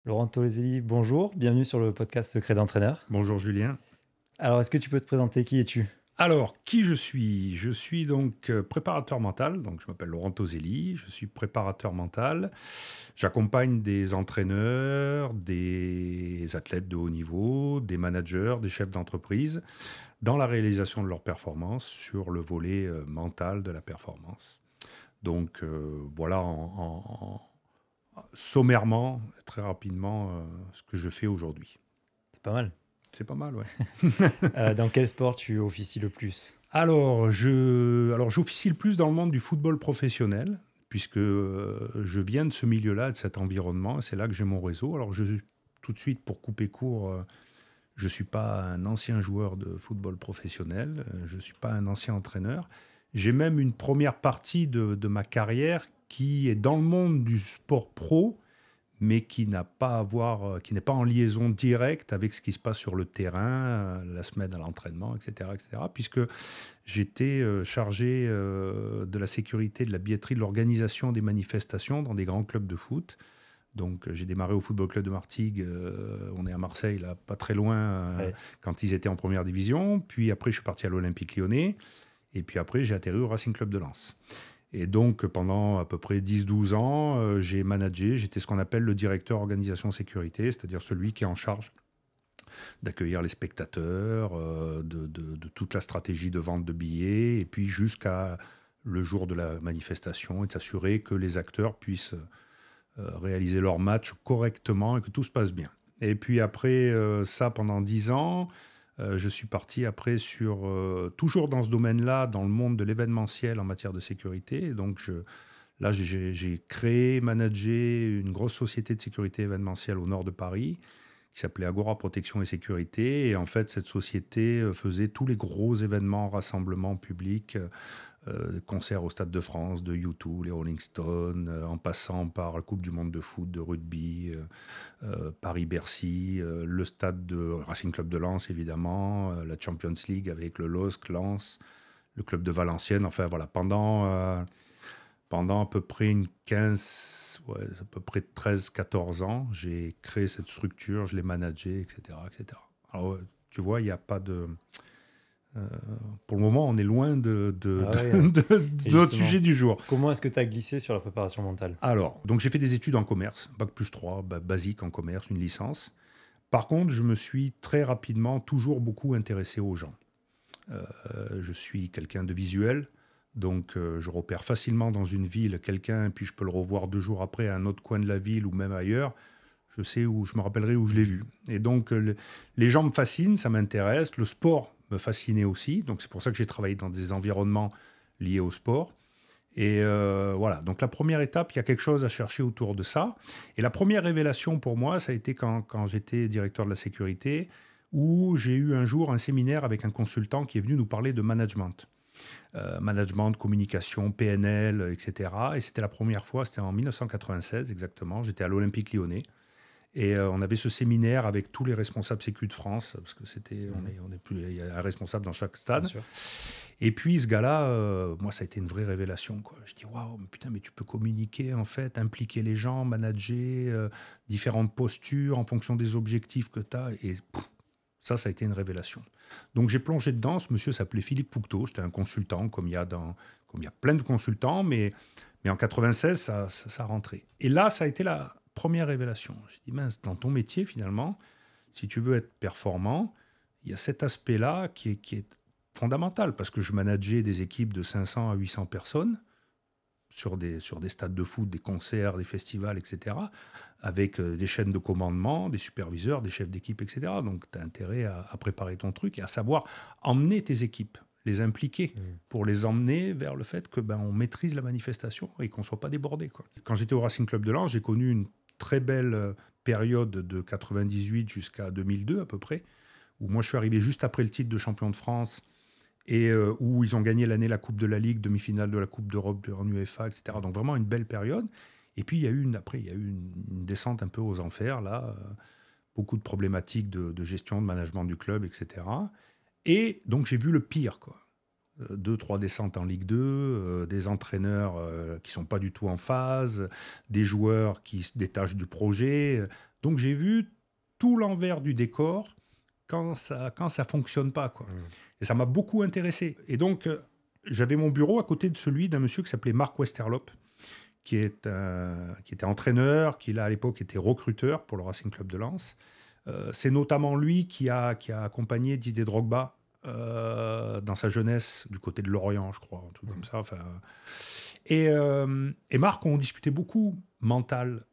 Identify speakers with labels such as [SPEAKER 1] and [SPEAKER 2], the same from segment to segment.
[SPEAKER 1] Laurent Tolesi, bonjour, bienvenue sur le podcast Secret d'entraîneur.
[SPEAKER 2] Bonjour Julien.
[SPEAKER 1] Alors, est-ce que tu peux te présenter, qui es-tu?
[SPEAKER 2] Alors, qui je suis? Je suis donc préparateur mental, donc je m'appelle Laurent Toselli, je suis préparateur mental. J'accompagne des entraîneurs, des athlètes de haut niveau, des managers, des chefs d'entreprise dans la réalisation de leurs performances sur le volet mental de la performance. Donc voilà sommairement, très rapidement, ce que je fais aujourd'hui.
[SPEAKER 1] C'est pas mal.
[SPEAKER 2] C'est pas mal, ouais.
[SPEAKER 1] Dans quel sport tu officies le plus?
[SPEAKER 2] Alors, j'officie le plus dans le monde du football professionnel, puisque je viens de ce milieu-là, de cet environnement, et c'est là que j'ai mon réseau. Alors, tout de suite, pour couper court, je ne suis pas un ancien joueur de football professionnel, je ne suis pas un ancien entraîneur. J'ai même une première partie de ma carrière qui est dans le monde du sport pro, mais qui n'est pas en liaison directe avec ce qui se passe sur le terrain, la semaine à l'entraînement, etc., puisque j'étais chargé de la sécurité, de la billetterie, de l'organisation des manifestations dans des grands clubs de foot. Donc j'ai démarré au Football Club de Martigues, on est à Marseille, là, pas très loin,
[SPEAKER 1] Ouais.
[SPEAKER 2] quand ils étaient en première division. Puis après, je suis parti à l'Olympique Lyonnais. Et puis après, j'ai atterri au Racing Club de Lens. Et donc, pendant à peu près 10-12 ans, j'ai managé, j'étais ce qu'on appelle le directeur organisation sécurité, c'est-à-dire celui qui est en charge d'accueillir les spectateurs, de toute la stratégie de vente de billets, et puis jusqu'à le jour de la manifestation, et de s'assurer que les acteurs puissent réaliser leur match correctement et que tout se passe bien. Et puis après ça, pendant 10 ans, je suis parti après sur, toujours dans ce domaine-là, dans le monde de l'événementiel en matière de sécurité. Et donc, là, j'ai créé, managé une grosse société de sécurité événementielle au nord de Paris qui s'appelait Agora Protection et Sécurité. Et en fait, cette société faisait tous les gros événements, rassemblements publics, concerts au Stade de France, de U2, les Rolling Stones, en passant par la Coupe du Monde de foot, de rugby, Paris-Bercy, le stade de Racing Club de Lens, évidemment, la Champions League avec le LOSC, Lens, le club de Valenciennes. Enfin, voilà, pendant à peu près une 15, ouais, à peu près 13-14 ans, j'ai créé cette structure, je l'ai managée, etc., etc. Alors, tu vois, il n'y a pas de... pour le moment, on est loin
[SPEAKER 1] Ah ouais, hein. Et
[SPEAKER 2] de notre
[SPEAKER 1] justement,
[SPEAKER 2] sujet du jour.
[SPEAKER 1] comment est-ce que tu as glissé sur la préparation mentale?
[SPEAKER 2] Alors, donc j'ai fait des études en commerce, bac+3, basique en commerce, une licence. Par contre, je me suis très rapidement toujours beaucoup intéressé aux gens. Je suis quelqu'un de visuel, donc je repère facilement dans une ville quelqu'un, puis je peux le revoir 2 jours après à un autre coin de la ville ou même ailleurs. Je sais où, je me rappellerai où je l'ai vu. Et donc, les gens me fascinent, ça m'intéresse. Le sport me fascinait aussi, donc c'est pour ça que j'ai travaillé dans des environnements liés au sport. Et voilà, donc la première étape, il y a quelque chose à chercher autour de ça. Et la première révélation pour moi, ça a été quand j'étais directeur de la sécurité, où j'ai eu un jour un séminaire avec un consultant qui est venu nous parler de management. Management, communication, PNL, etc. Et cetera. Et c'était la première fois, c'était en 1996 exactement, j'étais à l'Olympique Lyonnais. Et on avait ce séminaire avec tous les responsables sécu de France, parce que on est plus, il y a un responsable dans chaque
[SPEAKER 1] Bien
[SPEAKER 2] stade.
[SPEAKER 1] sûr.
[SPEAKER 2] Et puis ce gars-là, moi, ça a été une vraie révélation, quoi. Je dis, waouh, mais putain, mais tu peux communiquer, en fait, impliquer les gens, manager, différentes postures en fonction des objectifs que tu as. Et ça a été une révélation. Donc j'ai plongé dedans. Ce monsieur s'appelait Philippe Poucteau. C'était un consultant, comme il y a plein de consultants, mais en 96, ça rentrait. Et là, ça a été la première révélation. J'ai dit, mince, dans ton métier, finalement, si tu veux être performant, il y a cet aspect-là qui est fondamental, parce que je manageais des équipes de 500 à 800 personnes sur des stades de foot, des concerts, des festivals, etc., avec des chaînes de commandement, des superviseurs, des chefs d'équipe, etc. Donc, tu as intérêt à préparer ton truc et à savoir emmener tes équipes, les impliquer
[SPEAKER 1] Mm.
[SPEAKER 2] pour les emmener vers le fait que on maîtrise la manifestation et qu'on ne soit pas débordé, quoi. Quand j'étais au Racing Club de Lens, j'ai connu une très belle période de 98 jusqu'à 2002 à peu près, où moi je suis arrivé juste après le titre de champion de France et où ils ont gagné l'année la Coupe de la Ligue, demi-finale de la Coupe d'Europe en UEFA, etc. Donc vraiment une belle période. Et puis après, il y a eu une descente un peu aux enfers, là, beaucoup de problématiques de gestion, de management du club, etc. Et donc j'ai vu le pire, quoi. 2, 3 descentes en Ligue 2, des entraîneurs qui sont pas du tout en phase, des joueurs qui se détachent du projet. Donc j'ai vu tout l'envers du décor quand ça fonctionne pas, quoi. Et ça m'a beaucoup intéressé. Et donc, j'avais mon bureau à côté de celui d'un monsieur qui s'appelait Marc Westerlop, qui était entraîneur, qui là, à l'époque était recruteur pour le Racing Club de Lens. C'est notamment lui qui a accompagné Didier Drogba dans sa jeunesse du côté de Lorient, je crois, un truc comme ça. Enfin, et Marc, on discutait beaucoup mental.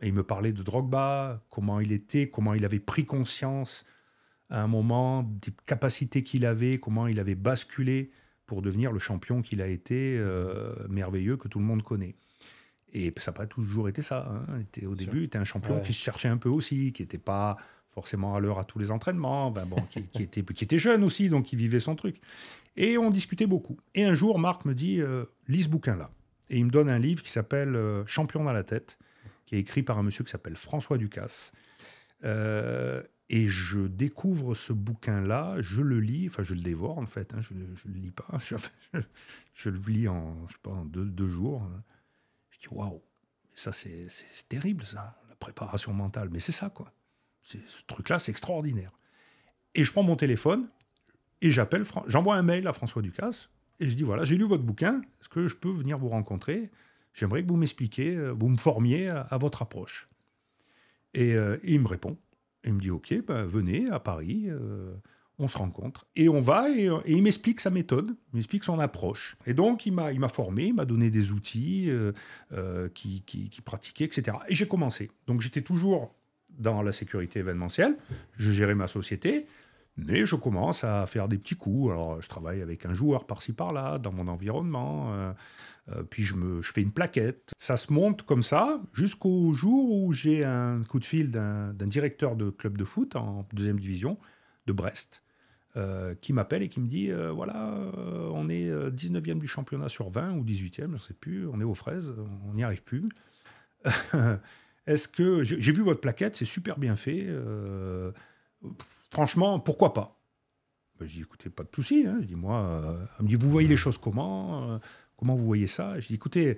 [SPEAKER 2] Et il me parlait de Drogba, comment il était, comment il avait pris conscience à un moment des capacités qu'il avait, comment il avait basculé pour devenir le champion qu'il a été, merveilleux, que tout le monde connaît. Et ça n'a pas toujours été ça. Hein. Au début, il était un champion qui se cherchait un peu aussi, qui n'était pas forcément à l'heure à tous les entraînements, qui était jeune aussi, donc qui vivait son truc. Et on discutait beaucoup. Et un jour, Marc me dit, lis ce bouquin-là. Et il me donne un livre qui s'appelle Champion dans la tête, qui est écrit par un monsieur qui s'appelle François Ducasse. Et je découvre ce bouquin-là, je le lis, enfin je le dévore en fait, je ne le lis pas, je le lis en, je sais pas, en deux jours. Je dis waouh, ça c'est terrible ça, la préparation mentale, mais c'est ça quoi. Ce truc-là c'est extraordinaire. Et je prends mon téléphone et j'envoie un mail à François Ducasse et je dis voilà, j'ai lu votre bouquin, est-ce que je peux venir vous rencontrer? J'aimerais que vous m'expliquiez, vous me formiez à votre approche. Et il me répond. Il me dit, OK, venez à Paris, on se rencontre. Et on va, et il m'explique sa méthode, il m'explique son approche. Et donc, il m'a formé, il m'a donné des outils qui pratiquaient, etc. Et j'ai commencé. Donc, j'étais toujours dans la sécurité événementielle, je gérais ma société, mais je commence à faire des petits coups. Alors, je travaille avec un joueur par-ci, par-là, dans mon environnement, puis je fais une plaquette. Ça se monte comme ça jusqu'au jour où j'ai un coup de fil d'un directeur de club de foot en deuxième division de Brest qui m'appelle et qui me dit voilà, on est 19e du championnat sur 20 ou 18e, je ne sais plus, on est aux fraises, on n'y arrive plus. Est-ce que j'ai vu votre plaquette, c'est super bien fait. Franchement, pourquoi pas? Je dis écoutez, pas de souci. Je dis moi, elle me dit vous voyez les choses comment? Comment vous voyez ça? Je dis, écoutez,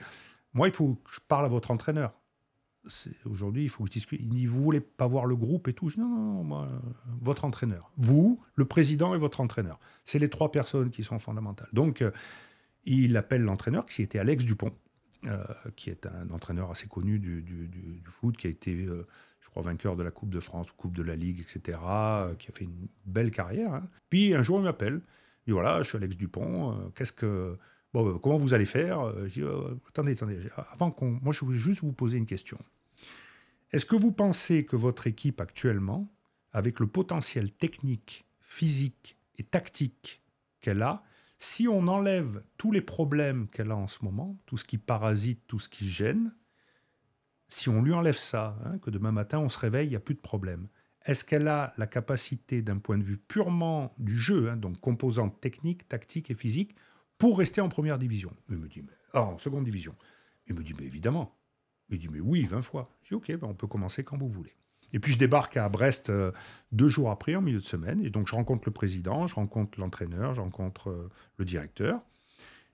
[SPEAKER 2] moi, il faut que je parle à votre entraîneur. Aujourd'hui, il faut que je discute. Il dit, vous voulez pas voir le groupe et tout? Je dis, non, moi, votre entraîneur. Vous, le président et votre entraîneur. C'est les trois personnes qui sont fondamentales. Donc, il appelle l'entraîneur, qui était Alex Dupont, qui est un entraîneur assez connu du foot, qui a été, je crois, vainqueur de la Coupe de France, Coupe de la Ligue, etc., qui a fait une belle carrière. Hein. Puis, un jour, il m'appelle. Il dit, voilà, je suis Alex Dupont, Bon, comment vous allez faire? Je dis, attendez. Moi, je voulais juste vous poser une question. Est-ce que vous pensez que votre équipe actuellement, avec le potentiel technique, physique et tactique qu'elle a, si on enlève tous les problèmes qu'elle a en ce moment, tout ce qui parasite, tout ce qui gêne, si on lui enlève ça, que demain matin on se réveille, il n'y a plus de problème, est-ce qu'elle a la capacité d'un point de vue purement du jeu, donc composante technique, tactique et physique, pour rester en première division? Il me dit, en seconde division. Il me dit, mais évidemment. Il dit, mais oui, 20 fois. Je dis, OK, on peut commencer quand vous voulez. Et puis je débarque à Brest 2 jours après, en milieu de semaine. Et donc je rencontre le président, je rencontre l'entraîneur, je rencontre le directeur.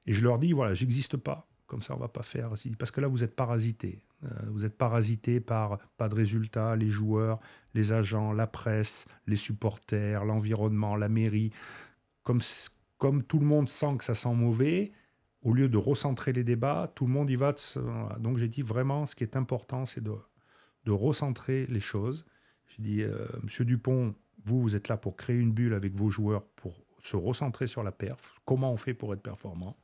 [SPEAKER 2] Et je leur dis, voilà, j'existe pas. Comme ça, on va pas faire. Parce que là, vous êtes parasités. Vous êtes parasités par pas de résultats, les joueurs, les agents, la presse, les supporters, l'environnement, la mairie. Comme tout le monde sent que ça sent mauvais, au lieu de recentrer les débats, tout le monde y va. Donc j'ai dit vraiment, ce qui est important, c'est de recentrer les choses. J'ai dit, Monsieur Dupont, vous êtes là pour créer une bulle avec vos joueurs, pour se recentrer sur la perf. Comment on fait pour être performant,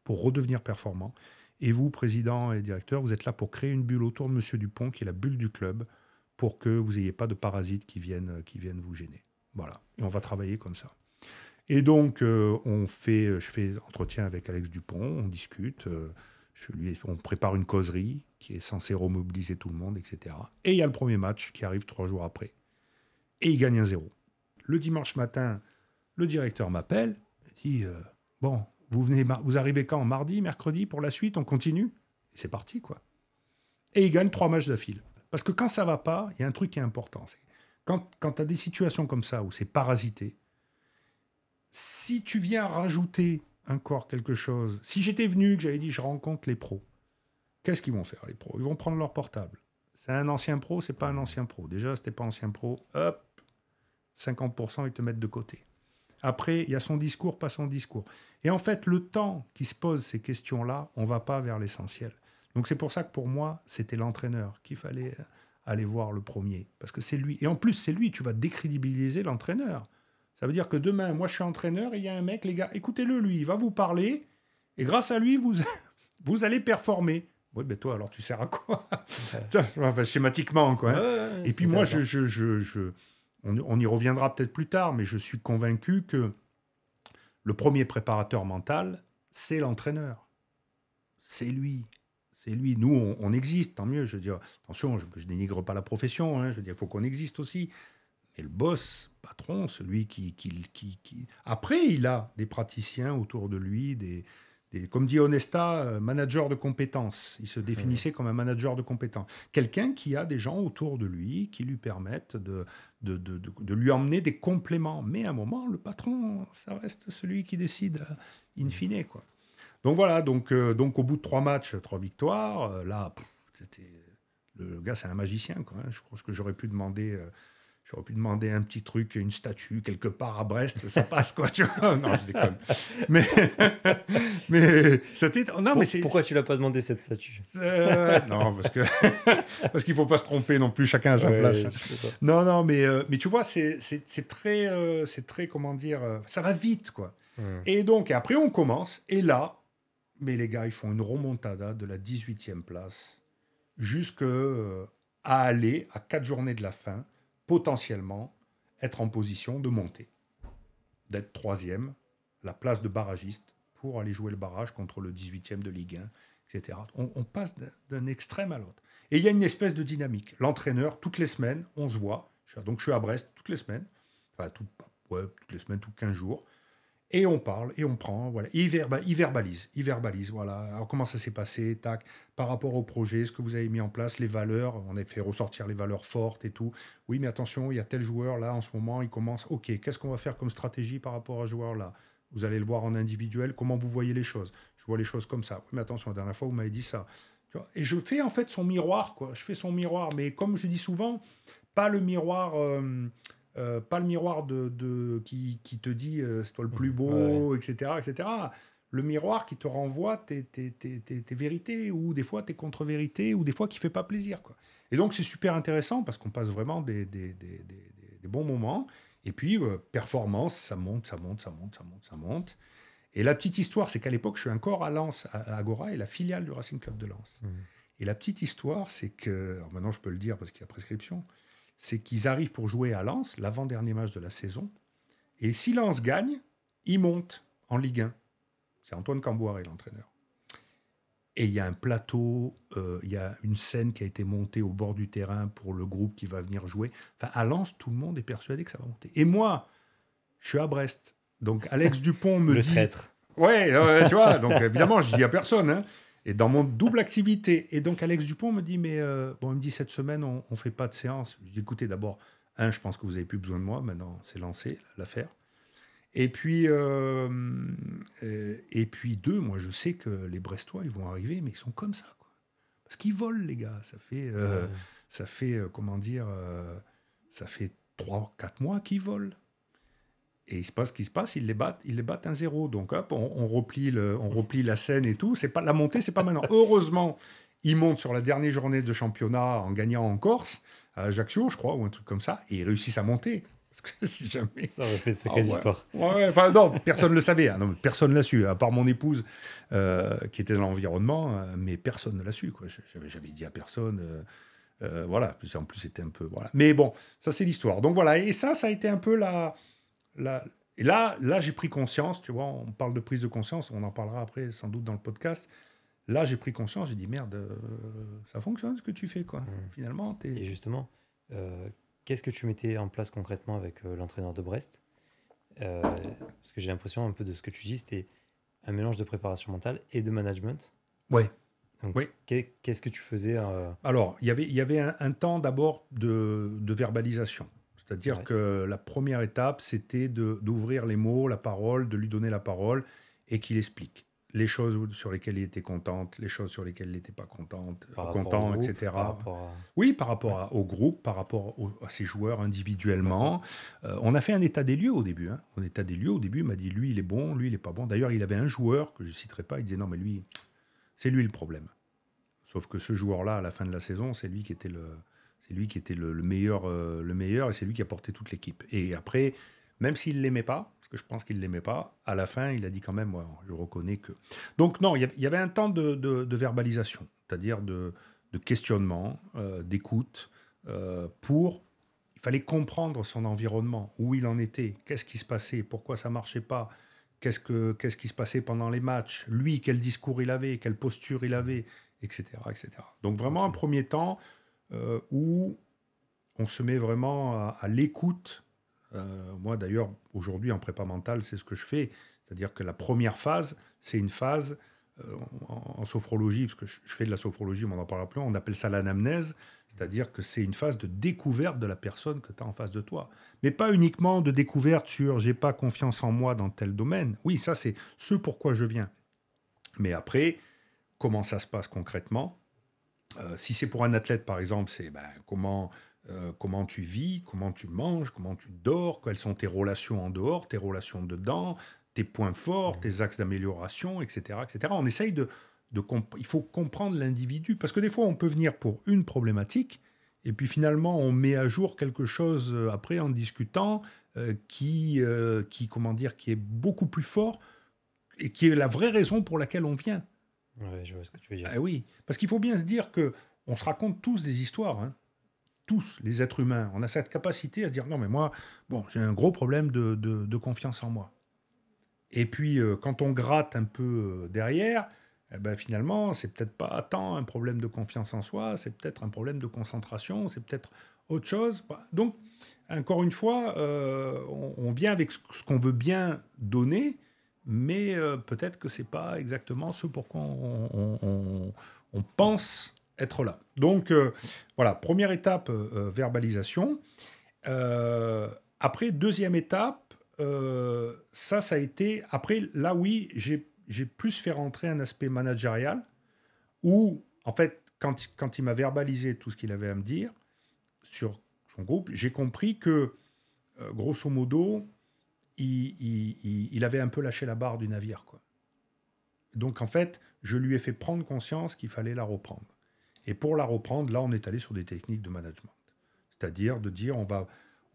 [SPEAKER 2] pour redevenir performant? Et vous, président et directeur, vous êtes là pour créer une bulle autour de Monsieur Dupont, qui est la bulle du club, pour que vous n'ayez pas de parasites qui viennent vous gêner. Voilà. Et on va travailler comme ça. Et donc, je fais entretien avec Alex Dupont, on discute, on prépare une causerie qui est censée remobiliser tout le monde, etc. Et il y a le premier match qui arrive 3 jours après. Et il gagne 1-0. Le dimanche matin, le directeur m'appelle, dit bon, vous arrivez quand? Mardi, mercredi, pour la suite, on continue? Et c'est parti, quoi. Et il gagne 3 matchs d'affilée. Parce que quand ça va pas, il y a un truc qui est important. C'est quand tu as des situations comme ça, où c'est parasité, si tu viens rajouter encore quelque chose, si j'étais venu, que j'avais dit je rencontre les pros, qu'est-ce qu'ils vont faire les pros? Ils vont prendre leur portable. c'est un ancien pro, c'est pas un ancien pro. Déjà, c'était pas ancien pro, hop, 50%, ils te mettent de côté. Après, il y a son discours, pas son discours. Et en fait, le temps qui se pose ces questions-là, on va pas vers l'essentiel. Donc c'est pour ça que pour moi, c'était l'entraîneur qu'il fallait aller voir le premier. Parce que c'est lui. Et en plus, c'est lui, tu vas décrédibiliser l'entraîneur. Ça veut dire que demain, moi je suis entraîneur et il y a un mec, les gars, écoutez-le, lui, il va vous parler. Et grâce à lui, vous allez performer. Oui, ben toi, alors tu sers à quoi? Enfin, schématiquement, quoi. Hein. Et puis moi, on y reviendra peut-être plus tard, mais je suis convaincu que le premier préparateur mental, c'est l'entraîneur. C'est lui. C'est lui. Nous, on existe, tant mieux. Je veux dire, attention, je dénigre pas la profession. Hein, je veux dire, il faut qu'on existe aussi. Mais le boss, patron, celui qui... Après, il a des praticiens autour de lui, comme dit Onesta, manager de compétences. Il se définissait comme un manager de compétences. Quelqu'un qui a des gens autour de lui qui lui permettent de lui emmener des compléments. Mais à un moment, le patron, ça reste celui qui décide in fine, quoi. Donc voilà, donc au bout de 3 matchs, 3 victoires, là, c'était... Le gars, c'est un magicien, quoi. Hein. Je pense que j'aurais pu demander un petit truc, une statue, quelque part à Brest, ça passe, quoi, tu vois. Non, je déconne. Mais c'était... Non,
[SPEAKER 1] Pourquoi tu l'as pas demandé, cette statue?
[SPEAKER 2] Non, parce qu'il ne faut pas se tromper non plus, chacun à sa place. Non, mais tu vois, c'est très, comment dire, ça va vite, quoi. Et donc, après, on commence, et là, mais les gars, ils font une remontada de la 18e place jusqu'à aller, à 4 journées de la fin, potentiellement être en position de monter, d'être 3e, la place de barragiste, pour aller jouer le barrage contre le 18e de Ligue 1, etc. On passe d'un extrême à l'autre. Et il y a une espèce de dynamique. L'entraîneur, toutes les semaines, on se voit. Donc je suis à Brest toutes les semaines, enfin toutes les semaines, tous 15 jours. Et on parle, et on prend, voilà. Il verbalise, voilà. Alors, comment ça s'est passé, tac, par rapport au projet, ce que vous avez mis en place, les valeurs, on a fait ressortir les valeurs fortes et tout. Oui, mais attention, il y a tel joueur, là, en ce moment, il commence, ok, qu'est-ce qu'on va faire comme stratégie par rapport à ce joueur-là? Vous allez le voir en individuel, comment vous voyez les choses? Je vois les choses comme ça. Oui, mais attention, la dernière fois, vous m'avez dit ça. Tu vois. Et je fais, en fait, son miroir, quoi. Je fais son miroir, mais comme je dis souvent, pas le miroir... pas le miroir qui te dit c'est toi le plus beau, etc., etc. Le miroir qui te renvoie tes vérités, ou des fois tes contre-vérités, ou des fois qui ne fait pas plaisir, quoi. Et donc c'est super intéressant parce qu'on passe vraiment des bons moments. Et puis performance, ça monte. Et la petite histoire, c'est qu'à l'époque, je suis encore à Lens, à Agora, et la filiale du Racing Club de Lens. Et la petite histoire, c'est que, alors maintenant je peux le dire parce qu'il y a prescription, c'est qu'ils arrivent pour jouer à Lens, l'avant-dernier match de la saison, et si Lens gagne, ils montent en Ligue 1. C'est Antoine Camboiré, l'entraîneur. Et il y a un plateau, il y a une scène qui a été montée au bord du terrain pour le groupe qui va venir jouer. Enfin, à Lens, tout le monde est persuadé que ça va monter. Et moi, je suis à Brest. Donc Alex Dupont me dit...
[SPEAKER 1] Le traître.
[SPEAKER 2] Ouais, tu vois, donc évidemment, je dis à personne, hein. Et dans mon double activité. Et donc, Alex Dupont me dit, mais il me dit, cette semaine, on ne fait pas de séance. Je dis, écoutez, d'abord, je pense que vous n'avez plus besoin de moi. Maintenant, c'est lancé, l'affaire. Et puis, deux, moi, je sais que les Brestois, ils vont arriver, mais ils sont comme ça, quoi. Parce qu'ils volent, les gars. Ça fait comment dire, ça fait 3-4 mois qu'ils volent. Et il se passe ce qui se passe, ils les battent 1-0. Donc hop, on replie la scène et tout. C'est pas la montée, c'est pas maintenant. Heureusement, ils montent sur la dernière journée de championnat en gagnant en Corse, à Ajaccio, je crois, ou un truc comme ça, et ils réussissent à monter. Parce que si jamais...
[SPEAKER 1] Ça aurait fait de sacrées histoires.
[SPEAKER 2] Ouais, enfin non, personne ne le savait. Hein. Non, personne ne l'a su, à part mon épouse qui était dans l'environnement, mais personne ne l'a su, quoi. J'avais dit à personne... voilà, en plus c'était un peu... Voilà. Mais bon, ça c'est l'histoire. Donc voilà, et ça a été un peu et là, j'ai pris conscience, tu vois, on parle de prise de conscience, on en parlera après sans doute dans le podcast. Là, j'ai pris conscience, j'ai dit merde, ça fonctionne ce que tu fais, quoi. Finalement,
[SPEAKER 1] Et justement, qu'est-ce que tu mettais en place concrètement avec l'entraîneur de Brest? Parce que j'ai l'impression un peu de ce que tu dis, c'était un mélange de préparation mentale et de management.
[SPEAKER 2] Ouais.
[SPEAKER 1] Donc,
[SPEAKER 2] oui.
[SPEAKER 1] Qu'est-ce que tu faisais
[SPEAKER 2] Alors, il y avait un temps d'abord de verbalisation. C'est-à-dire que la première étape, c'était d'ouvrir les mots, la parole, de lui donner la parole et qu'il explique. les choses sur lesquelles il était content, les choses sur lesquelles il n'était pas
[SPEAKER 1] Par rapport au
[SPEAKER 2] content,
[SPEAKER 1] groupe,
[SPEAKER 2] etc.
[SPEAKER 1] par rapport à...
[SPEAKER 2] Oui, par rapport
[SPEAKER 1] Ouais,
[SPEAKER 2] au groupe, par rapport à ses joueurs
[SPEAKER 1] d'accord.
[SPEAKER 2] individuellement. On a fait un état des lieux au début. Hein. Un état des lieux au début, il m'a dit lui, il est bon, lui, il n'est pas bon. D'ailleurs, il avait un joueur que je ne citerai pas, il disait non, mais lui, c'est lui le problème. Sauf que ce joueur-là, à la fin de la saison, c'est lui qui était le meilleur et c'est lui qui a porté toute l'équipe. Et après, même s'il ne l'aimait pas, parce que je pense qu'il ne l'aimait pas, à la fin, il a dit quand même, ouais, je reconnais que... Donc non, il y avait un temps de verbalisation, c'est-à-dire de questionnement, d'écoute, pour... Il fallait comprendre son environnement, où il en était, qu'est-ce qui se passait, pourquoi ça ne marchait pas, qu'est-ce qui se passait pendant les matchs, lui, quel discours il avait, quelle posture il avait, etc. etc. Donc vraiment un
[SPEAKER 1] Ok.
[SPEAKER 2] premier temps où on se met vraiment à l'écoute. Moi d'ailleurs, aujourd'hui en prépa mentale, c'est ce que je fais. C'est-à-dire que la première phase, c'est une phase en sophrologie, parce que je fais de la sophrologie, mais on en parlera plus, on appelle ça l'anamnèse, c'est-à-dire que c'est une phase de découverte de la personne que tu as en face de toi. Mais pas uniquement de découverte sur j'ai pas confiance en moi dans tel domaine. Oui, ça c'est ce pourquoi je viens. Mais après, comment ça se passe concrètement? Si c'est pour un athlète, par exemple, c'est comment tu vis, comment tu manges, comment tu dors, quelles sont tes relations en dehors, tes relations dedans, tes points forts,
[SPEAKER 1] Mhm.
[SPEAKER 2] tes axes d'amélioration, etc., etc. On essaye il faut comprendre l'individu, parce que des fois, on peut venir pour une problématique, et puis finalement, on met à jour quelque chose après en discutant comment dire, qui est beaucoup plus fort et qui est la vraie raison pour laquelle on vient.
[SPEAKER 1] Ouais, je vois ce que tu veux dire.
[SPEAKER 2] Ah oui, parce qu'il faut bien se dire que on se raconte tous des histoires, hein. Tous les êtres humains. On a cette capacité à se dire non, mais moi, bon, j'ai un gros problème de confiance en moi. Et puis, quand on gratte un peu derrière, eh ben, finalement, c'est peut-être pas tant un problème de confiance en soi, c'est peut-être un problème de concentration, c'est peut-être autre chose. Bah, donc, encore une fois, on vient avec ce qu'on veut bien donner, mais peut-être que c'est pas exactement ce pour quoi on pense être là. Donc, voilà, première étape, verbalisation. Euh, Après, deuxième étape, ça a été. Après, là, oui, j'ai plus fait rentrer un aspect managérial où, en fait, quand il m'a verbalisé tout ce qu'il avait à me dire sur son groupe, j'ai compris que, grosso modo, il avait un peu lâché la barre du navire, quoi. Donc, en fait, je lui ai fait prendre conscience qu'il fallait la reprendre. Et pour la reprendre, là, on est allé sur des techniques de management. C'est-à-dire de dire, on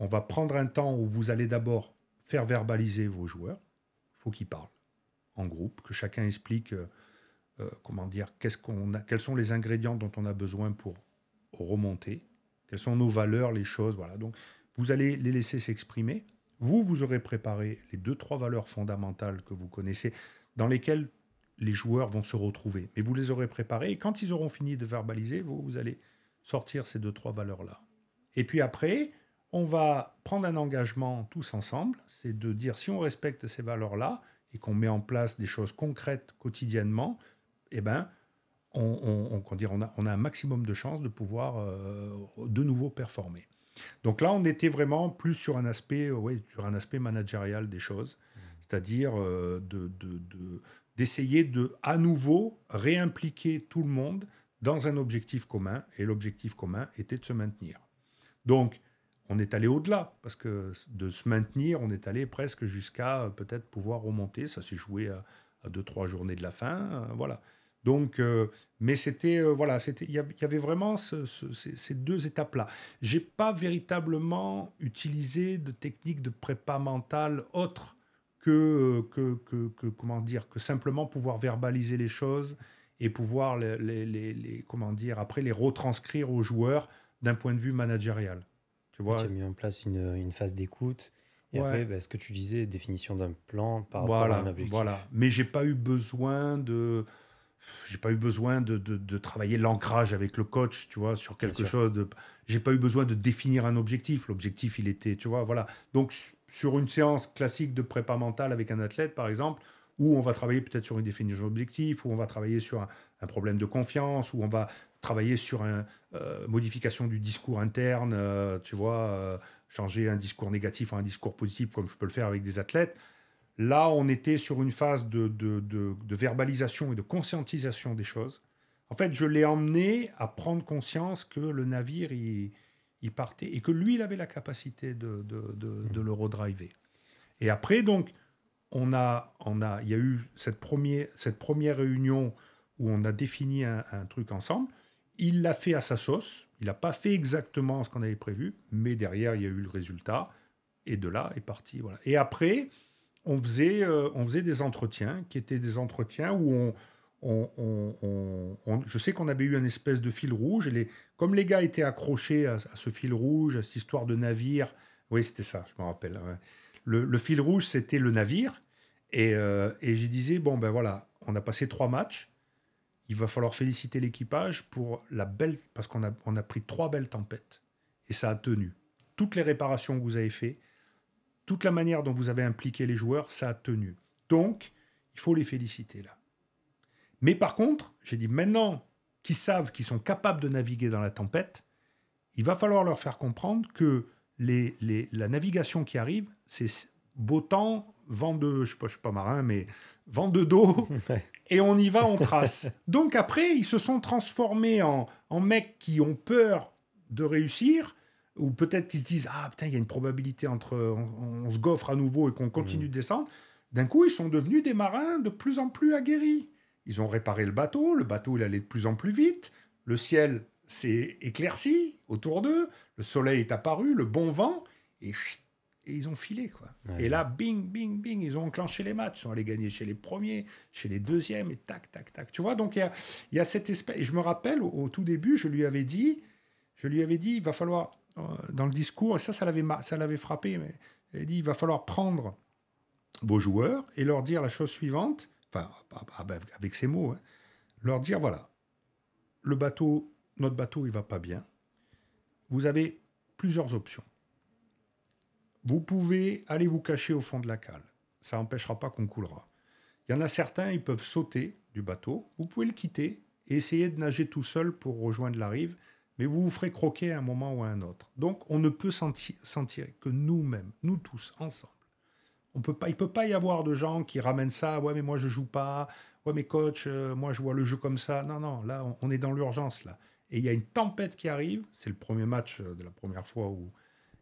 [SPEAKER 2] va prendre un temps où vous allez d'abord faire verbaliser vos joueurs. Il faut qu'ils parlent en groupe, que chacun explique, comment dire, quels sont les ingrédients dont on a besoin pour remonter, quelles sont nos valeurs, les choses. Voilà. Donc, vous allez les laisser s'exprimer. Vous aurez préparé les 2, 3 valeurs fondamentales que vous connaissez, dans lesquelles les joueurs vont se retrouver. Mais vous les aurez préparées, et quand ils auront fini de verbaliser, vous allez sortir ces 2, 3 valeurs-là. Et puis après, on va prendre un engagement tous ensemble, c'est de dire si on respecte ces valeurs-là et qu'on met en place des choses concrètes quotidiennement, eh ben, on a un maximum de chances de pouvoir de nouveau performer. Donc là, on était vraiment plus sur un aspect managérial des choses, c'est-à-dire d'essayer de à nouveau réimpliquer tout le monde dans un objectif commun, et l'objectif commun était de se maintenir. Donc, on est allé au-delà, parce que de se maintenir, on est allé presque jusqu'à peut-être pouvoir remonter. Ça s'est joué à 2, 3 journées de la fin, voilà. Donc, mais il y avait vraiment ces 2 étapes-là. J'ai pas véritablement utilisé de techniques de prépa mentale autres comment dire, que simplement pouvoir verbaliser les choses et pouvoir comment dire, après les retranscrire aux joueurs d'un point de vue managérial. Tu
[SPEAKER 1] Et tu
[SPEAKER 2] vois?
[SPEAKER 1] as mis en place une phase d'écoute. Et
[SPEAKER 2] Ouais,
[SPEAKER 1] après, bah, ce que tu disais, définition d'un plan par rapport à un
[SPEAKER 2] voilà, voilà.
[SPEAKER 1] objectif.
[SPEAKER 2] Mais j'ai pas eu besoin de travailler l'ancrage avec le coach, tu vois, sur
[SPEAKER 1] Bien
[SPEAKER 2] quelque
[SPEAKER 1] sûr.
[SPEAKER 2] chose de. J'ai pas eu besoin de définir un objectif. L'objectif, il était, tu vois, voilà. Donc, sur une séance classique de prépa mentale avec un athlète, par exemple, où on va travailler peut-être sur une définition d'objectif, où on va travailler sur un problème de confiance, où on va travailler sur une modification du discours interne, tu vois, changer un discours négatif en un discours positif, comme je peux le faire avec des athlètes. Là, on était sur une phase de verbalisation et de conscientisation des choses. En fait, je l'ai emmené à prendre conscience que le navire, il partait et que lui, il avait la capacité de le redriver. Et après, donc, il y a eu cette première réunion où on a défini un truc ensemble. Il l'a fait à sa sauce. Il n'a pas fait exactement ce qu'on avait prévu, mais derrière, il y a eu le résultat. Et de là est parti. Voilà. Et après, on faisait des entretiens qui étaient des entretiens où je sais qu'on avait eu une espèce de fil rouge. Comme les gars étaient accrochés à ce fil rouge, à cette histoire de navire, oui, c'était ça, je me rappelle. Ouais. Le fil rouge, c'était le navire. Et je disais, bon, ben voilà, on a passé 3 matchs. Il va falloir féliciter l'équipage pour parce qu'on a pris 3 belles tempêtes. Et ça a tenu. Toutes les réparations que vous avez faites, toute la manière dont vous avez impliqué les joueurs, ça a tenu. Donc, il faut les féliciter là. Mais par contre, j'ai dit, maintenant qu'ils savent qu'ils sont capables de naviguer dans la tempête, il va falloir leur faire comprendre que la navigation qui arrive, c'est beau temps, vent de, je suis pas marin, mais vent de dos, et on y va, on trace. Donc après, ils se sont transformés en mecs qui ont peur de réussir, ou peut-être qu'ils se disent, ah putain, il y a une probabilité entre on se gaufre à nouveau et qu'on continue de descendre. D'un coup, ils sont devenus des marins de plus en plus aguerris. Ils ont réparé le bateau il allait de plus en plus vite, le ciel s'est éclairci autour d'eux, le soleil est apparu, le bon vent, et ils ont filé, quoi. Ouais. Et là, bing, bing, bing, ils ont enclenché les matchs, ils sont allés gagner chez les premiers, chez les deuxièmes, et tac, tac, tac. Tu vois, donc il y a cette espèce... Et je me rappelle, au tout début, je lui avais dit, il va falloir, dans le discours, et ça l'avait frappé, mais il a dit, il va falloir prendre vos joueurs et leur dire la chose suivante, enfin, avec ces mots, hein, leur dire, voilà, notre bateau, il va pas bien. Vous avez plusieurs options. Vous pouvez aller vous cacher au fond de la cale. Ça n'empêchera pas qu'on coulera. Il y en a certains, ils peuvent sauter du bateau. Vous pouvez le quitter et essayer de nager tout seul pour rejoindre la rive, mais vous vous ferez croquer à un moment ou à un autre. Donc, on ne peut s'en tirer que nous-mêmes, nous tous, ensemble. Il ne peut pas y avoir de gens qui ramènent ça. Ouais, mais moi, je joue pas. Ouais, mais coach, moi, je vois le jeu comme ça. Non, non, là, on est dans l'urgence, là. Et il y a une tempête qui arrive. C'est le premier match de la première fois où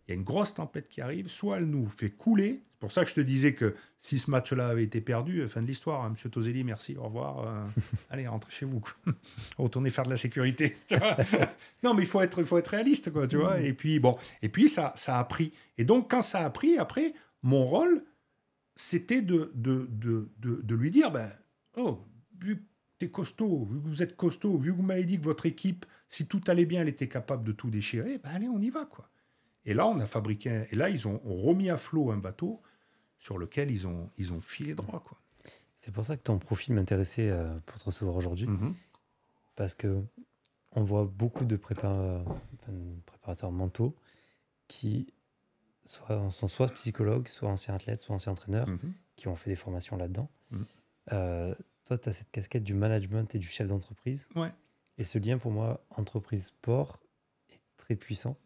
[SPEAKER 2] il y a une grosse tempête qui arrive. Soit elle nous fait couler. C'est pour ça que je te disais que si ce match-là avait été perdu, fin de l'histoire. Hein, Monsieur Toselli, merci, au revoir. Allez, rentrez chez vous. Retournez faire de la sécurité. Tu vois. Non, mais il faut être réaliste, quoi, tu vois. Et puis, bon. Et puis, ça a pris. Et donc, quand ça a pris, après, mon rôle, c'était de lui dire, vu que t'es costaud, vu que vous êtes costaud, vu que vous m'avez dit que votre équipe, si tout allait bien, elle était capable de tout déchirer, allez, on y va, quoi. Et là, on a fabriqué, et là, ils ont remis à flot un bateau sur lequel ils ont filé droit, quoi.
[SPEAKER 1] C'est pour ça que ton profil m'intéressait pour te recevoir aujourd'hui, parce que on voit beaucoup de préparateurs mentaux qui sont soit psychologues, soit anciens athlètes, soit anciens entraîneurs, qui ont fait des formations là-dedans. Toi, tu as cette casquette du management et du chef d'entreprise.
[SPEAKER 2] Ouais.
[SPEAKER 1] Et ce lien, pour moi, entreprise-sport, est très puissant.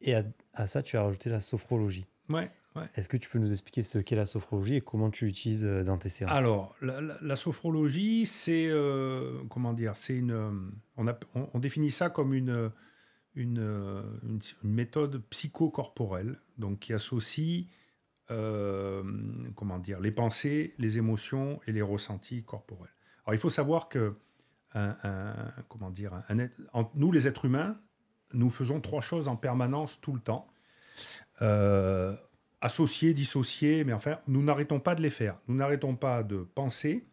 [SPEAKER 1] Et à ça, tu as rajouté la sophrologie.
[SPEAKER 2] Ouais.
[SPEAKER 1] Est-ce que tu peux nous expliquer ce qu'est la sophrologie et comment tu l'utilises dans tes séances?
[SPEAKER 2] Alors, la sophrologie, c'est... comment dire? C'est une... On définit ça comme une méthode psychocorporelle, donc qui associe les pensées, les émotions et les ressentis corporels. Alors il faut savoir que nous les êtres humains, nous faisons 3 choses en permanence tout le temps, associer, dissocier, mais enfin nous n'arrêtons pas de les faire. Nous n'arrêtons pas de penser,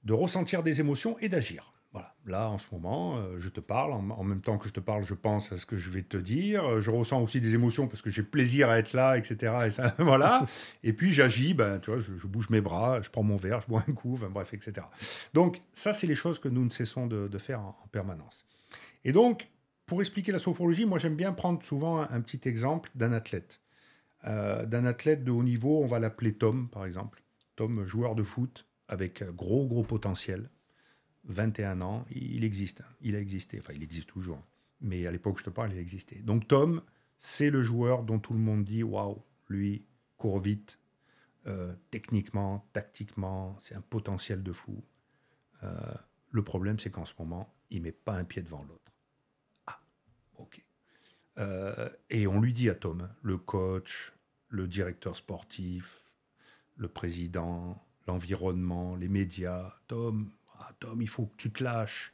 [SPEAKER 2] de ressentir des émotions et d'agir. Voilà. Là, en ce moment, je te parle. En même temps que je te parle, je pense à ce que je vais te dire. Je ressens aussi des émotions parce que j'ai plaisir à être là, etc. Et ça, voilà. Et puis, j'agis. Tu vois, je bouge mes bras, je prends mon verre, je bois un coup, bref, etc. Donc, ça, c'est les choses que nous ne cessons de faire en permanence. Et donc, pour expliquer la sophrologie, moi, j'aime bien prendre souvent un petit exemple d'un athlète. D'un athlète de haut niveau, on va l'appeler Tom, par exemple. Tom, joueur de foot avec gros potentiel. 21 ans, il existe. Il a existé. Enfin, il existe toujours. Mais à l'époque, je te parle, il existait. Donc, Tom, c'est le joueur dont tout le monde dit « Waouh, lui, court vite. techniquement, tactiquement, c'est un potentiel de fou. Le problème, c'est qu'en ce moment, il ne met pas un pied devant l'autre. Ah, ok. Et on lui dit à Tom, le coach, le directeur sportif, le président, l'environnement, les médias, Tom, il faut que tu te lâches,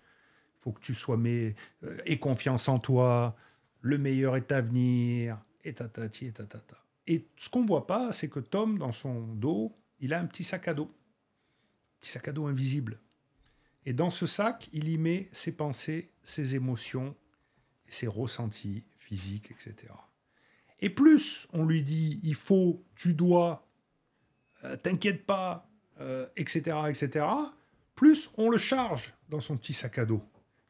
[SPEAKER 2] il faut que tu sois aie confiance en toi, le meilleur est à venir, et tatati, et tatata. Et ce qu'on ne voit pas, c'est que Tom, dans son dos, il a un petit sac à dos invisible. Et dans ce sac, il y met ses pensées, ses émotions, ses ressentis physiques, etc. Et plus on lui dit, il faut, tu dois, t'inquiète pas, etc., etc., plus on le charge dans son petit sac à dos.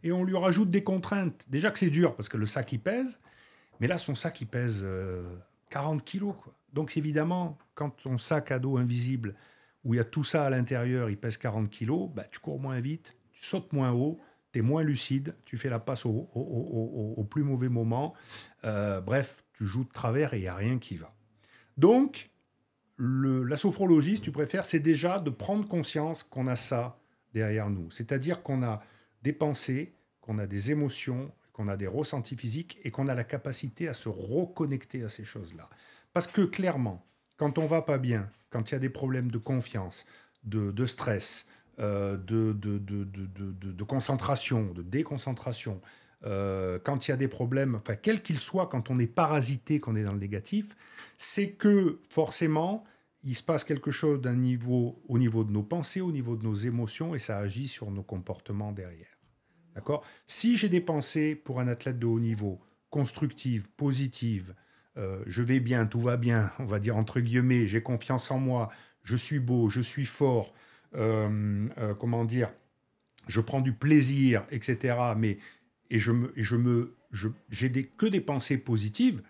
[SPEAKER 2] Et on lui rajoute des contraintes. Déjà que c'est dur, parce que le sac, il pèse, mais là, son sac, il pèse 40 kilos, quoi. Donc, évidemment, quand ton sac à dos invisible, où il y a tout ça à l'intérieur, il pèse 40 kilos, bah, tu cours moins vite, tu sautes moins haut, tu es moins lucide, tu fais la passe au plus mauvais moment. Bref, tu joues de travers et il n'y a rien qui va. Donc, la sophrologie, si tu préfères, c'est déjà de prendre conscience qu'on a ça derrière nous. C'est-à-dire qu'on a des pensées, qu'on a des émotions, qu'on a des ressentis physiques et qu'on a la capacité à se reconnecter à ces choses-là. Parce que clairement, quand on va pas bien, quand il y a des problèmes de confiance, de stress, de concentration, de déconcentration, quand il y a des problèmes, enfin, quels qu'ils soient, quand on est parasité, qu'on est dans le négatif, c'est que forcément, il se passe quelque chose au niveau de nos pensées, au niveau de nos émotions, et ça agit sur nos comportements derrière. D'accord ? Si j'ai des pensées pour un athlète de haut niveau, constructives, positives, je vais bien, tout va bien, on va dire entre guillemets, j'ai confiance en moi, je suis beau, je suis fort, comment dire, je prends du plaisir, etc. J'ai que des pensées positives,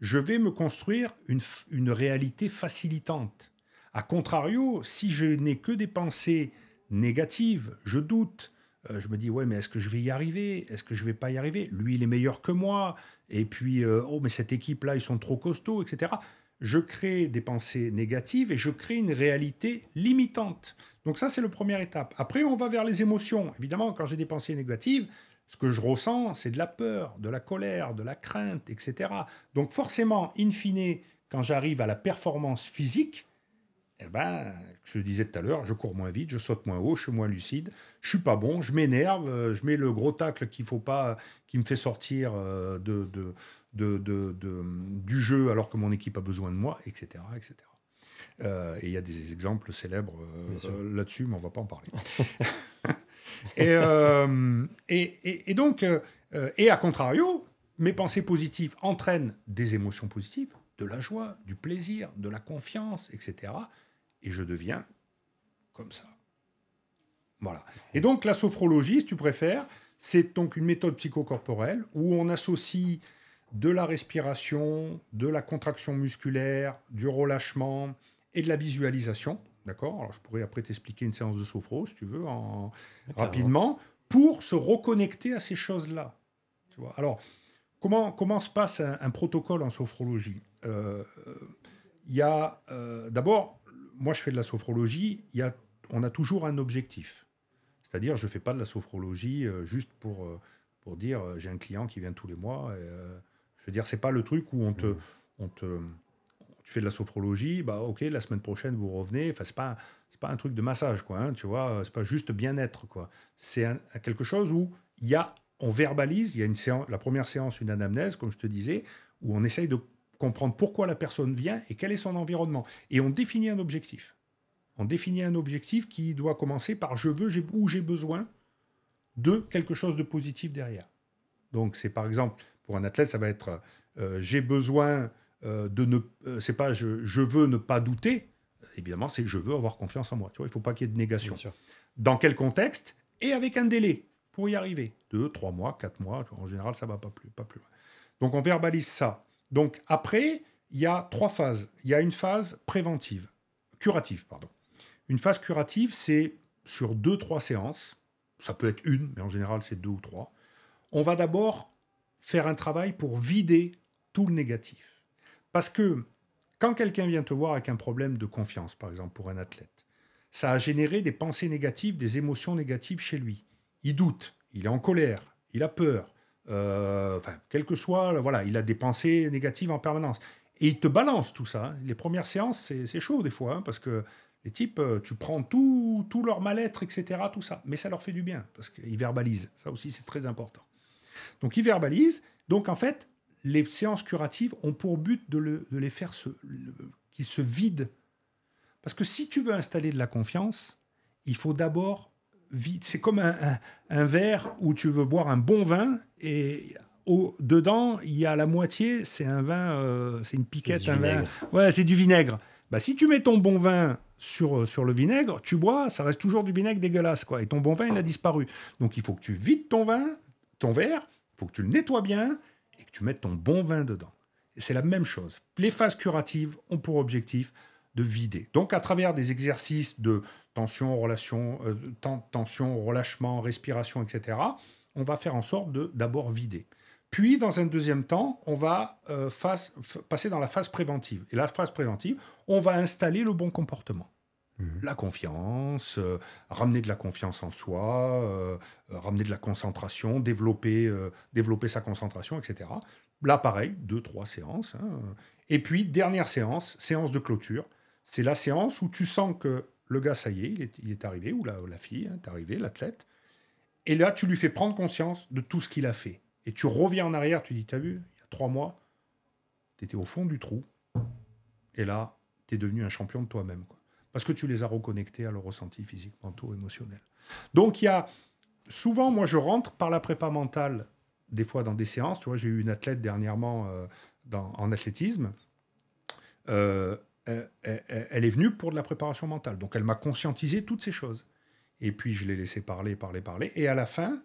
[SPEAKER 2] je vais me construire une réalité facilitante. A contrario, si je n'ai que des pensées négatives, je doute, je me dis, ouais, mais est-ce que je vais y arriver? Est-ce que je vais pas y arriver? Lui, il est meilleur que moi. Et puis, oh, mais cette équipe-là, ils sont trop costauds, etc. Je crée des pensées négatives et je crée une réalité limitante. Donc ça, c'est la première étape. Après, on va vers les émotions. Évidemment, quand j'ai des pensées négatives, ce que je ressens, c'est de la peur, de la colère, de la crainte, etc. Donc forcément, in fine, quand j'arrive à la performance physique, eh ben, je le disais tout à l'heure, je cours moins vite, je saute moins haut, je suis moins lucide, je suis pas bon, je m'énerve, je mets le gros tacle qu'il faut pas, qui me fait sortir du jeu alors que mon équipe a besoin de moi, etc., etc. Et il y a des exemples célèbres là-dessus, mais on va pas en parler. et donc, et à contrario, mes pensées positives entraînent des émotions positives, de la joie, du plaisir, de la confiance, etc. Et je deviens comme ça. Voilà. Et donc, la sophrologie, si tu préfères, c'est donc une méthode psychocorporelle où on associe de la respiration, de la contraction musculaire, du relâchement et de la visualisation. D'accord ? Alors, je pourrais après t'expliquer une séance de sophro, si tu veux, rapidement, pour se reconnecter à ces choses-là. Tu vois ? Alors, comment se passe un protocole en sophrologie ? Il y a, d'abord, moi je fais de la sophrologie, on a toujours un objectif. C'est-à-dire, je ne fais pas de la sophrologie juste pour dire j'ai un client qui vient tous les mois. Je veux dire, ce n'est pas le truc où tu fais de la sophrologie, bah ok, la semaine prochaine vous revenez. Enfin, c'est pas un truc de massage, quoi. Hein, tu vois, c'est pas juste bien-être, quoi. C'est quelque chose où on verbalise. Il y a la première séance, une anamnèse, comme je te disais, où on essaye de comprendre pourquoi la personne vient et quel est son environnement. Et on définit un objectif. On définit un objectif qui doit commencer par je veux, où j'ai besoin de quelque chose de positif derrière. Donc, c'est par exemple, pour un athlète, ça va être j'ai besoin de ne. C'est pas je veux ne pas douter. Évidemment, c'est je veux avoir confiance en moi. Tu vois, il ne faut pas qu'il y ait de négation.
[SPEAKER 1] Bien sûr.
[SPEAKER 2] Dans quel contexte et avec un délai pour y arriver. 2, 3 mois, 4 mois. En général, ça ne va pas plus loin. Donc, on verbalise ça. Donc, après, il y a 3 phases. Il y a une phase curative. Une phase curative, c'est sur 2-3 séances. Ça peut être une, mais en général, c'est 2 ou 3. On va d'abord faire un travail pour vider tout le négatif. Parce que Quand quelqu'un vient te voir avec un problème de confiance, par exemple, pour un athlète, ça a généré des pensées négatives, des émotions négatives chez lui. Il doute, il est en colère, il a peur, quel que soit, voilà, il a des pensées négatives en permanence. Et il te balance tout ça. Les premières séances, c'est chaud des fois, parce que les types, tu prends tout leur mal-être, etc., tout ça. Mais ça leur fait du bien, parce qu'ils verbalisent. Ça aussi, c'est très important. Donc, ils verbalisent. Donc, en fait, les séances curatives ont pour but de les faire qu'ils se vident. Parce que si tu veux installer de la confiance, il faut d'abord vider. C'est comme un verre où tu veux boire un bon vin et dedans, il y a la moitié, c'est un vin, c'est une piquette, un vin. Ouais, c'est du vinaigre. Bah, si tu mets ton bon vin sur le vinaigre, tu bois, ça reste toujours du vinaigre dégueulasse, quoi. Et ton bon vin, il a disparu. Donc, il faut que tu vides ton verre, il faut que tu le nettoies bien et que tu mettes ton bon vin dedans. Et c'est la même chose. Les phases curatives ont pour objectif de vider. Donc, à travers des exercices de tension, relâchement, respiration, etc., on va faire en sorte de d'abord vider. Puis, dans un deuxième temps, on va passer dans la phase préventive. Et la phase préventive, on va installer le bon comportement. La confiance, ramener de la confiance en soi, ramener de la concentration, développer sa concentration, etc. Là, pareil, 2-3 séances. Hein. Et puis, dernière séance de clôture. C'est la séance où tu sens que le gars, ça y est, il est arrivé, ou la fille, est arrivée, l'athlète. Et là, tu lui fais prendre conscience de tout ce qu'il a fait. Et tu reviens en arrière, tu dis, t'as vu, il y a 3 mois, tu étais au fond du trou. Et là, tu es devenu un champion de toi-même, quoi. Parce que tu les as reconnectés à leur ressenti physique, mentaux, émotionnel. Donc, il y a... Souvent, moi, je rentre par la prépa mentale, des fois dans des séances. Tu vois, j'ai eu une athlète dernièrement en athlétisme. Elle est venue pour de la préparation mentale. Donc, elle m'a conscientisé toutes ces choses. Et puis, je l'ai laissé parler. Et à la fin,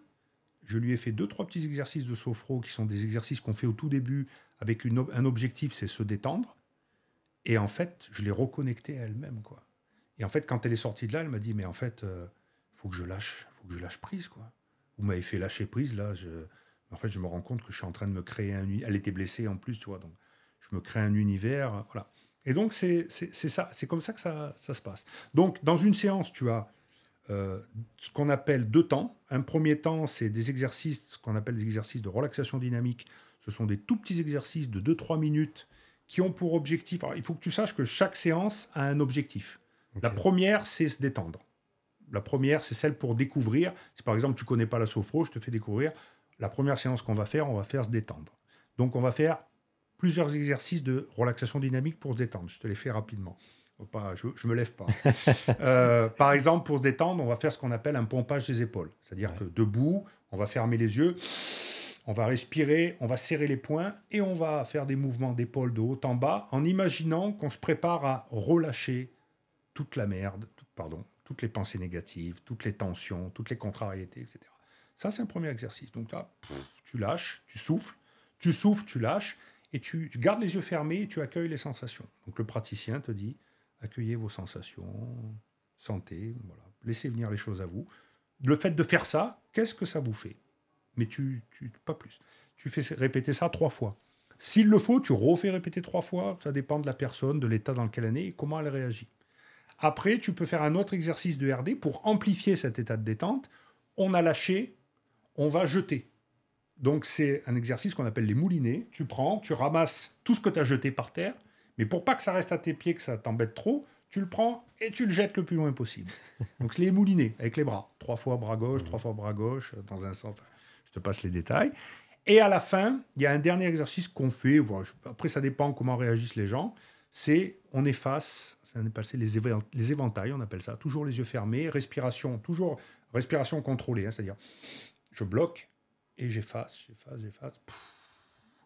[SPEAKER 2] je lui ai fait 2-3 petits exercices de sophro qui sont des exercices qu'on fait au tout début avec un objectif, c'est se détendre. Et en fait, je l'ai reconnectée à elle-même, quoi. Et en fait, quand elle est sortie de là, elle m'a dit, mais en fait, faut que je lâche prise, quoi. Vous m'avez fait lâcher prise, là. En fait, je me rends compte que je suis en train de me créer elle était blessée en plus, tu vois. Donc, je me crée un univers, voilà. Et donc, c'est ça. C'est comme ça que ça se passe. Donc, dans une séance, tu as ce qu'on appelle 2 temps. Un premier temps, c'est des exercices, ce qu'on appelle des exercices de relaxation dynamique. Ce sont des tout petits exercices de 2-3 minutes qui ont pour objectif... Alors, il faut que tu saches que chaque séance a un objectif. Okay. La première, c'est se détendre. La première, c'est celle pour découvrir. Si par exemple, tu ne connais pas la sophro, je te fais découvrir. La première séance qu'on va faire, on va faire se détendre. Donc, on va faire plusieurs exercices de relaxation dynamique pour se détendre. Je te les fais rapidement. Je ne me lève pas. Par exemple, pour se détendre, on va faire ce qu'on appelle un pompage des épaules. C'est-à-dire que debout, on va fermer les yeux, on va respirer, on va serrer les poings et on va faire des mouvements d'épaule de haut en bas en imaginant qu'on se prépare à relâcher toute la merde, toutes les pensées négatives, toutes les tensions, toutes les contrariétés, etc. Ça, c'est un premier exercice. Donc là, tu lâches, tu souffles, tu lâches et tu gardes les yeux fermés et tu accueilles les sensations. Donc le praticien te dit, accueillez vos sensations, sentez, voilà, laissez venir les choses à vous. Le fait de faire ça, qu'est-ce que ça vous fait ? Mais pas plus. Tu fais répéter ça 3 fois. S'il le faut, tu refais répéter 3 fois. Ça dépend de la personne, de l'état dans lequel elle est et comment elle réagit. Après, tu peux faire un autre exercice de RD pour amplifier cet état de détente. On a lâché, on va jeter. Donc, c'est un exercice qu'on appelle les moulinets. Tu prends, tu ramasses tout ce que tu as jeté par terre, mais pour pas que ça reste à tes pieds, que ça t'embête trop, tu le prends et tu le jettes le plus loin possible. Donc, c'est les moulinets avec les bras. 3 fois bras gauche, 3 fois bras gauche, dans un sens. Je te passe les détails. Et à la fin, il y a un dernier exercice qu'on fait. Voilà, après, ça dépend comment réagissent les gens. C'est, on efface, ça on appelle les éventails, on appelle ça. Toujours les yeux fermés, respiration, toujours respiration contrôlée. Hein, c'est-à-dire, je bloque et j'efface,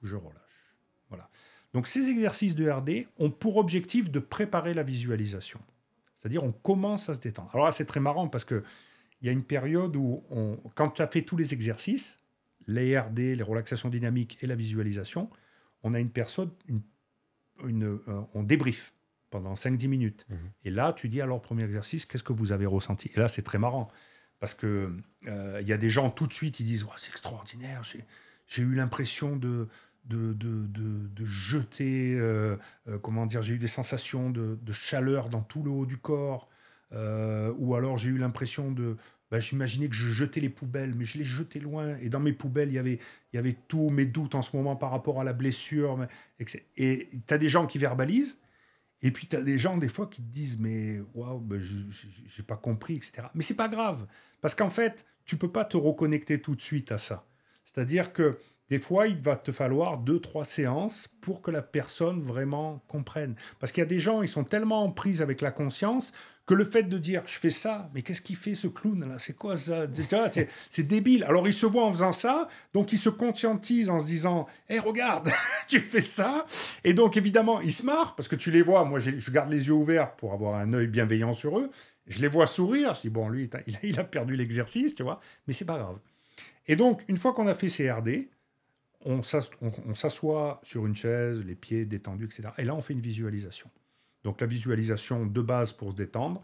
[SPEAKER 2] je relâche. Voilà. Donc, ces exercices de RD ont pour objectif de préparer la visualisation. C'est-à-dire, on commence à se détendre. Alors là, c'est très marrant parce que il y a une période où, quand tu as fait tous les exercices, les RD, les relaxations dynamiques et la visualisation, on a une personne, on débrief pendant 5-10 minutes. Mmh. Et là, tu dis, alors, premier exercice, qu'est-ce que vous avez ressenti ? Et là, c'est très marrant, parce qu'il y a des gens, tout de suite, ils disent, oh, c'est extraordinaire, j'ai eu l'impression de de jeter, comment dire, j'ai eu des sensations de chaleur dans tout le haut du corps, ou alors j'ai eu l'impression j'imaginais que je jetais les poubelles, mais je les jetais loin, et dans mes poubelles, il y avait tous mes doutes en ce moment par rapport à la blessure, et tu as des gens qui verbalisent, et puis tu as des gens des fois qui te disent, mais waouh, j'ai pas compris, etc. Mais c'est pas grave, parce qu'en fait, tu peux pas te reconnecter tout de suite à ça. C'est-à-dire que des fois, il va te falloir 2-3 séances pour que la personne vraiment comprenne. Parce qu'il y a des gens, ils sont tellement en prise avec la conscience que le fait de dire « je fais ça », mais qu'est-ce qu'il fait ce clown là? C'est quoi ça? C'est débile. Alors il se voit en faisant ça, donc il se conscientise en se disant « hé, regarde, tu fais ça ». Et donc évidemment, il se marre parce que tu les vois. Moi, je garde les yeux ouverts pour avoir un œil bienveillant sur eux. Je les vois sourire. Je dis « bon, lui, il a perdu l'exercice, tu vois ». Mais c'est pas grave. Et donc, une fois qu'on a fait CRD, on s'assoit sur une chaise, les pieds détendus, etc. Et là, on fait une visualisation. Donc, la visualisation de base pour se détendre,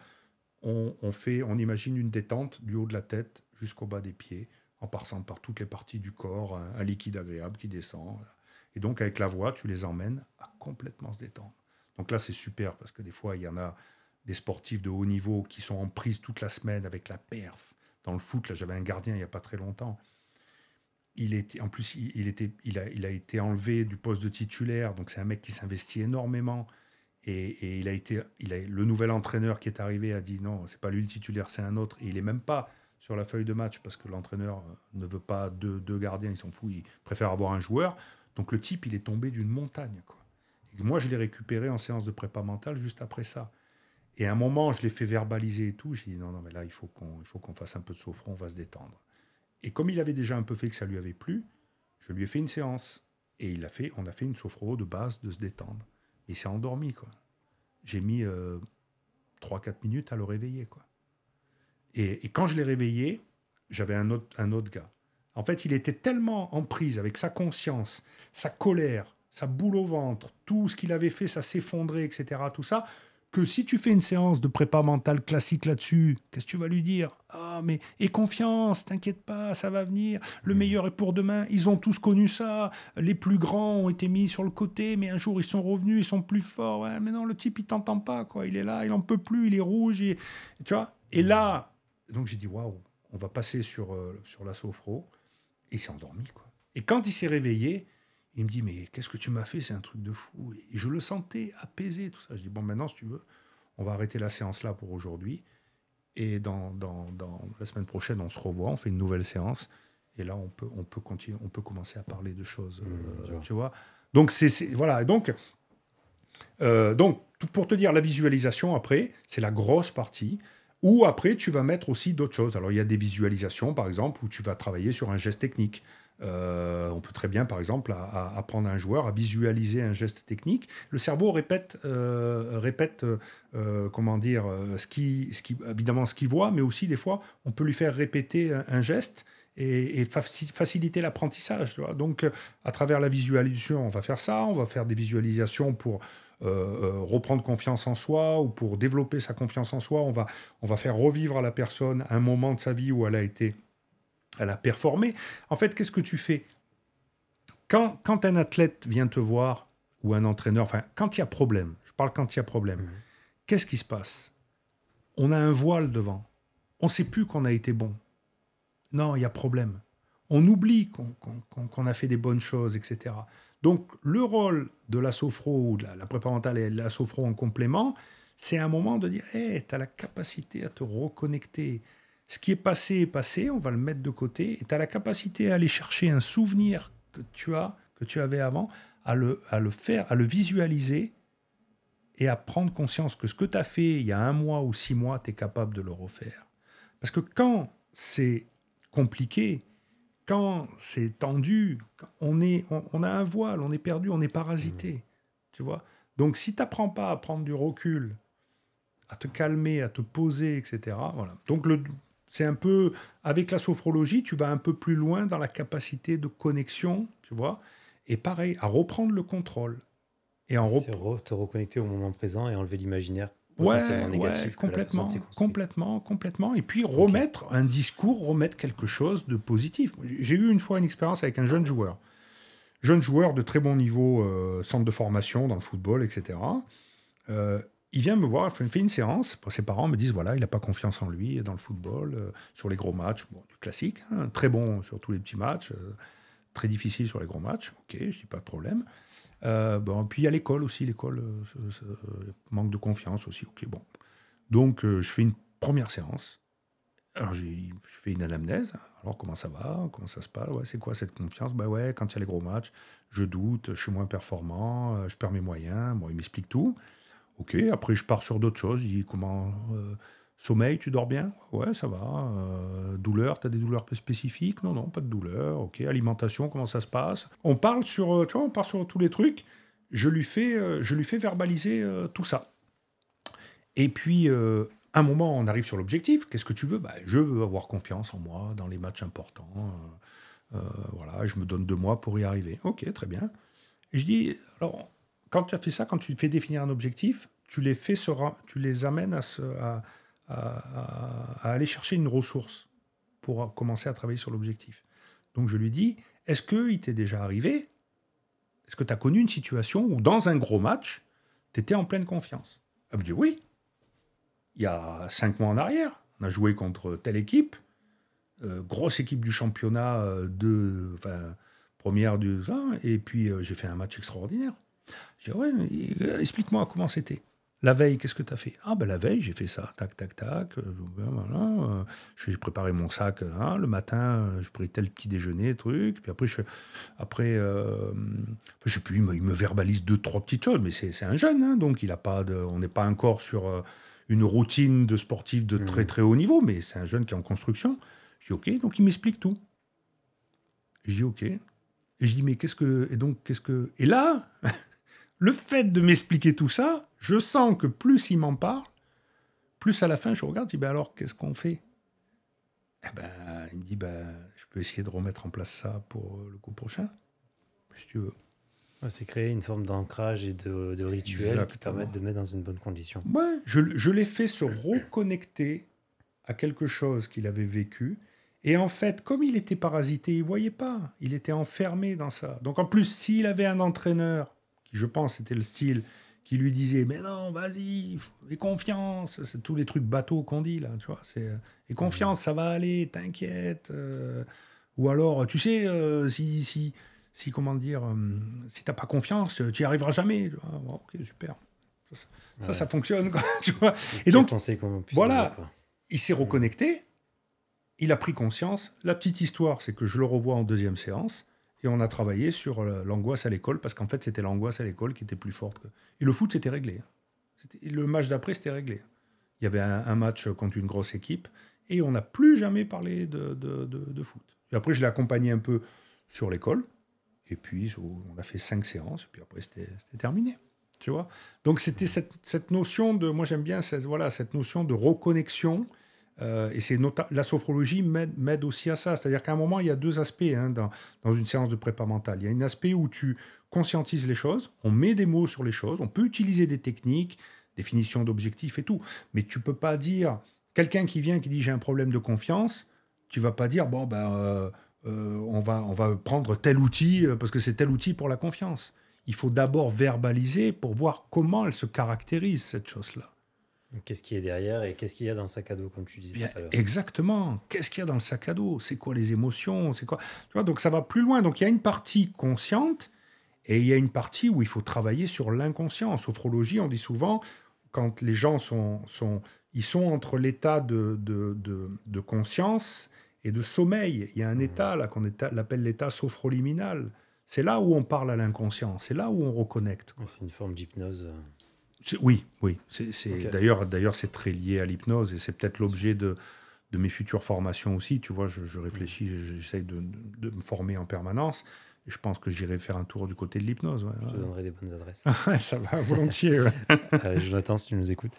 [SPEAKER 2] on imagine une détente du haut de la tête jusqu'au bas des pieds, en passant par toutes les parties du corps, un liquide agréable qui descend. Et donc, avec la voix, tu les emmènes à complètement se détendre. Donc là, c'est super, parce que des fois, il y en a des sportifs de haut niveau qui sont en prise toute la semaine avec la perf. Dans le foot, là, j'avais un gardien il n'y a pas très longtemps. En plus, il a été enlevé du poste de titulaire, donc c'est un mec qui s'investit énormément. Et le nouvel entraîneur qui est arrivé a dit non, c'est pas lui le titulaire, c'est un autre. Et il est même pas sur la feuille de match parce que l'entraîneur ne veut pas deux gardiens, il s'en fout, il préfère avoir un joueur. Donc le type, il est tombé d'une montagne, quoi. Et moi, je l'ai récupéré en séance de prépa mentale juste après ça. Et à un moment, je l'ai fait verbaliser et tout. J'ai dit non, mais là, il faut qu'on fasse un peu de sophro, on va se détendre. Et comme il avait déjà un peu fait que ça lui avait plu, je lui ai fait une séance. Et on a fait une sophro de base de se détendre. Et il s'est endormi, quoi. J'ai mis 3-4 minutes à le réveiller, quoi. Et quand je l'ai réveillé, j'avais un autre gars. En fait, il était tellement en prise avec sa conscience, sa colère, sa boule au ventre, tout ce qu'il avait fait, ça s'effondrait, etc., tout ça, que si tu fais une séance de prépa mentale classique là-dessus, qu'est-ce que tu vas lui dire? Ah, mais aie confiance, t'inquiète pas, ça va venir, le meilleur est pour demain, ils ont tous connu ça, les plus grands ont été mis sur le côté, mais un jour ils sont revenus, ils sont plus forts, ouais, mais non, le type il t'entend pas, quoi, il est là, il en peut plus, il est rouge, tu vois. Et là, donc j'ai dit, waouh, on va passer sur la sophro, et il s'est endormi, quoi. Et quand il s'est réveillé, il me dit, mais qu'est-ce que tu m'as fait? C'est un truc de fou. Et je le sentais apaisé, tout ça. Je dis, bon, maintenant, si tu veux, on va arrêter la séance là pour aujourd'hui. Et dans la semaine prochaine, on se revoit, on fait une nouvelle séance. Et là, on peut continuer, on peut commencer à parler de choses, tu vois. Donc, voilà. Donc, pour te dire, la visualisation, après, c'est la grosse partie. Ou après, tu vas mettre aussi d'autres choses. Alors, il y a des visualisations, par exemple, où tu vas travailler sur un geste technique. On peut très bien, par exemple, apprendre à un joueur à visualiser un geste technique. Le cerveau répète comment dire, évidemment ce qu'il voit, mais aussi des fois, on peut lui faire répéter un geste et faciliter l'apprentissage. Tu vois. Donc, à travers la visualisation, on va faire ça. On va faire des visualisations pour reprendre confiance en soi ou pour développer sa confiance en soi. On va faire revivre à la personne un moment de sa vie où elle a performé. En fait, qu'est-ce que tu fais? Quand un athlète vient te voir, ou un entraîneur, enfin, quand il y a problème, je parle quand il y a problème, qu'est-ce qui se passe? On a un voile devant. On ne sait plus qu'on a été bon. Non, il y a problème. On oublie qu'on a fait des bonnes choses, etc. Donc, le rôle de la sophro, ou de la prépa mentale et de la sophro en complément, c'est un moment de dire hey, tu as la capacité à te reconnecter. Ce qui est passé, on va le mettre de côté. Et tu as la capacité à aller chercher un souvenir que tu avais avant, à le faire, à le visualiser et à prendre conscience que ce que tu as fait il y a 1 mois ou 6 mois, tu es capable de le refaire. Parce que quand c'est compliqué, quand c'est tendu, on a un voile, on est perdu, on est parasité. Tu vois. Donc si tu n'apprends pas à prendre du recul, à te calmer, à te poser, etc. Voilà. Donc c'est un peu, avec la sophrologie, tu vas un peu plus loin dans la capacité de connexion, tu vois, et pareil, à reprendre le contrôle. Et
[SPEAKER 1] te reconnecter au moment présent et enlever l'imaginaire potentiellement négatif.
[SPEAKER 2] Complètement. Et puis remettre un discours, remettre quelque chose de positif. J'ai eu une fois une expérience avec un jeune joueur. jeune joueur de très bon niveau, centre de formation dans le football, etc. Il vient me voir, il fait une séance. Ses parents me disent, voilà, il n'a pas confiance en lui dans le football, sur les gros matchs, bon, du classique, hein, très bon sur tous les petits matchs, très difficile sur les gros matchs. Ok, je dis pas de problème. Bon, puis il y a l'école aussi, l'école manque de confiance aussi. Ok, bon. Donc je fais une première séance. Alors je fais une anamnèse. Alors comment ça va? Comment ça se passe? Ouais, c'est quoi cette confiance? Bah ouais, quand il y a les gros matchs, je doute, je suis moins performant, je perds mes moyens. Bon, il m'explique tout. Ok, après je pars sur d'autres choses. Je dis comment sommeil, tu dors bien? Ouais, ça va. Douleur, tu as des douleurs peu spécifiques? Non, non, pas de douleur. Ok, alimentation, comment ça se passe? On parle sur, tu vois, on part sur tous les trucs. Je lui fais verbaliser tout ça. Et puis, un moment, on arrive sur l'objectif. Qu'est-ce que tu veux? Bah, je veux avoir confiance en moi dans les matchs importants. Voilà, je me donne 2 mois pour y arriver. Ok, très bien. Et je dis, alors, quand tu as fait ça, quand tu fais définir un objectif, tu les amènes à aller chercher une ressource pour commencer à travailler sur l'objectif. Donc je lui dis, est-ce qu'il t'est déjà arrivé, est-ce que tu as connu une situation où dans un gros match, tu étais en pleine confiance? Elle me dit oui. Il y a 5 mois en arrière, on a joué contre telle équipe, grosse équipe du championnat, première du... Et puis j'ai fait un match extraordinaire. Je dis, ouais, explique-moi comment c'était. La veille, qu'est-ce que tu as fait? Ah, ben la veille, j'ai fait ça, tac, tac, tac. Voilà, j'ai préparé mon sac. Le matin, je pris tel petit déjeuner, truc. Puis après, je sais plus, il me verbalise 2, 3 petites choses. Mais c'est un jeune, hein, donc il a pas on n'est pas encore sur une routine de sportif de très, très haut niveau. Mais c'est un jeune qui est en construction. Je dis, OK, donc il m'explique tout. Je dis, OK. Et je dis, mais qu'est-ce que... Et là... Le fait de m'expliquer tout ça, je sens que plus il m'en parle, plus à la fin, je regarde, je dis, ben alors, qu'est-ce qu'on fait? Il me dit, je peux essayer de remettre en place ça pour le coup prochain, si tu veux.
[SPEAKER 1] Ouais, c'est créer une forme d'ancrage et de rituel. Exactement. Qui permettent de mettre dans une bonne condition.
[SPEAKER 2] Ouais, je l'ai fait se reconnecter à quelque chose qu'il avait vécu. Et en fait, comme il était parasité, il ne voyait pas. Il était enfermé dans ça. Donc en plus, s'il avait un entraîneur, je pense c'était le style, qui lui disait « Mais non, vas-y, aie confiance », c'est tous les trucs bateaux qu'on dit, là, tu vois. « Aie confiance, ça va aller, t'inquiète. » Ou alors, tu sais, comment dire, si t'as pas confiance, tu n'y arriveras jamais. Tu vois. Bon, ok, super. Ça fonctionne, quoi, tu vois. Et donc, voilà, il s'est reconnecté, il a pris conscience. La petite histoire, c'est que je le revois en deuxième séance, et on a travaillé sur l'angoisse à l'école, parce qu'en fait, c'était l'angoisse à l'école qui était plus forte. Et le foot, c'était réglé. Le match d'après, c'était réglé. Il y avait un match contre une grosse équipe, et on n'a plus jamais parlé de foot. Et après, je l'ai accompagné un peu sur l'école, et puis on a fait 5 séances, et puis après, c'était terminé. Tu vois? Donc, c'était cette notion de... Moi, j'aime bien cette notion de reconnexion. Et la sophrologie m'aide aussi à ça. C'est-à-dire qu'à un moment, il y a 2 aspects dans une séance de prépa mentale. Il y a un aspect où tu conscientises les choses, on met des mots sur les choses, on peut utiliser des techniques, définition d'objectifs et tout, mais tu peux pas dire... Quelqu'un qui vient, qui dit « j'ai un problème de confiance », tu vas pas dire « bon, on va prendre tel outil, parce que c'est tel outil pour la confiance ». Il faut d'abord verbaliser pour voir comment elle se caractérise, cette chose-là.
[SPEAKER 1] Qu'est-ce qu'il y a derrière et qu'est-ce qu'il y a dans le sac à dos, comme tu disais tout à l'heure.
[SPEAKER 2] Exactement. Qu'est-ce qu'il y a dans le sac à dos? C'est quoi les émotions? C'est quoi? Tu vois, donc ça va plus loin. Donc il y a une partie consciente et il y a une partie où il faut travailler sur l'inconscient. En sophrologie, on dit souvent, quand les gens ils sont entre l'état de conscience et de sommeil. Il y a un état là qu'on l'appelle l'état sophroliminal. C'est là où on parle à l'inconscient. C'est là où on reconnecte.
[SPEAKER 1] C'est une forme d'hypnose.
[SPEAKER 2] Oui. Okay. D'ailleurs, c'est très lié à l'hypnose et c'est peut-être l'objet de mes futures formations aussi. Tu vois, je réfléchis, j'essaye de me former en permanence. Et je pense que j'irai faire un tour du côté de l'hypnose. Ouais.
[SPEAKER 1] Je te donnerai des bonnes adresses.
[SPEAKER 2] Ça va, volontiers. Ouais.
[SPEAKER 1] Jonathan, si tu nous écoutes.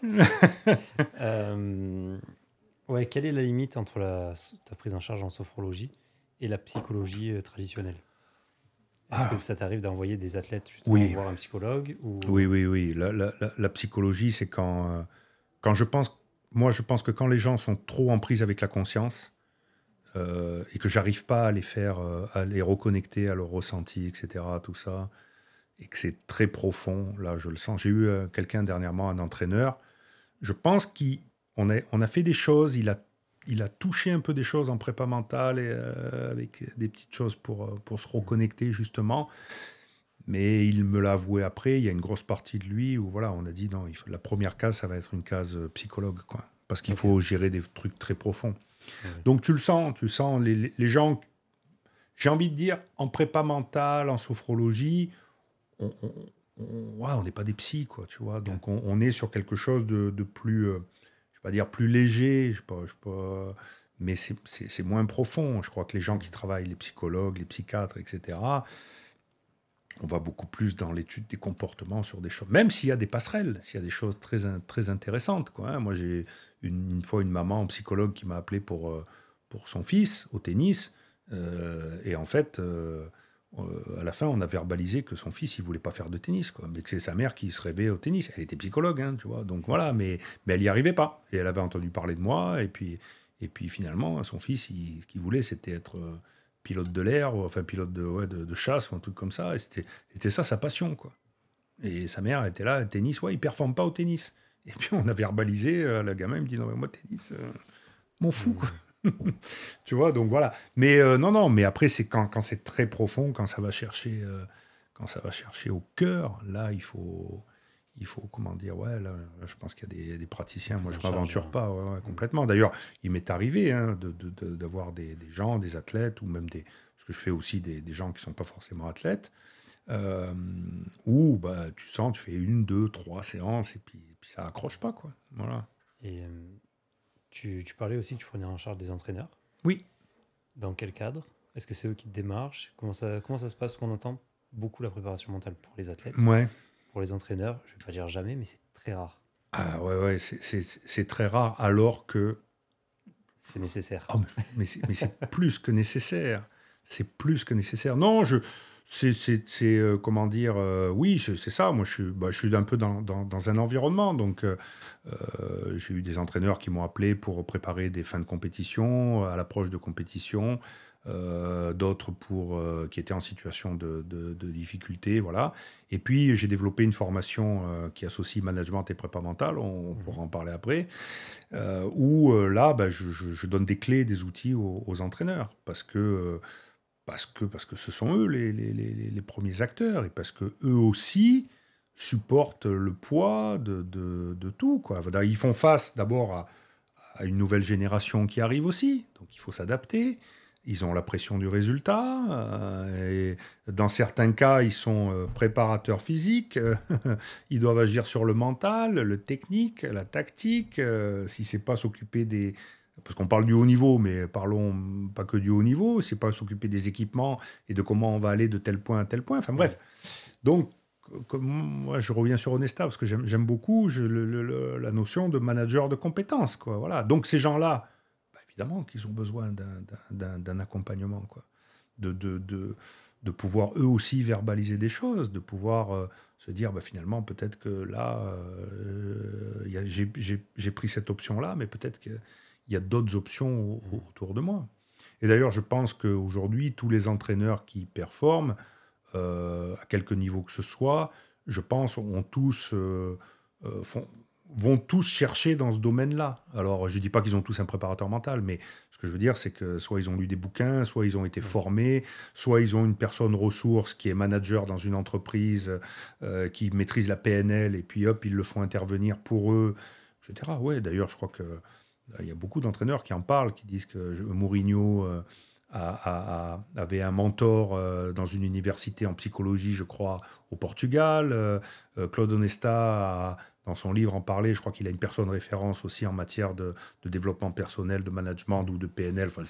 [SPEAKER 1] Quelle est la limite entre ta prise en charge en sophrologie et la psychologie traditionnelle? Est-ce que ça t'arrive d'envoyer des athlètes justement voir un psychologue ou...
[SPEAKER 2] Oui. La psychologie, c'est quand je pense que quand les gens sont trop en prise avec la conscience, et que j'arrive pas à les faire, à les reconnecter à leur ressenti, etc., tout ça, et que c'est très profond, là, je le sens. J'ai eu quelqu'un dernièrement, un entraîneur, je pense on a fait des choses, il a touché un peu des choses en prépa mentale, et, avec des petites choses pour se reconnecter, justement. Mais il me l'a avoué après, il y a une grosse partie de lui où voilà, on a dit non, la première case, ça va être une case psychologue, quoi. Parce qu'il faut gérer des trucs très profonds. Donc tu sens les gens, j'ai envie de dire, en prépa mentale, en sophrologie, on n'est pas des psys, quoi, tu vois. Donc on est sur quelque chose de plus, je ne vais pas dire plus léger, je sais pas, mais c'est moins profond. Je crois que les gens qui travaillent, les psychologues, les psychiatres, etc., on va beaucoup plus dans l'étude des comportements sur des choses, même s'il y a des passerelles, s'il y a des choses très intéressantes, quoi, hein. Moi, j'ai une fois une maman psychologue qui m'a appelé pour son fils au tennis, et en fait, à la fin, on a verbalisé que son fils, il voulait pas faire de tennis, quoi, mais que c'est sa mère qui se rêvait au tennis. Elle était psychologue, hein, tu vois, donc voilà, mais elle n'y arrivait pas. Et elle avait entendu parler de moi, et puis finalement, son fils, ce qu'il voulait, c'était être pilote de l'air, enfin pilote de chasse ou un truc comme ça. Et c'était ça sa passion, quoi. Et sa mère, elle était là, tennis, ouais, il performe pas au tennis. Et puis on a verbalisé, le gamin, il me dit non, mais moi, tennis, m'en fous, quoi. Tu vois, donc voilà. Mais non, mais après, c'est quand c'est très profond, quand ça va chercher au cœur, là, il faut, comment dire, ouais, là, je pense qu'il y a des praticiens. Moi, je ne m'aventure pas, ouais, complètement. D'ailleurs, il m'est arrivé, hein, d'avoir des gens, des athlètes, ou même parce que je fais aussi des gens qui ne sont pas forcément athlètes, où bah, tu sens, tu fais 1, 2, 3 séances, et puis ça accroche pas, quoi. Voilà.
[SPEAKER 1] Et tu parlais aussi que tu prenais en charge des entraîneurs.
[SPEAKER 2] Oui.
[SPEAKER 1] Dans quel cadre? Est-ce que c'est eux qui te démarchent? Comment ça se passe? Qu'on entend beaucoup la préparation mentale pour les athlètes.
[SPEAKER 2] Ouais.
[SPEAKER 1] Pour les entraîneurs, je ne vais pas dire jamais, mais c'est très rare.
[SPEAKER 2] Ah ouais, c'est très rare, alors que...
[SPEAKER 1] C'est nécessaire.
[SPEAKER 2] Oh, mais c'est plus que nécessaire. C'est plus que nécessaire. Non, comment dire, oui, c'est ça. Moi, je suis un peu dans un environnement. Donc, j'ai eu des entraîneurs qui m'ont appelé pour préparer des fins de compétition, à l'approche de compétition, d'autres qui étaient en situation de difficulté, voilà. Et puis, j'ai développé une formation qui associe management et prépa mentale, on pourra en parler après, où là, bah, je donne des clés, des outils aux entraîneurs, parce que ce sont eux les premiers acteurs, et parce que eux aussi supportent le poids de tout, quoi. Ils font face d'abord à une nouvelle génération qui arrive aussi, donc il faut s'adapter. Ils ont la pression du résultat, et dans certains cas, ils sont préparateurs physiques, ils doivent agir sur le mental, le technique, la tactique, si c'est pas s'occuper des... Parce qu'on parle du haut niveau, mais parlons pas que du haut niveau, c'est pas s'occuper des équipements et de comment on va aller de tel point à tel point, enfin bref. Donc, moi, je reviens sur Honesta, parce que j'aime beaucoup la notion de manager de compétences, quoi, voilà. Donc ces gens-là, évidemment qu'ils ont besoin d'un accompagnement, quoi. De pouvoir eux aussi verbaliser des choses, de pouvoir se dire, bah, finalement, peut-être que là, j'ai pris cette option-là, mais peut-être qu'il y a d'autres options autour de moi. Et d'ailleurs, je pense qu'aujourd'hui, tous les entraîneurs qui performent, à quelque niveau que ce soit, je pense, vont tous chercher dans ce domaine-là. Alors, je ne dis pas qu'ils ont tous un préparateur mental, mais ce que je veux dire, c'est que soit ils ont lu des bouquins, soit ils ont été formés, soit ils ont une personne ressource qui est manager dans une entreprise, qui maîtrise la PNL, et puis hop, ils le font intervenir pour eux, etc. Ouais, d'ailleurs, je crois qu'il y a beaucoup d'entraîneurs qui en parlent, qui disent que Mourinho avait un mentor dans une université en psychologie, je crois, au Portugal. Claude Onesta, dans son livre, en parlait. Je crois qu'il a une personne référence aussi en matière de développement personnel, de management ou de PNL. Enfin,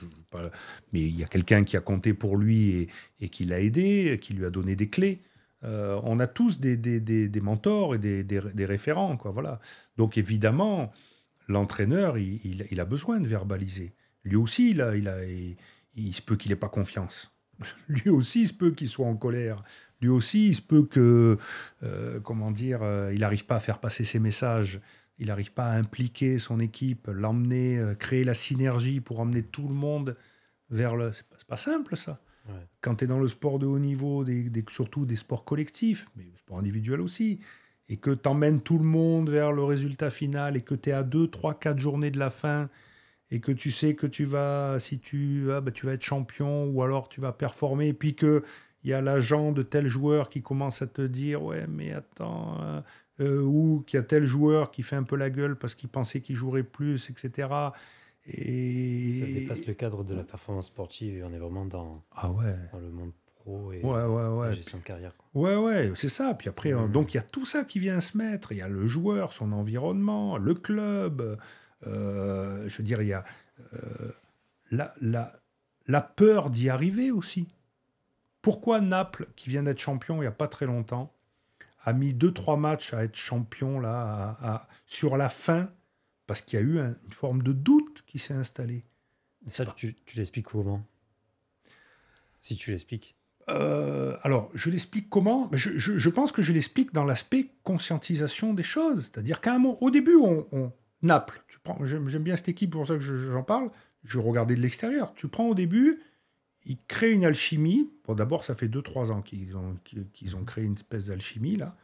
[SPEAKER 2] mais il y a quelqu'un qui a compté pour lui et qui l'a aidé, qui lui a donné des clés. On a tous des mentors et des référents, quoi, voilà. Donc évidemment, l'entraîneur, il a besoin de verbaliser. Lui aussi, il se peut qu'il n'ait pas confiance. Lui aussi, il se peut qu'il soit en colère. Lui aussi, il se peut que, il n'arrive pas à faire passer ses messages. Il n'arrive pas à impliquer son équipe, l'emmener, créer la synergie pour emmener tout le monde vers le... C'est pas simple, ça.
[SPEAKER 1] Ouais.
[SPEAKER 2] Quand tu es dans le sport de haut niveau, surtout des sports collectifs, mais le sport individuel aussi, et que tu emmènes tout le monde vers le résultat final, et que tu es à 2, 3, 4 journées de la fin, et que tu sais que tu vas être champion, ou alors tu vas performer, et puis qu'il y a l'agent de tel joueur qui commence à te dire « Ouais, mais attends... ou qu'il y a tel joueur qui fait un peu la gueule parce qu'il pensait qu'il jouerait plus, etc. » Et...
[SPEAKER 1] Ça dépasse le cadre de la performance sportive et on est vraiment dans le monde pro et la gestion de carrière.
[SPEAKER 2] Ouais, c'est ça. Puis après, donc il y a tout ça qui vient se mettre. Il y a le joueur, son environnement, le club. Je veux dire, il y a la peur d'y arriver aussi. Pourquoi Naples, qui vient d'être champion il n'y a pas très longtemps, a mis 2-3 matchs à être champion là, sur la fin, parce qu'il y a eu une forme de doute qui s'est installée.
[SPEAKER 1] Ça, tu l'expliques comment? Si tu l'expliques.
[SPEAKER 2] Alors, je l'explique comment? Je pense que je l'explique dans l'aspect conscientisation des choses. C'est-à-dire qu'au début, Naples, j'aime bien cette équipe, pour ça que j'en parle, je regardais de l'extérieur. Tu prends au début, ils créent une alchimie. Bon, d'abord, ça fait 2-3 ans qu'ils ont créé une espèce d'alchimie, là.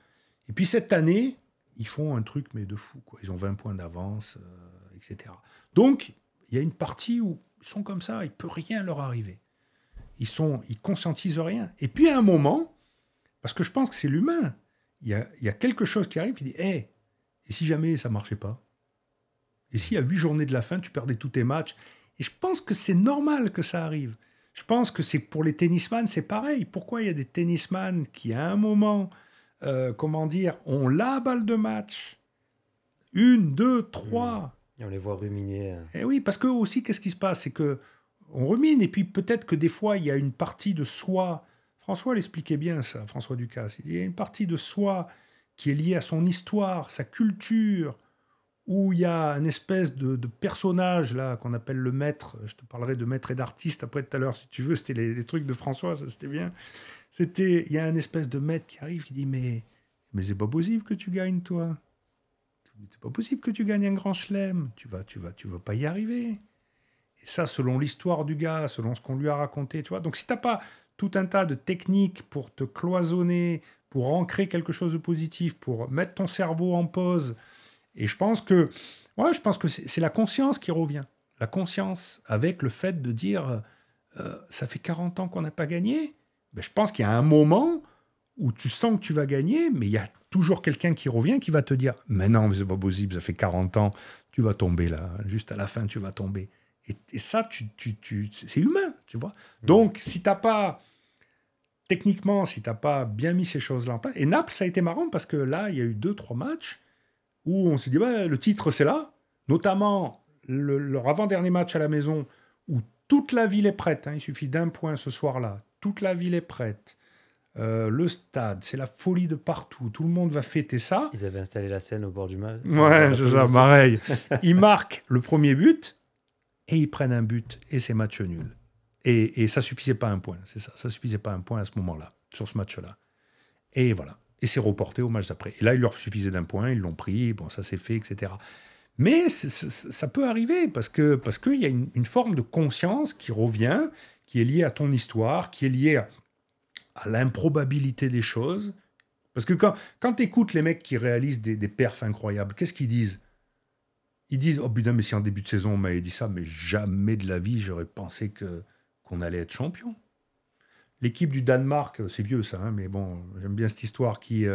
[SPEAKER 2] Et puis cette année, ils font un truc, mais de fou, quoi. Ils ont 20 points d'avance, etc. Donc, il y a une partie où ils sont comme ça, il ne peut rien leur arriver. Ils conscientisent rien. Et puis à un moment, parce que je pense que c'est l'humain, il y a quelque chose qui arrive qui dit « Hey, et si jamais ça ne marchait pas? Et si à 8 journées de la fin, tu perdais tous tes matchs ?» Et je pense que c'est normal que ça arrive. Je pense que c'est pour les tennisman, c'est pareil. Pourquoi il y a des tennisman qui, à un moment, ont la balle de match, 1, 2, 3...
[SPEAKER 1] Et on les voit ruminer.
[SPEAKER 2] Et oui, parce que aussi, qu'est-ce qui se passe? C'est que on rumine, et puis peut-être que des fois, il y a une partie de soi. François l'expliquait bien, ça, François Ducasse. Il y a une partie de soi qui est liée à son histoire, sa culture, où il y a une espèce de personnage, là, qu'on appelle le maître. Je te parlerai de maître et d'artiste après tout à l'heure, si tu veux. C'était les trucs de François, ça, c'était bien. Il y a une espèce de maître qui arrive, qui dit, mais c'est pas possible que tu gagnes, toi. C'est pas possible que tu gagnes un grand chelem. Tu vas pas y arriver. Et ça, selon l'histoire du gars, selon ce qu'on lui a raconté, tu vois. Donc, si t'as pas tout un tas de techniques pour te cloisonner, pour ancrer quelque chose de positif, pour mettre ton cerveau en pause, et je pense que c'est la conscience qui revient. La conscience, avec le fait de dire ça fait 40 ans qu'on n'a pas gagné. Ben, je pense qu'il y a un moment où tu sens que tu vas gagner, mais il y a toujours quelqu'un qui revient qui va te dire mais non, mais c'est pas possible, ça fait 40 ans, tu vas tomber là, juste à la fin, tu vas tomber. Et ça, c'est humain, tu vois. Donc, si t'as pas, techniquement, si t'as pas bien mis ces choses-là en place, et Naples, ça a été marrant parce que là, il y a eu 2-3 matchs où on s'est dit, ouais, le titre, c'est là, notamment leur avant-dernier match à la maison, où toute la ville est prête, hein, il suffit d'un point ce soir-là, toute la ville est prête, le stade, c'est la folie de partout, tout le monde va fêter ça.
[SPEAKER 1] Ils avaient installé la scène au bord du match.
[SPEAKER 2] Ouais, c'est ça, pareil. Ils marquent le premier but, et ils prennent un but, et c'est match nul. Et ça suffisait pas un point, c'est ça. Ça suffisait pas un point à ce moment-là, sur ce match-là. Et voilà. Et c'est reporté au match d'après. Et là, il leur suffisait d'un point, ils l'ont pris, bon, ça s'est fait, etc. Mais ça peut arriver, parce qu'il y a une forme de conscience qui revient, qui est liée à ton histoire, qui est liée à l'improbabilité des choses. Parce que quand tu écoutes les mecs qui réalisent des perfs incroyables, qu'est-ce qu'ils disent? Ils disent « Oh putain, mais si en début de saison on m'avait dit ça, mais jamais de la vie j'aurais pensé qu'on allait être champion. » L'équipe du Danemark, c'est vieux ça, hein, mais bon, j'aime bien cette histoire qui,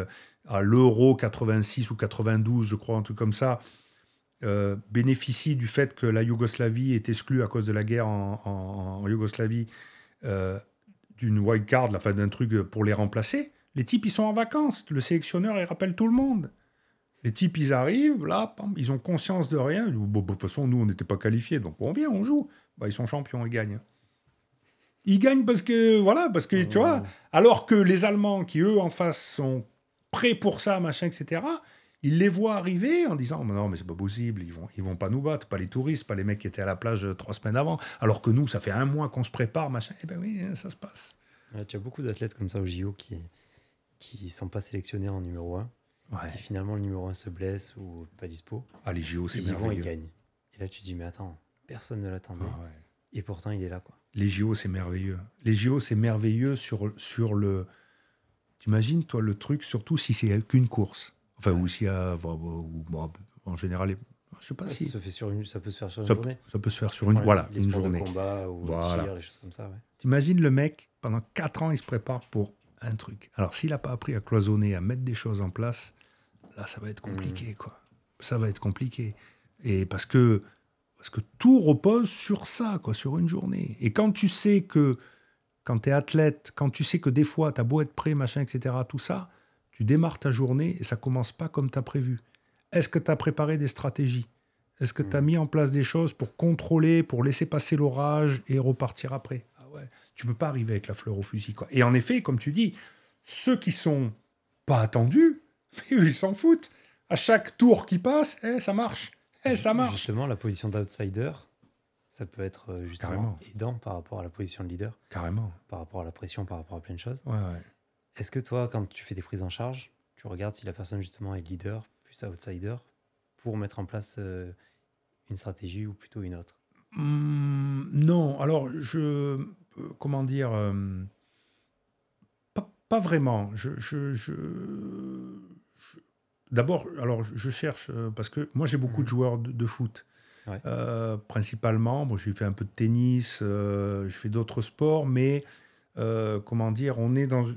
[SPEAKER 2] à l'Euro 86 ou 92, je crois, un truc comme ça, bénéficie du fait que la Yougoslavie est exclue à cause de la guerre en Yougoslavie d'une wild card, la fin d'un truc pour les remplacer. Les types, ils sont en vacances. Le sélectionneur, il rappelle tout le monde. Les types, ils arrivent, là, ils ont conscience de rien. Bon, de toute façon, nous, on n'était pas qualifiés, donc on vient, on joue. Bah, ils sont champions, ils gagnent. Ils gagnent parce que, tu vois, alors que les Allemands, qui, eux, en face, sont prêts pour ça, machin, etc., ils les voient arriver en disant « Non, mais c'est pas possible, ils vont pas nous battre, pas les touristes, pas les mecs qui étaient à la plage 3 semaines avant, alors que nous, ça fait 1 mois qu'on se prépare, machin. » Eh ben oui, ça se passe.
[SPEAKER 1] Ouais, tu as beaucoup d'athlètes comme ça au JO qui sont pas sélectionnés en numéro 1.
[SPEAKER 2] Ouais.
[SPEAKER 1] Qui finalement, le numéro 1 se blesse ou pas dispo.
[SPEAKER 2] Ah, les JO, c'est
[SPEAKER 1] merveilleux. Ils vont, ils
[SPEAKER 2] merveilleux.
[SPEAKER 1] gagnent. Et là, tu te dis « Mais attends, personne ne l'attendait. » Et pourtant, il est là, quoi.
[SPEAKER 2] Les JO, c'est merveilleux. Les JO, c'est merveilleux sur le... T'imagines, toi, le truc, surtout si c'est qu'une course. Enfin, ou s'il y a... en général, je sais pas si...
[SPEAKER 1] Ça peut se faire sur une journée.
[SPEAKER 2] Ça peut se faire sur une, voilà,
[SPEAKER 1] les
[SPEAKER 2] une
[SPEAKER 1] sports
[SPEAKER 2] journée.
[SPEAKER 1] de combat ou le tir, les choses comme ça, ouais.
[SPEAKER 2] T'imagines le mec, pendant 4 ans, il se prépare pour un truc. Alors, s'il n'a pas appris à cloisonner, à mettre des choses en place, là, ça va être compliqué, quoi. Ça va être compliqué. Et parce que tout repose sur ça, quoi, sur une journée. Et quand tu sais que, quand tu es athlète, quand tu sais que des fois, tu as beau être prêt, machin, etc., tout ça, tu démarres ta journée et ça commence pas comme tu as prévu. Est-ce que tu as préparé des stratégies ? Est-ce que tu as mis en place des choses pour contrôler, pour laisser passer l'orage et repartir après ? Ah ouais, tu peux pas arriver avec la fleur au fusil, quoi. Et en effet, comme tu dis, ceux qui sont pas attendus, ils s'en foutent. À chaque tour qui passe, ça marche. Ça marche.
[SPEAKER 1] Justement, la position d'outsider, ça peut être justement
[SPEAKER 2] Carrément.
[SPEAKER 1] aidant par rapport à la position de leader.
[SPEAKER 2] Carrément.
[SPEAKER 1] Par rapport à la pression, par rapport à plein de choses.
[SPEAKER 2] Ouais.
[SPEAKER 1] Est-ce que toi, quand tu fais des prises en charge, tu regardes si la personne justement est leader, plus outsider, pour mettre en place une stratégie ou plutôt une autre ?
[SPEAKER 2] Non, alors comment dire, pas vraiment. D'abord, alors je cherche, parce que moi j'ai beaucoup de joueurs de foot,
[SPEAKER 1] ouais.
[SPEAKER 2] Principalement. Bon, j'ai fait un peu de tennis, j'ai fait d'autres sports, mais comment dire,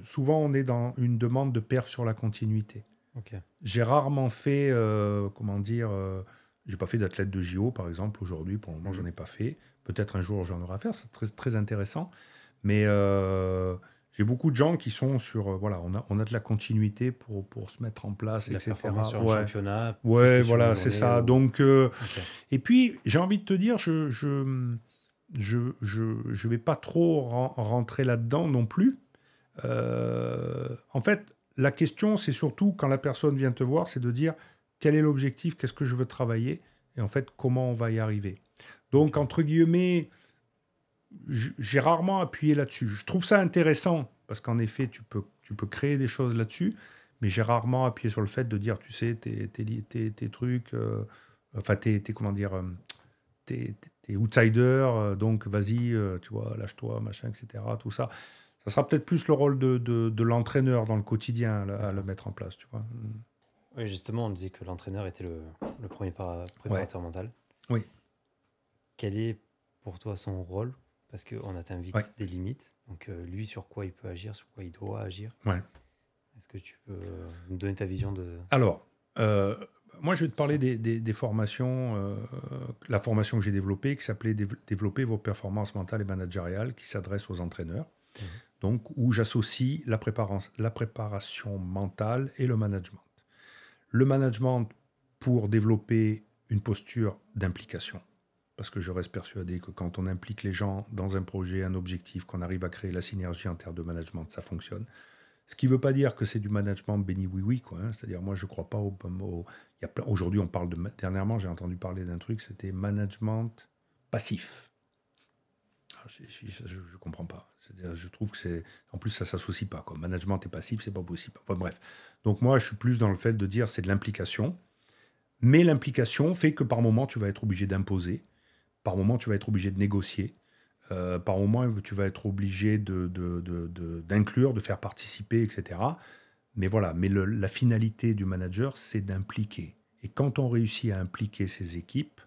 [SPEAKER 2] souvent on est dans une demande de perf sur la continuité.
[SPEAKER 1] Okay.
[SPEAKER 2] J'ai rarement fait, j'ai pas fait d'athlète de JO par exemple aujourd'hui, pour le moment j'en ai pas fait. Peut-être un jour j'en aurai à faire, c'est très, très intéressant. Mais j'ai beaucoup de gens qui sont sur, on a de la continuité pour se mettre en place,
[SPEAKER 1] c'est
[SPEAKER 2] etc.
[SPEAKER 1] La performance sur un championnat.
[SPEAKER 2] Ouais, voilà, c'est ça. Donc, et puis j'ai envie de te dire, je vais pas trop rentrer là-dedans non plus. En fait, la question, c'est surtout quand la personne vient te voir, c'est de dire quel est l'objectif, qu'est-ce que je veux travailler, et en fait, comment on va y arriver. Donc, entre guillemets, j'ai rarement appuyé là-dessus. Je trouve ça intéressant, parce qu'en effet, tu peux créer des choses là-dessus, mais j'ai rarement appuyé sur le fait de dire, tu sais, tes trucs, t'es outsider, donc vas-y, tu vois, lâche-toi, machin, etc., tout ça. Ça sera peut-être plus le rôle de l'entraîneur dans le quotidien à le mettre en place, tu vois.
[SPEAKER 1] Oui, justement, on disait que l'entraîneur était le premier préparateur mental.
[SPEAKER 2] Oui.
[SPEAKER 1] Quel est pour toi son rôle ? Parce qu'on atteint vite des limites. Donc lui, sur quoi il peut agir, sur quoi il doit agir.
[SPEAKER 2] Ouais.
[SPEAKER 1] Est-ce que tu peux nous donner ta vision de...
[SPEAKER 2] Alors, moi, je vais te parler des formations, la formation que j'ai développée, qui s'appelait « Développer vos performances mentales et managériales », qui s'adresse aux entraîneurs. Donc, où j'associe la préparation mentale et le management. Le management pour développer une posture d'implication. Parce que je reste persuadé que quand on implique les gens dans un projet, un objectif, qu'on arrive à créer la synergie en termes de management, ça fonctionne. Ce qui ne veut pas dire que c'est du management béni oui-oui, quoi. Hein. C'est-à-dire, moi, je ne crois pas aujourd'hui, on parle dernièrement, j'ai entendu parler d'un truc, c'était management passif. Je ne comprends pas. C'est-à-dire, je trouve que c'est... En plus, ça ne s'associe pas, quoi. Management et passif, c'est pas possible. Enfin, bref. Donc, moi, je suis plus dans le fait de dire c'est de l'implication. Mais l'implication fait que par moment, tu vas être obligé d'imposer. Par moment, tu vas être obligé de négocier. Par moment, tu vas être obligé d'inclure, de faire participer, etc. Mais voilà. Mais la finalité du manager, c'est d'impliquer. Et quand on réussit à impliquer ses équipes,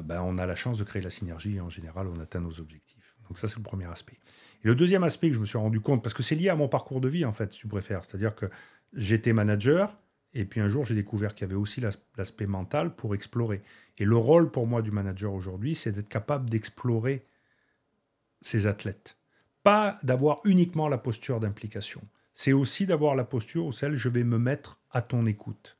[SPEAKER 2] on a la chance de créer la synergie et en général, on atteint nos objectifs. Donc ça, c'est le premier aspect. Et le deuxième aspect que je me suis rendu compte, parce que c'est lié à mon parcours de vie, en fait, si tu préfères. C'est-à-dire que j'étais manager et puis un jour, j'ai découvert qu'il y avait aussi l'aspect mental pour explorer. Et le rôle pour moi du manager aujourd'hui, c'est d'être capable d'explorer ses athlètes. Pas d'avoir uniquement la posture d'implication. C'est aussi d'avoir la posture où je vais me mettre à ton écoute.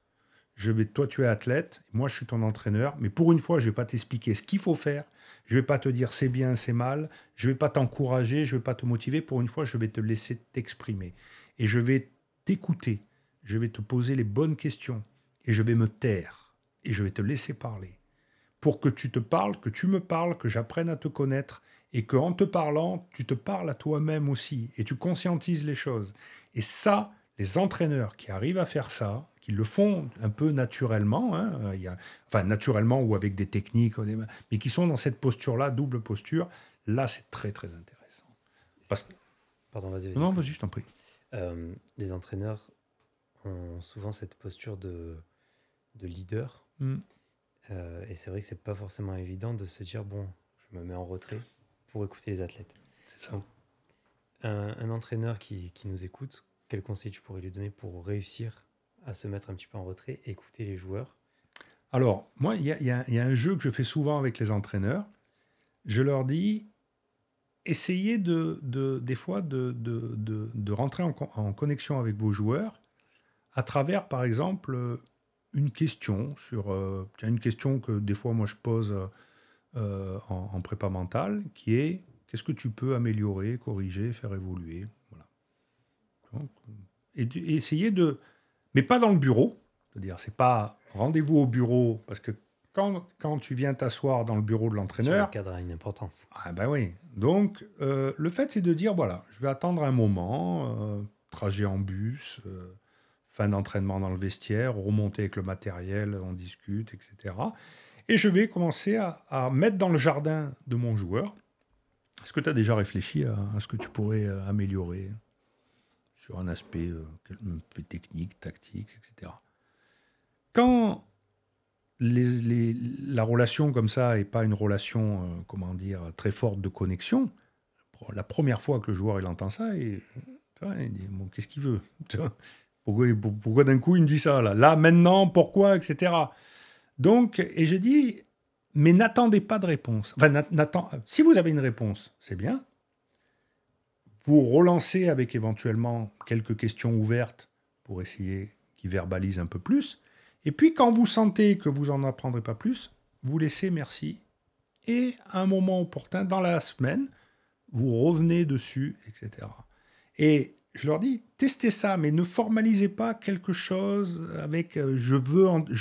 [SPEAKER 2] Toi, tu es athlète, moi, je suis ton entraîneur, mais pour une fois, je ne vais pas t'expliquer ce qu'il faut faire, je ne vais pas te dire c'est bien, c'est mal, je ne vais pas t'encourager, je ne vais pas te motiver, pour une fois, je vais te laisser t'exprimer. Et je vais t'écouter, je vais te poser les bonnes questions, et je vais me taire, et je vais te laisser parler, pour que tu te parles, que tu me parles, que j'apprenne à te connaître, et qu'en te parlant, tu te parles à toi-même aussi, et tu conscientises les choses. Et ça, les entraîneurs qui arrivent à faire ça, qui le font un peu naturellement, hein. Enfin naturellement ou avec des techniques, mais qui sont dans cette posture-là, double posture. Là, c'est très très intéressant. Parce que...
[SPEAKER 1] Pardon, vas-y.
[SPEAKER 2] Non, vas-y, je t'en prie.
[SPEAKER 1] Les entraîneurs ont souvent cette posture de leader. Et c'est vrai que c'est pas forcément évident de se dire, bon, je me mets en retrait pour écouter les athlètes.
[SPEAKER 2] C'est ça.
[SPEAKER 1] Donc, un entraîneur qui nous écoute, quel conseil tu pourrais lui donner pour réussir à se mettre un petit peu en retrait, écouter les joueurs?
[SPEAKER 2] Alors, moi, il y a un jeu que je fais souvent avec les entraîneurs. Je leur dis, essayez des fois de rentrer en connexion avec vos joueurs à travers, par exemple, une question une question que des fois, moi, je pose en prépa mentale, qui est, qu'est-ce que tu peux améliorer, corriger, faire évoluer? Voilà. Donc, et essayer de... Mais pas dans le bureau. C'est-à-dire, c'est pas rendez-vous au bureau, parce que quand tu viens t'asseoir dans le bureau de l'entraîneur...
[SPEAKER 1] Le cadre a une importance.
[SPEAKER 2] Ah ben oui. Donc, le fait, c'est de dire, voilà, je vais attendre un moment, trajet en bus, fin d'entraînement dans le vestiaire, remonter avec le matériel, on discute, etc. Et je vais commencer à mettre dans le jardin de mon joueur. Est-ce que tu as déjà réfléchi à ce que tu pourrais améliorer sur un aspect technique, tactique, etc. Quand la relation comme ça n'est pas une relation, très forte de connexion, la première fois que le joueur il entend ça, il dit, bon, qu'est-ce qu'il veut? Pourquoi d'un coup il me dit ça là, maintenant, pourquoi, etc. Donc, et je dis, mais n'attendez pas de réponse. Enfin, si vous avez une réponse, c'est bien. Vous relancez avec éventuellement quelques questions ouvertes pour essayer qu'ils verbalisent un peu plus. Et puis, quand vous sentez que vous n'en apprendrez pas plus, vous laissez merci. Et à un moment opportun, dans la semaine, vous revenez dessus, etc. Et je leur dis, testez ça, mais ne formalisez pas quelque chose avec je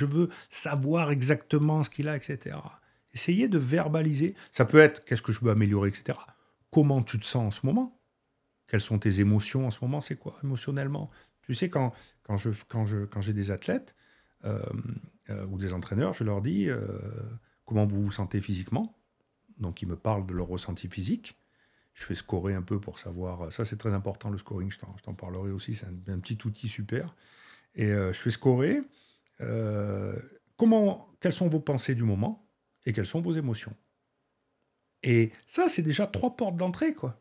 [SPEAKER 2] veux savoir exactement ce qu'il a, etc. Essayez de verbaliser. Ça peut être qu'est-ce que je veux améliorer, etc. Comment tu te sens en ce moment? Quelles sont tes émotions en ce moment? C'est quoi émotionnellement? Tu sais, quand j'ai des athlètes ou des entraîneurs, je leur dis comment vous vous sentez physiquement. Donc, ils me parlent de leur ressenti physique. Je fais scorer un peu pour savoir. Ça, c'est très important, le scoring. Je t'en parlerai aussi. C'est un petit outil super. Et je fais scorer. Quelles sont vos pensées du moment et quelles sont vos émotions? Et ça, c'est déjà 3 portes d'entrée, quoi,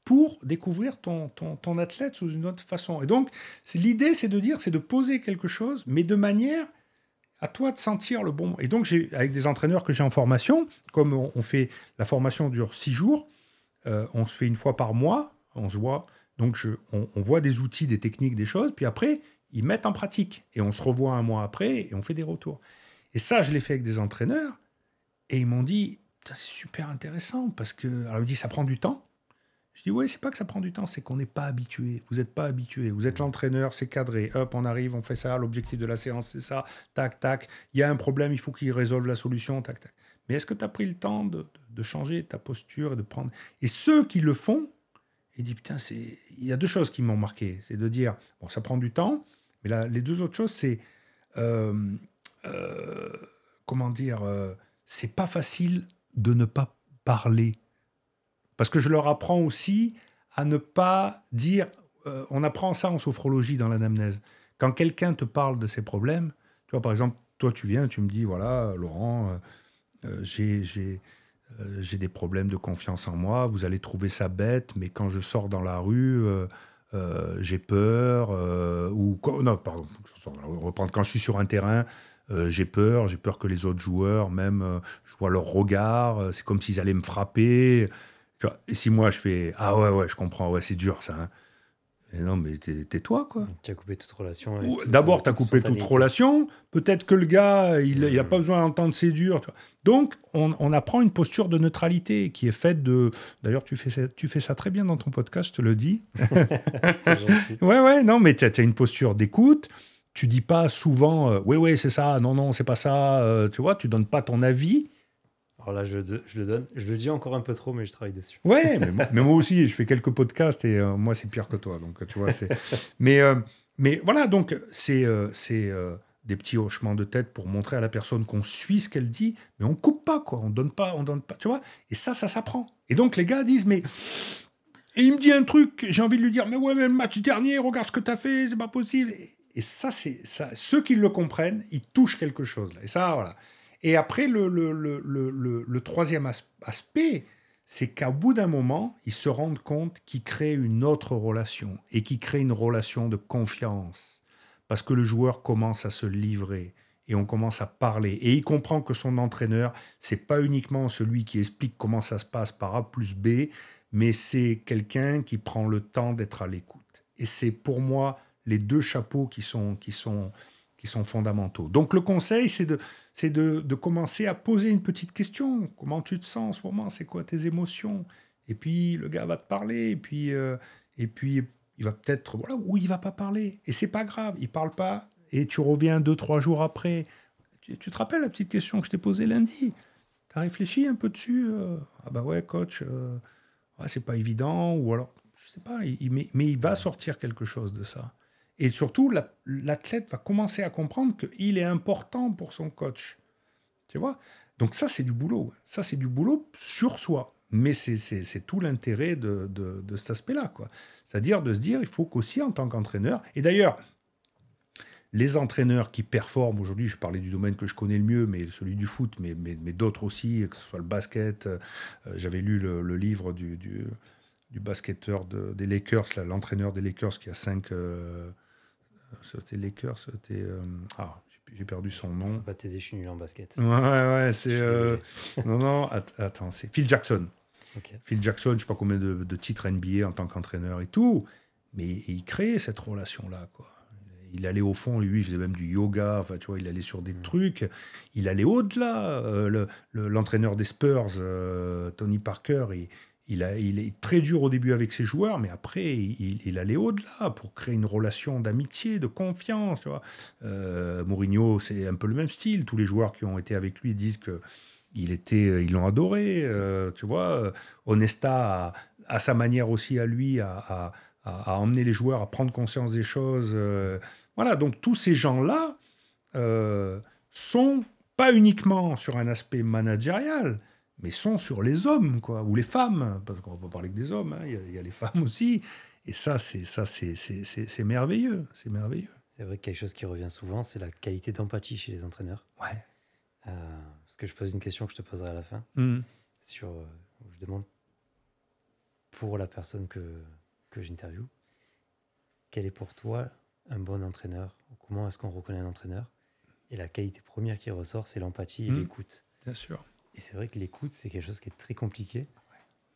[SPEAKER 2] pour découvrir ton athlète sous une autre façon. Et donc, l'idée, c'est de poser quelque chose, mais de manière à toi de sentir le bon. Et donc, avec des entraîneurs que j'ai en formation, comme on fait, la formation dure 6 jours, on se fait une fois par mois, on se voit, donc on voit des outils, des techniques, des choses, puis après, ils mettent en pratique. Et on se revoit un mois après, et on fait des retours. Et ça, je l'ai fait avec des entraîneurs, et ils m'ont dit, c'est super intéressant, parce que... Alors, ils me disent, ça prend du temps. Je dis, oui, c'est pas que ça prend du temps, c'est qu'on n'est pas habitué. Vous n'êtes pas habitué. Vous êtes l'entraîneur, c'est cadré. Hop, on arrive, on fait ça. L'objectif de la séance, c'est ça. Tac, tac. Il y a un problème, il faut qu'il résolve la solution. Tac, tac. Mais est-ce que tu as pris le temps de changer ta posture et de prendre... Et ceux qui le font, ils disent, putain, il y a 2 choses qui m'ont marqué. C'est de dire, bon, ça prend du temps, mais là, les 2 autres choses, c'est... c'est pas facile de ne pas parler. Parce que je leur apprends aussi à ne pas dire... on apprend ça en sophrologie, dans l'anamnèse. Quand quelqu'un te parle de ses problèmes, tu vois, par exemple, toi, tu viens, tu me dis, voilà, Laurent, j'ai des problèmes de confiance en moi, vous allez trouver ça bête, mais quand je sors dans la rue, j'ai peur, non, pardon, reprendre, quand je suis sur un terrain, j'ai peur que les autres joueurs, même, je vois leur regard, c'est comme s'ils allaient me frapper. Et si moi je fais, ah ouais, je comprends, ouais, c'est dur ça. Hein. Et non, mais tais-toi, quoi.
[SPEAKER 1] Tu as coupé toute relation.
[SPEAKER 2] D'abord, tu as coupé toute relation. Peut-être que le gars, il n'a pas besoin d'entendre c'est dur. Donc, on apprend une posture de neutralité qui est faite de... D'ailleurs, tu fais ça très bien dans ton podcast, je te le dis.
[SPEAKER 1] C'est gentil.
[SPEAKER 2] Ouais, non, mais tu as une posture d'écoute. Tu dis pas souvent, oui, c'est ça, non, c'est pas ça. Tu vois, tu donnes pas ton avis.
[SPEAKER 1] Alors là, je le donne. Je le dis encore un peu trop, mais je travaille dessus.
[SPEAKER 2] Ouais, mais moi aussi, je fais quelques podcasts et moi, c'est pire que toi. Donc, tu vois, mais Mais voilà, donc c'est des petits hochements de tête pour montrer à la personne qu'on suit ce qu'elle dit, mais on coupe pas, quoi. On donne pas, tu vois. Et ça s'apprend. Et donc les gars disent, mais et il me dit un truc, j'ai envie de lui dire, mais ouais, mais le match dernier, regarde ce que t'as fait, c'est pas possible. Et ça, c'est ça. Ceux qui le comprennent, ils touchent quelque chose là. Et ça, voilà. Et après, le troisième aspect, c'est qu'au bout d'un moment, ils se rendent compte qu'ils créent une autre relation et qu'ils créent une relation de confiance. Parce que le joueur commence à se livrer et on commence à parler. Et il comprend que son entraîneur, c'est pas uniquement celui qui explique comment ça se passe par A plus B, mais c'est quelqu'un qui prend le temps d'être à l'écoute. Et c'est pour moi les deux chapeaux qui sont fondamentaux. Donc le conseil, c'est de commencer à poser une petite question. Comment tu te sens en ce moment? C'est quoi tes émotions? Et puis le gars va te parler, et puis il va peut-être, voilà, ou il va pas parler. Et c'est pas grave, il parle pas, et tu reviens 2, 3 jours après. Tu te rappelles la petite question que je t'ai posée lundi? Tu as réfléchi un peu dessus? Ah bah ouais, coach, ouais, c'est pas évident, ou alors, je sais pas, mais il va sortir quelque chose de ça. Et surtout, l'athlète va commencer à comprendre qu'il est important pour son coach. Tu vois? Donc ça, c'est du boulot. Ça, c'est du boulot sur soi. Mais c'est tout l'intérêt de cet aspect-là, quoi. C'est-à-dire de se dire, il faut qu'aussi, en tant qu'entraîneur, et d'ailleurs, les entraîneurs qui performent aujourd'hui, je parlais du domaine que je connais le mieux, mais celui du foot, mais d'autres aussi, que ce soit le basket. J'avais lu le livre du basketteur des Lakers, là, l'entraîneur des Lakers qui a 5... c'était Lakers, c'était... j'ai perdu son nom.
[SPEAKER 1] Je peux pas t'aider, je suis nul en basket.
[SPEAKER 2] Ouais, c'est... non, attends, c'est Phil Jackson.
[SPEAKER 1] Okay.
[SPEAKER 2] Phil Jackson, je sais pas combien de titres NBA en tant qu'entraîneur et tout, mais il créait cette relation-là, quoi. Il allait au fond, lui, il faisait même du yoga, enfin, tu vois, il allait sur des trucs, il allait au-delà. L'entraîneur des Spurs, Tony Parker, il est très dur au début avec ses joueurs, mais après, il allait au-delà pour créer une relation d'amitié, de confiance. Tu vois. Mourinho, c'est un peu le même style. Tous les joueurs qui ont été avec lui disent ils l'ont adoré. Tu vois, Onesta, à sa manière aussi à lui, à emmener les joueurs à prendre conscience des choses. Voilà, donc tous ces gens-là sont pas uniquement sur un aspect managérial, mais sont sur les hommes, quoi, ou les femmes, parce qu'on va pas parler que des hommes, hein, y a les femmes aussi. Et ça, c'est merveilleux, c'est merveilleux.
[SPEAKER 1] C'est vrai que quelque chose qui revient souvent, c'est la qualité d'empathie chez les entraîneurs.
[SPEAKER 2] Ouais.
[SPEAKER 1] Parce que je pose une question que je te poserai à la fin. Je demande pour la personne que j'interviewe, quel est pour toi un bon entraîneur? Comment est-ce qu'on reconnaît un entraîneur? Et la qualité première qui ressort, c'est l'empathie et l'écoute.
[SPEAKER 2] Bien sûr.
[SPEAKER 1] Et c'est vrai que l'écoute, c'est quelque chose qui est très compliqué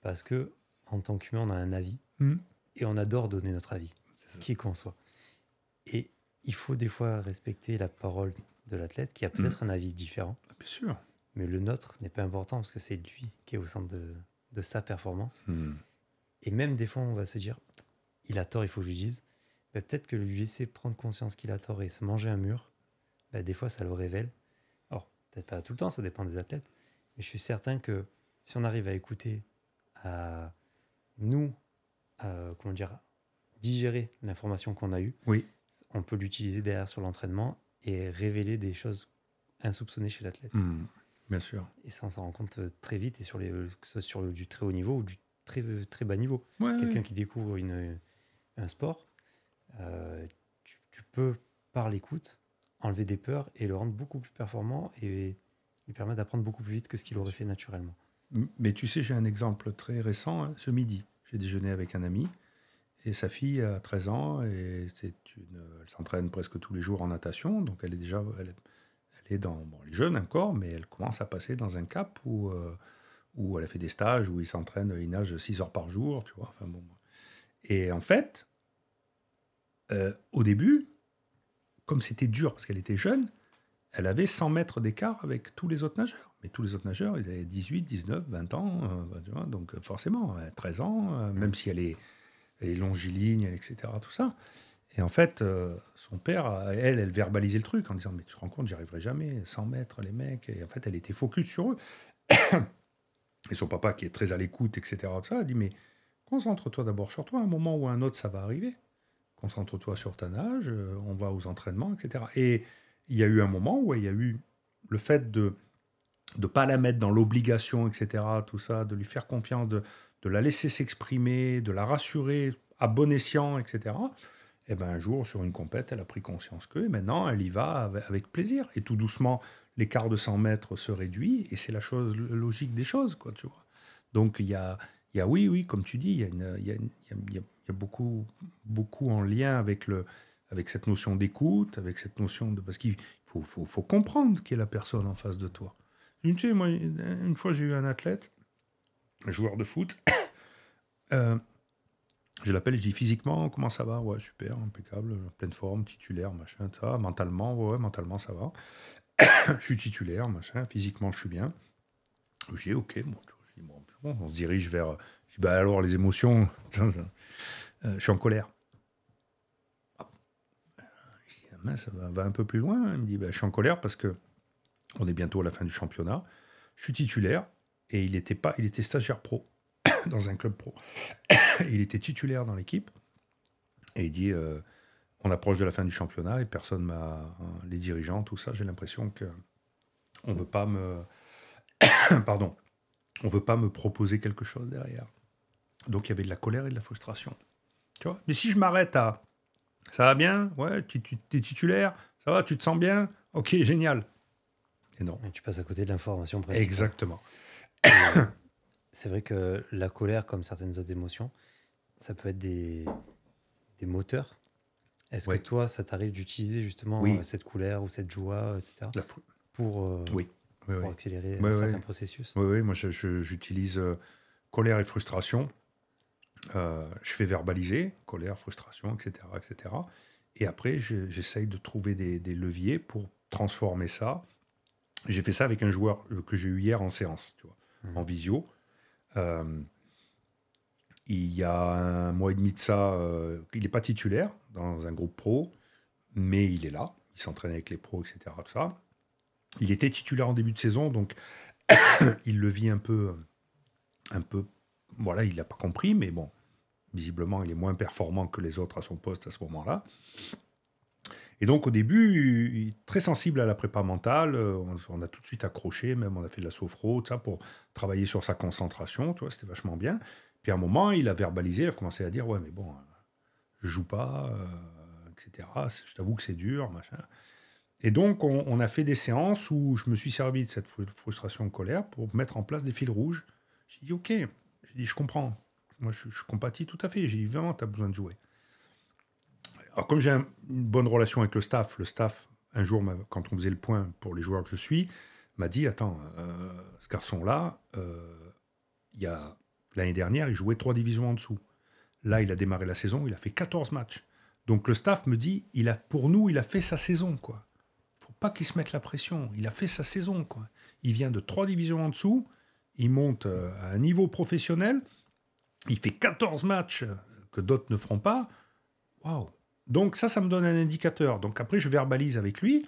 [SPEAKER 1] parce que en tant qu'humain, on a un avis et on adore donner notre avis, qui qu'on soit. Et il faut des fois respecter la parole de l'athlète qui a peut-être un avis différent.
[SPEAKER 2] Bien sûr.
[SPEAKER 1] Mais le nôtre n'est pas important parce que c'est lui qui est au centre de sa performance. Et même des fois, on va se dire, il a tort, il faut que je lui dise. Ben, peut-être que lui laisser prendre conscience qu'il a tort et se manger un mur, ben, des fois, ça le révèle. Alors, peut-être pas tout le temps, ça dépend des athlètes. Mais je suis certain que si on arrive à écouter, à nous, digérer l'information qu'on a eue, on peut l'utiliser derrière sur l'entraînement et révéler des choses insoupçonnées chez l'athlète.
[SPEAKER 2] Bien sûr.
[SPEAKER 1] Et ça, on s'en rend compte très vite, et que ce soit sur du très haut niveau ou du très, très bas niveau. Quelqu'un qui découvre un sport, tu peux, par l'écoute, enlever des peurs et le rendre beaucoup plus performant et lui permettre d'apprendre beaucoup plus vite que ce qu'il aurait fait naturellement.
[SPEAKER 2] Mais tu sais, j'ai un exemple très récent. Hein, ce midi, j'ai déjeuné avec un ami et sa fille a 13 ans et elle s'entraîne presque tous les jours en natation. Donc elle est déjà... elle est jeune encore, mais elle commence à passer dans un cap où elle a fait des stages, où il nage 6 heures par jour, tu vois. Enfin, bon. Et en fait, au début, comme c'était dur parce qu'elle était jeune, elle avait 100 mètres d'écart avec tous les autres nageurs. Mais tous les autres nageurs, ils avaient 18, 19, 20 ans. Tu vois, donc forcément, 13 ans, même si elle est longiligne, etc., tout ça. Et en fait, son père, elle verbalisait le truc en disant « Mais tu te rends compte, j'y arriverai jamais, 100 mètres, les mecs. » Et en fait, elle était focus sur eux. Et son papa, qui est très à l'écoute, etc., tout ça, a dit « Mais concentre-toi d'abord sur toi, à un moment ou à un autre, ça va arriver. concentre-toi sur ta nage, on va aux entraînements, etc. Et il y a eu un moment où il y a eu le fait de ne pas la mettre dans l'obligation, etc., tout ça, de lui faire confiance, de la laisser s'exprimer, de la rassurer à bon escient, etc. Et ben un jour, sur une compète, elle a pris conscience que, et maintenant, elle y va avec plaisir. Et tout doucement, l'écart de 100 mètres se réduit, et c'est la chose logique des choses, quoi, tu vois. Donc, il y a oui, comme tu dis, il y a beaucoup, beaucoup en lien avec cette notion d'écoute, avec cette notion de... Parce qu'il faut comprendre qui est la personne en face de toi. Tu sais, moi, une fois, j'ai eu un athlète, un joueur de foot, je l'appelle, je dis physiquement, comment ça va? Ouais, super, impeccable, pleine forme, titulaire, machin, ça. Mentalement, ouais, mentalement, ça va. Je suis titulaire, machin, physiquement, je suis bien. Je dis, ok, bon, je dis, bon, on se dirige vers... Je dis, bah alors, les émotions, je suis en colère. Je dis, ah, mince, ça va un peu plus loin. Il me dit, bah, je suis en colère parce que on est bientôt à la fin du championnat. Je suis titulaire et il était stagiaire pro dans un club pro. Il était titulaire dans l'équipe et il dit on approche de la fin du championnat et personne m'a... Les dirigeants, tout ça, j'ai l'impression que on veut pas me... Pardon. On veut pas me proposer quelque chose derrière. Donc il y avait de la colère et de la frustration. Tu vois? Mais si je m'arrête à ça va bien? Ouais, tu es titulaire? Ça va? Tu te sens bien? Ok, génial. Et non.
[SPEAKER 1] Et tu passes à côté de l'information principale.
[SPEAKER 2] Exactement.
[SPEAKER 1] C'est vrai que la colère, comme certaines autres émotions, ça peut être des moteurs. Est-ce que toi, ça t'arrive d'utiliser justement cette colère ou cette joie, etc., pour accélérer certains processus?
[SPEAKER 2] Oui, moi j'utilise colère et frustration. Je fais verbaliser, colère, frustration, etc. etc. Et après, j'essaye de trouver des leviers pour transformer ça. J'ai fait ça avec un joueur que j'ai eu hier en séance, tu vois, en visio. Il y a un mois et demi de ça, il n'est pas titulaire dans un groupe pro, mais il est là. Il s'entraîne avec les pros, etc. Tout ça. Il était titulaire en début de saison, donc il le vit un peu. Voilà, il n'a pas compris, mais bon, visiblement, il est moins performant que les autres à son poste à ce moment-là. Et donc, au début, il est très sensible à la prépa mentale. On a tout de suite accroché, même on a fait de la sophro, tout ça, pour travailler sur sa concentration. Tu vois, c'était vachement bien. Puis à un moment, il a verbalisé, il a commencé à dire « Ouais, mais bon, je joue pas, etc. Je t'avoue que c'est dur, machin. » Et donc, on a fait des séances où je me suis servi de cette frustration, colère, pour mettre en place des fils rouges. J'ai dit « Ok. » J'ai dit « Je comprends. Moi, je compatis tout à fait. J'ai dit « Vraiment, tu as besoin de jouer. » Alors, comme j'ai une bonne relation avec le staff, un jour, quand on faisait le point pour les joueurs que je suis, m'a dit « Attends, ce garçon-là, l'année dernière, il jouait 3 divisions en dessous. Là, il a démarré la saison, il a fait 14 matchs. Donc, le staff me dit pour nous, il a fait sa saison, quoi. Faut pas qu'il se mette la pression. Il a fait sa saison, quoi. Il vient de 3 divisions en dessous, il monte à un niveau professionnel, il fait 14 matchs que d'autres ne feront pas. Waouh! Donc ça me donne un indicateur. Donc après, je verbalise avec lui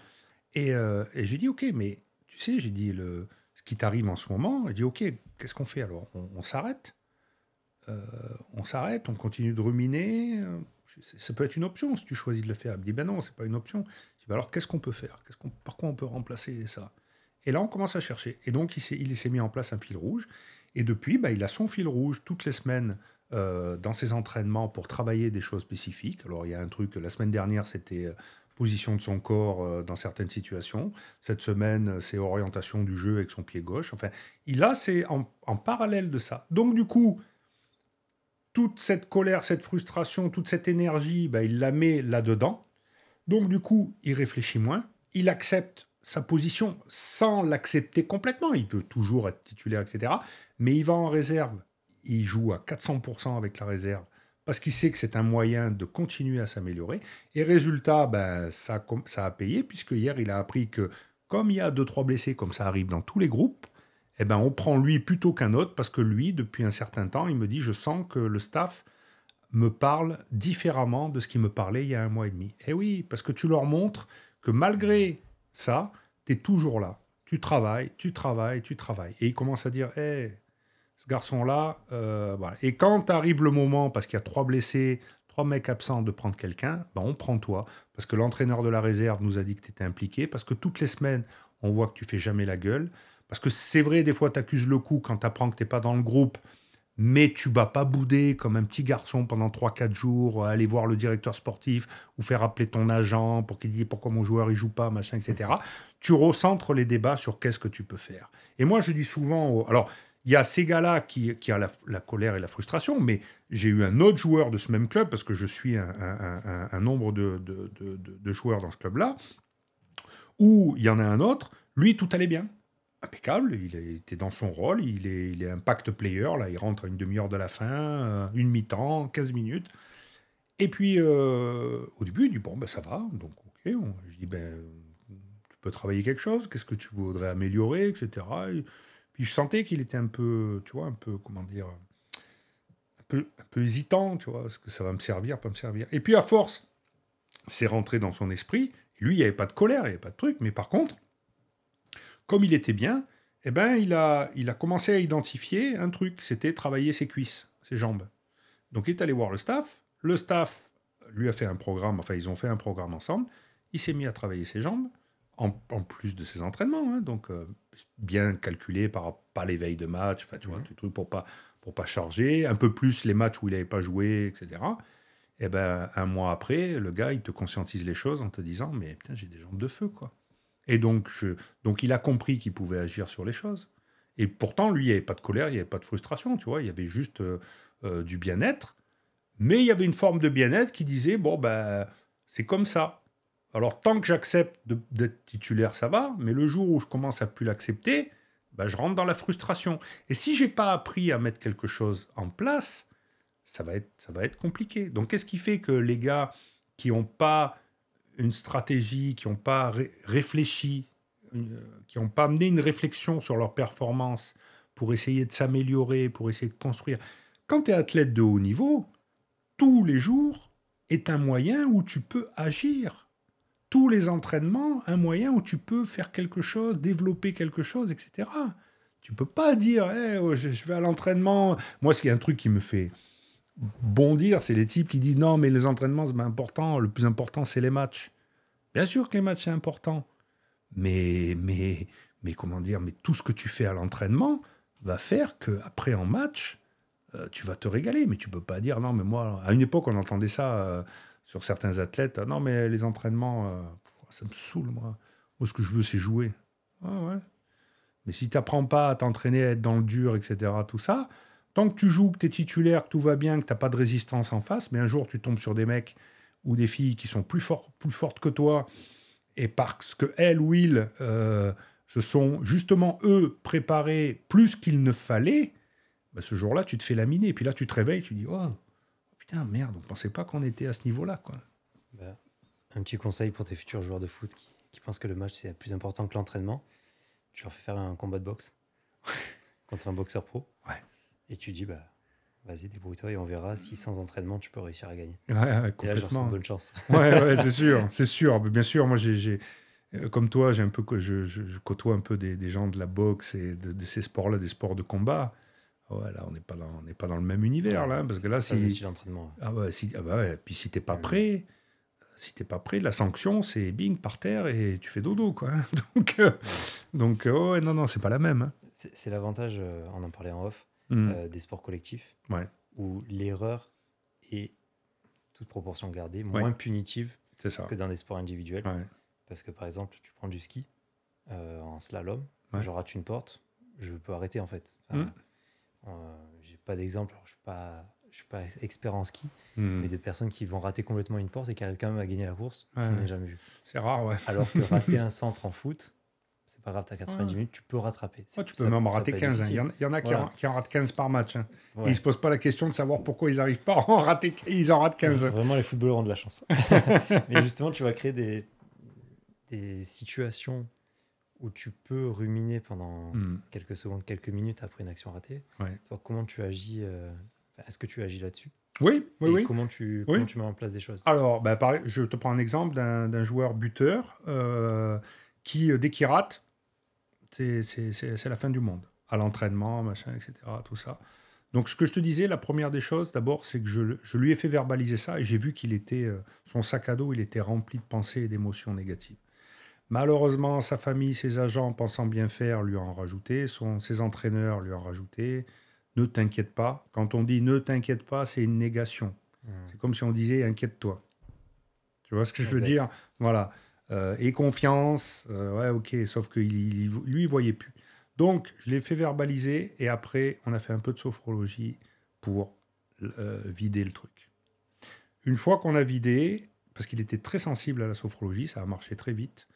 [SPEAKER 2] et j'ai dit, ok, mais tu sais, j'ai dit, ce qui t'arrive en ce moment, j'ai dit, ok, qu'est-ce qu'on fait alors? On s'arrête? On s'arrête, on continue de ruminer? Ça peut être une option si tu choisis de le faire. Il me dit, ben non, c'est pas une option. Je dis, ben alors qu'est-ce qu'on peut faire? Par quoi on peut remplacer ça? Et là, on commence à chercher. Et donc, il s'est mis en place un fil rouge. Et depuis, il a son fil rouge toutes les semaines dans ses entraînements pour travailler des choses spécifiques. Alors, il y a un truc, la semaine dernière, c'était position de son corps dans certaines situations. Cette semaine, c'est orientation du jeu avec son pied gauche. Enfin, c'est en parallèle de ça. Donc, du coup, toute cette colère, cette frustration, toute cette énergie, il la met là-dedans. Donc, du coup, il réfléchit moins. Il accepte sa position sans l'accepter complètement. Il peut toujours être titulaire, etc. Mais il va en réserve. Il joue à 400% avec la réserve parce qu'il sait que c'est un moyen de continuer à s'améliorer. Et résultat, ça a payé, puisque hier, il a appris que comme il y a 2-3 blessés, comme ça arrive dans tous les groupes, on prend lui plutôt qu'un autre, parce que lui, depuis un certain temps, il me dit « Je sens que le staff me parle différemment de ce qu'il me parlait il y a 1 mois et demi. » Eh oui, parce que tu leur montres que malgré ça, tu es toujours là. Tu travailles. Et il commence à dire ce garçon-là... voilà. Et quand arrive le moment, parce qu'il y a 3 blessés, 3 mecs absents de prendre quelqu'un, ben on prend toi. Parce que l'entraîneur de la réserve nous a dit que tu étais impliqué, parce que toutes les semaines, on voit que tu fais jamais la gueule. Parce que c'est vrai, des fois, tu accuses le coup quand tu apprends que tu n'es pas dans le groupe, mais tu vas pas bouder comme un petit garçon pendant 3-4 jours, aller voir le directeur sportif ou faire appeler ton agent pour qu'il dise pourquoi mon joueur il joue pas, machin, etc. Tu recentres les débats sur qu'est-ce que tu peux faire. Et moi, je dis souvent... Alors, il y a ces gars-là qui a la colère et la frustration, mais j'ai eu un autre joueur de ce même club, parce que je suis un nombre de joueurs dans ce club-là, où il y en a un autre, lui, tout allait bien. Impeccable, il était dans son rôle, il est impact player, là, il rentre à une demi-heure de la fin, une mi-temps, 15 minutes. Et puis, au début, il dit, bon, ben ça va, donc ok, je dis, ben, tu peux travailler quelque chose, qu'est-ce que tu voudrais améliorer, etc. Et puis je sentais qu'il était un peu, tu vois, un peu, comment dire, un peu hésitant, tu vois, est-ce que ça va me servir, pas me servir. Et puis à force, c'est rentré dans son esprit, lui, il n'y avait pas de colère, il n'y avait pas de truc, mais par contre, comme il était bien, eh ben, il a commencé à identifier un truc, c'était travailler ses cuisses, ses jambes. Donc il est allé voir le staff lui a fait un programme, enfin ils ont fait un programme ensemble, il s'est mis à travailler ses jambes, en plus de ses entraînements, hein, donc bien calculé pas les veilles de match, enfin tu vois, tout truc pour pas charger, un peu plus les matchs où il n'avait pas joué, etc. Et ben un mois après, le gars il te conscientise les choses en te disant mais putain j'ai des jambes de feu quoi. Et donc il a compris qu'il pouvait agir sur les choses. Et pourtant lui il n'y avait pas de colère, il n'y avait pas de frustration, tu vois, il y avait juste du bien-être. Mais il y avait une forme de bien-être qui disait bon ben c'est comme ça. Alors, tant que j'accepte d'être titulaire, ça va, mais le jour où je commence à plus l'accepter, ben, je rentre dans la frustration. Et si j'ai pas appris à mettre quelque chose en place, ça va être compliqué. Donc, qu'est-ce qui fait que les gars qui n'ont pas une stratégie, qui n'ont pas réfléchi, qui n'ont pas amené une réflexion sur leur performance pour essayer de s'améliorer, pour essayer de construire. Quand tu es athlète de haut niveau, tous les jours est un moyen où tu peux agir. Tous les entraînements, un moyen où tu peux faire quelque chose, développer quelque chose, etc. Tu peux pas dire hey, je vais à l'entraînement. Moi, ce qui est un truc qui me fait bondir, c'est les types qui disent non, mais les entraînements, c'est pas important. Le plus important, c'est les matchs. Bien sûr que les matchs, c'est important. Mais comment dire, mais tout ce que tu fais à l'entraînement va faire qu'après, en match, tu vas te régaler. Mais tu peux pas dire non, mais moi, à une époque, on entendait ça. Sur certains athlètes, non mais les entraînements, ça me saoule moi. Moi ce que je veux c'est jouer. Ah ouais. Mais si tu n'apprends pas à t'entraîner, à être dans le dur, etc., tout ça, tant que tu joues, que tu es titulaire, que tout va bien, que tu n'as pas de résistance en face, mais un jour tu tombes sur des mecs ou des filles qui sont plus fortes que toi, et parce que elles ou ils se sont justement eux préparés plus qu'il ne fallait, bah, ce jour-là tu te fais laminer. Et puis là tu te réveilles, tu dis oh. Putain, merde, on ne pensait pas qu'on était à ce niveau-là, quoi.
[SPEAKER 1] Bah, un petit conseil pour tes futurs joueurs de foot qui pensent que le match, c'est plus important que l'entraînement. Tu leur fais faire un combat de boxe contre un boxeur pro.
[SPEAKER 2] Ouais.
[SPEAKER 1] Et tu dis, bah, vas-y, débrouille-toi et on verra si sans entraînement, tu peux réussir à gagner.
[SPEAKER 2] Ouais, complètement.
[SPEAKER 1] Et là, je leur souhaite bonne chance.
[SPEAKER 2] ouais, c'est sûr. Bien sûr, moi, comme toi, j'ai un peu, je côtoie un peu des gens de la boxe et de ces sports-là, des sports de combat. Ouais, là, on n'est pas dans le même univers, là, parce que là, si...
[SPEAKER 1] Ah
[SPEAKER 2] ouais, puis si t'es pas prêt, la sanction, c'est bing, par terre, et tu fais dodo, quoi. Donc ouais, non, c'est pas la même. Hein.
[SPEAKER 1] C'est l'avantage, on en parlait en off, des sports collectifs, où l'erreur est, toute proportion gardée, moins punitive que dans des sports individuels. Ouais. Parce que, par exemple, tu prends du ski, en slalom, je rate une porte, je peux arrêter, en fait. Enfin, j'ai pas d'exemple, je suis pas expert en ski, mais de personnes qui vont rater complètement une porte et qui arrivent quand même à gagner la course, je n'en ai jamais vu.
[SPEAKER 2] C'est rare, ouais.
[SPEAKER 1] Alors que rater un centre en foot, c'est pas grave, t'as 90 minutes, tu peux rattraper.
[SPEAKER 2] Tu peux même en rater 15. Il y en a qui en ratent 15 par match. Hein. Ouais. Ils se posent pas la question de savoir pourquoi ils n'arrivent pas à en rater. Ils en ratent 15.
[SPEAKER 1] Vraiment, les footballeurs ont de la chance. Mais justement, tu vas créer des situations où tu peux ruminer pendant quelques secondes, quelques minutes après une action ratée. Ouais. Toi, comment tu agis est-ce que tu agis là-dessus ?
[SPEAKER 2] Oui.
[SPEAKER 1] Comment tu mets en place des choses ?
[SPEAKER 2] Alors, pareil, je te prends un exemple d'un joueur buteur qui, dès qu'il rate, c'est la fin du monde. À l'entraînement, machin, etc., tout ça. Donc, ce que je te disais, la première des choses, d'abord, c'est que je lui ai fait verbaliser ça et j'ai vu qu'il était, son sac à dos, il était rempli de pensées et d'émotions négatives. Malheureusement, sa famille, ses agents, pensant bien faire, lui en rajouté, ses entraîneurs lui en rajouté. Ne t'inquiète pas. Quand on dit ne t'inquiète pas, c'est une négation. C'est comme si on disait inquiète-toi. Tu vois ce que je veux dire? Voilà. Et confiance, ouais, ok, sauf que lui, il voyait plus. Donc, je l'ai fait verbaliser et après, on a fait un peu de sophrologie pour vider le truc. Une fois qu'on a vidé, parce qu'il était très sensible à la sophrologie, ça a marché très vite.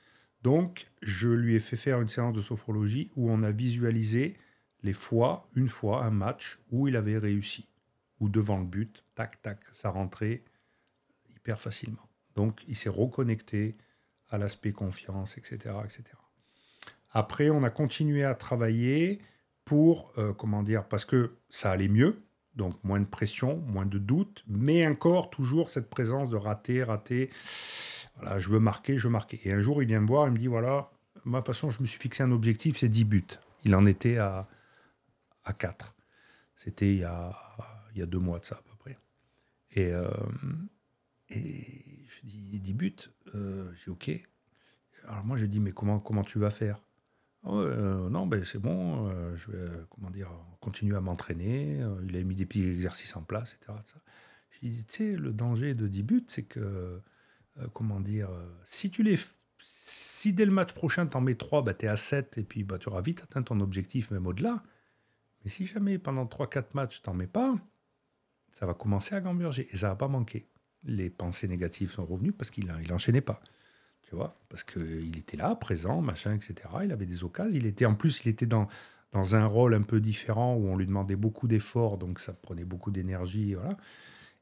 [SPEAKER 2] Donc, je lui ai fait faire une séance de sophrologie où on a visualisé une fois, un match où il avait réussi. Ou devant le but, tac, tac, ça rentrait hyper facilement. Donc, il s'est reconnecté à l'aspect confiance, etc., etc. Après, on a continué à travailler pour, parce que ça allait mieux, donc moins de pression, moins de doute, mais encore toujours cette présence de rater. Voilà, je veux marquer. Et un jour, il vient me voir, il me dit, voilà, moi, de toute façon, je me suis fixé un objectif, c'est 10 buts. Il en était à 4. C'était il y a 2 mois de ça, à peu près. Et je dis, 10 buts, j'ai dit, OK. Alors moi, j'ai dit, mais comment tu vas faire? Non, ben c'est bon, je vais continuer à m'entraîner. Il a mis des petits exercices en place, etc. J'ai dit, tu sais, le danger de 10 buts, c'est que, si dès le match prochain, tu en mets 3, bah, tu es à 7, et puis bah, tu auras vite atteint ton objectif, même au-delà. Mais si jamais pendant 3-4 matchs, tu n'en mets pas, ça va commencer à gamberger, et ça va pas manquer. Les pensées négatives sont revenues parce qu'il n'enchaînait pas. Tu vois, parce qu'il était là, présent, machin, etc. Il avait des occasions. Il était dans un rôle un peu différent où on lui demandait beaucoup d'efforts, donc ça prenait beaucoup d'énergie. Voilà.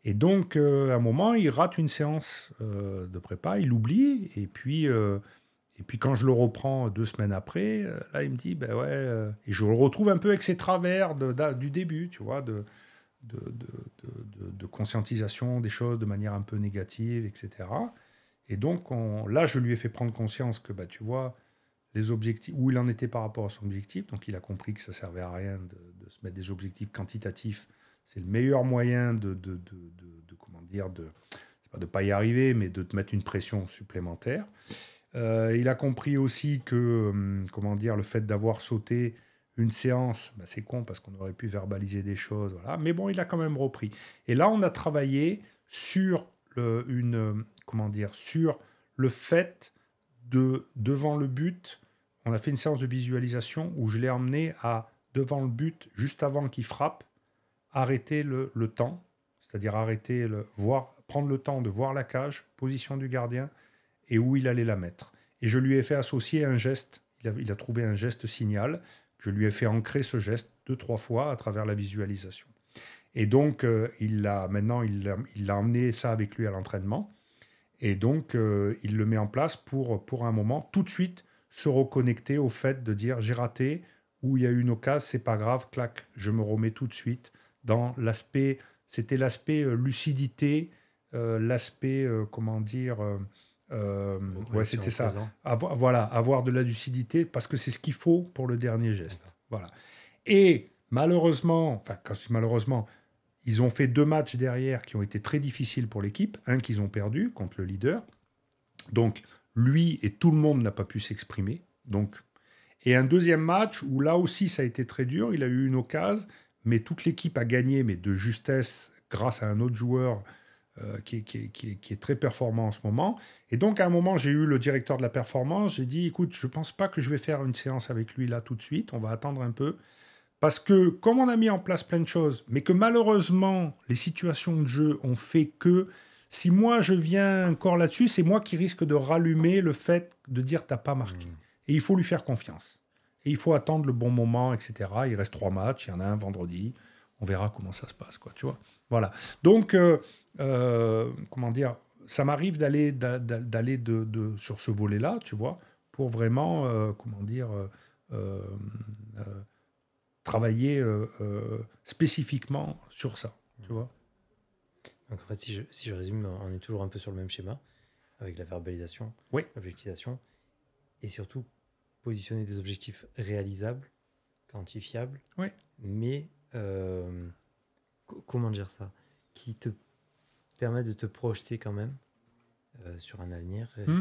[SPEAKER 2] Et donc, à un moment, il rate une séance de prépa, il oublie, et puis quand je le reprends 2 semaines après, là, il me dit, ben ouais, et je le retrouve un peu avec ses travers du début, tu vois, de conscientisation des choses de manière un peu négative, etc. Et donc, là, je lui ai fait prendre conscience que, bah, tu vois, les objectifs, où il en était par rapport à son objectif. Donc, il a compris que ça ne servait à rien de se mettre des objectifs quantitatifs. C'est le meilleur moyen c'est pas de pas y arriver, mais de te mettre une pression supplémentaire. Il a compris aussi que, le fait d'avoir sauté une séance, bah, c'est con parce qu'on aurait pu verbaliser des choses, voilà. Mais bon, il a quand même repris. Et là, on a travaillé sur sur le fait devant le but, on a fait une séance de visualisation où je l'ai emmené à, devant le but, juste avant qu'il frappe, arrêter le temps, c'est-à-dire prendre le temps de voir la cage, position du gardien, et où il allait la mettre. Et je lui ai fait associer un geste, il a trouvé un geste signal, je lui ai fait ancrer ce geste 2-3 fois à travers la visualisation. Et donc, maintenant, il l'a emmené ça avec lui à l'entraînement. Et donc, il le met en place pour un moment, tout de suite, se reconnecter au fait de dire j'ai raté, ou il y a eu une occasion, c'est pas grave, clac, je me remets tout de suite dans l'aspect, c'était l'aspect lucidité, l'aspect, ouais, c'était ça. Avoir de la lucidité, parce que c'est ce qu'il faut pour le dernier geste. Voilà. Et malheureusement, quand je dis malheureusement, ils ont fait 2 matchs derrière qui ont été très difficiles pour l'équipe. Un qu'ils ont perdu contre le leader. Donc, lui et tout le monde n'a pas pu s'exprimer. Et un deuxième match où là aussi ça a été très dur. Il a eu une occasion, mais toute l'équipe a gagné, mais de justesse, grâce à un autre joueur qui est très performant en ce moment. Et donc, à un moment, j'ai eu le directeur de la performance. J'ai dit, écoute, je ne pense pas que je vais faire une séance avec lui là tout de suite. On va attendre un peu. Parce que, comme on a mis en place plein de choses, mais que malheureusement, les situations de jeu ont fait que, si moi je viens encore là-dessus, c'est moi qui risque de rallumer le fait de dire t'as pas marqué. Et il faut lui faire confiance. Et il faut attendre le bon moment, etc. Il reste 3 matchs, il y en a un vendredi. On verra comment ça se passe, quoi, tu vois. Voilà. Donc, ça m'arrive d'aller sur ce volet-là, tu vois, pour vraiment, travailler spécifiquement sur ça, tu vois.
[SPEAKER 1] Donc en fait, si je résume, on est toujours un peu sur le même schéma, avec la verbalisation,
[SPEAKER 2] oui,
[SPEAKER 1] l'objectivation, et surtout positionner des objectifs réalisables, quantifiables,
[SPEAKER 2] oui,
[SPEAKER 1] mais comment dire ça, qui te permet de te projeter quand même sur un avenir, ouais,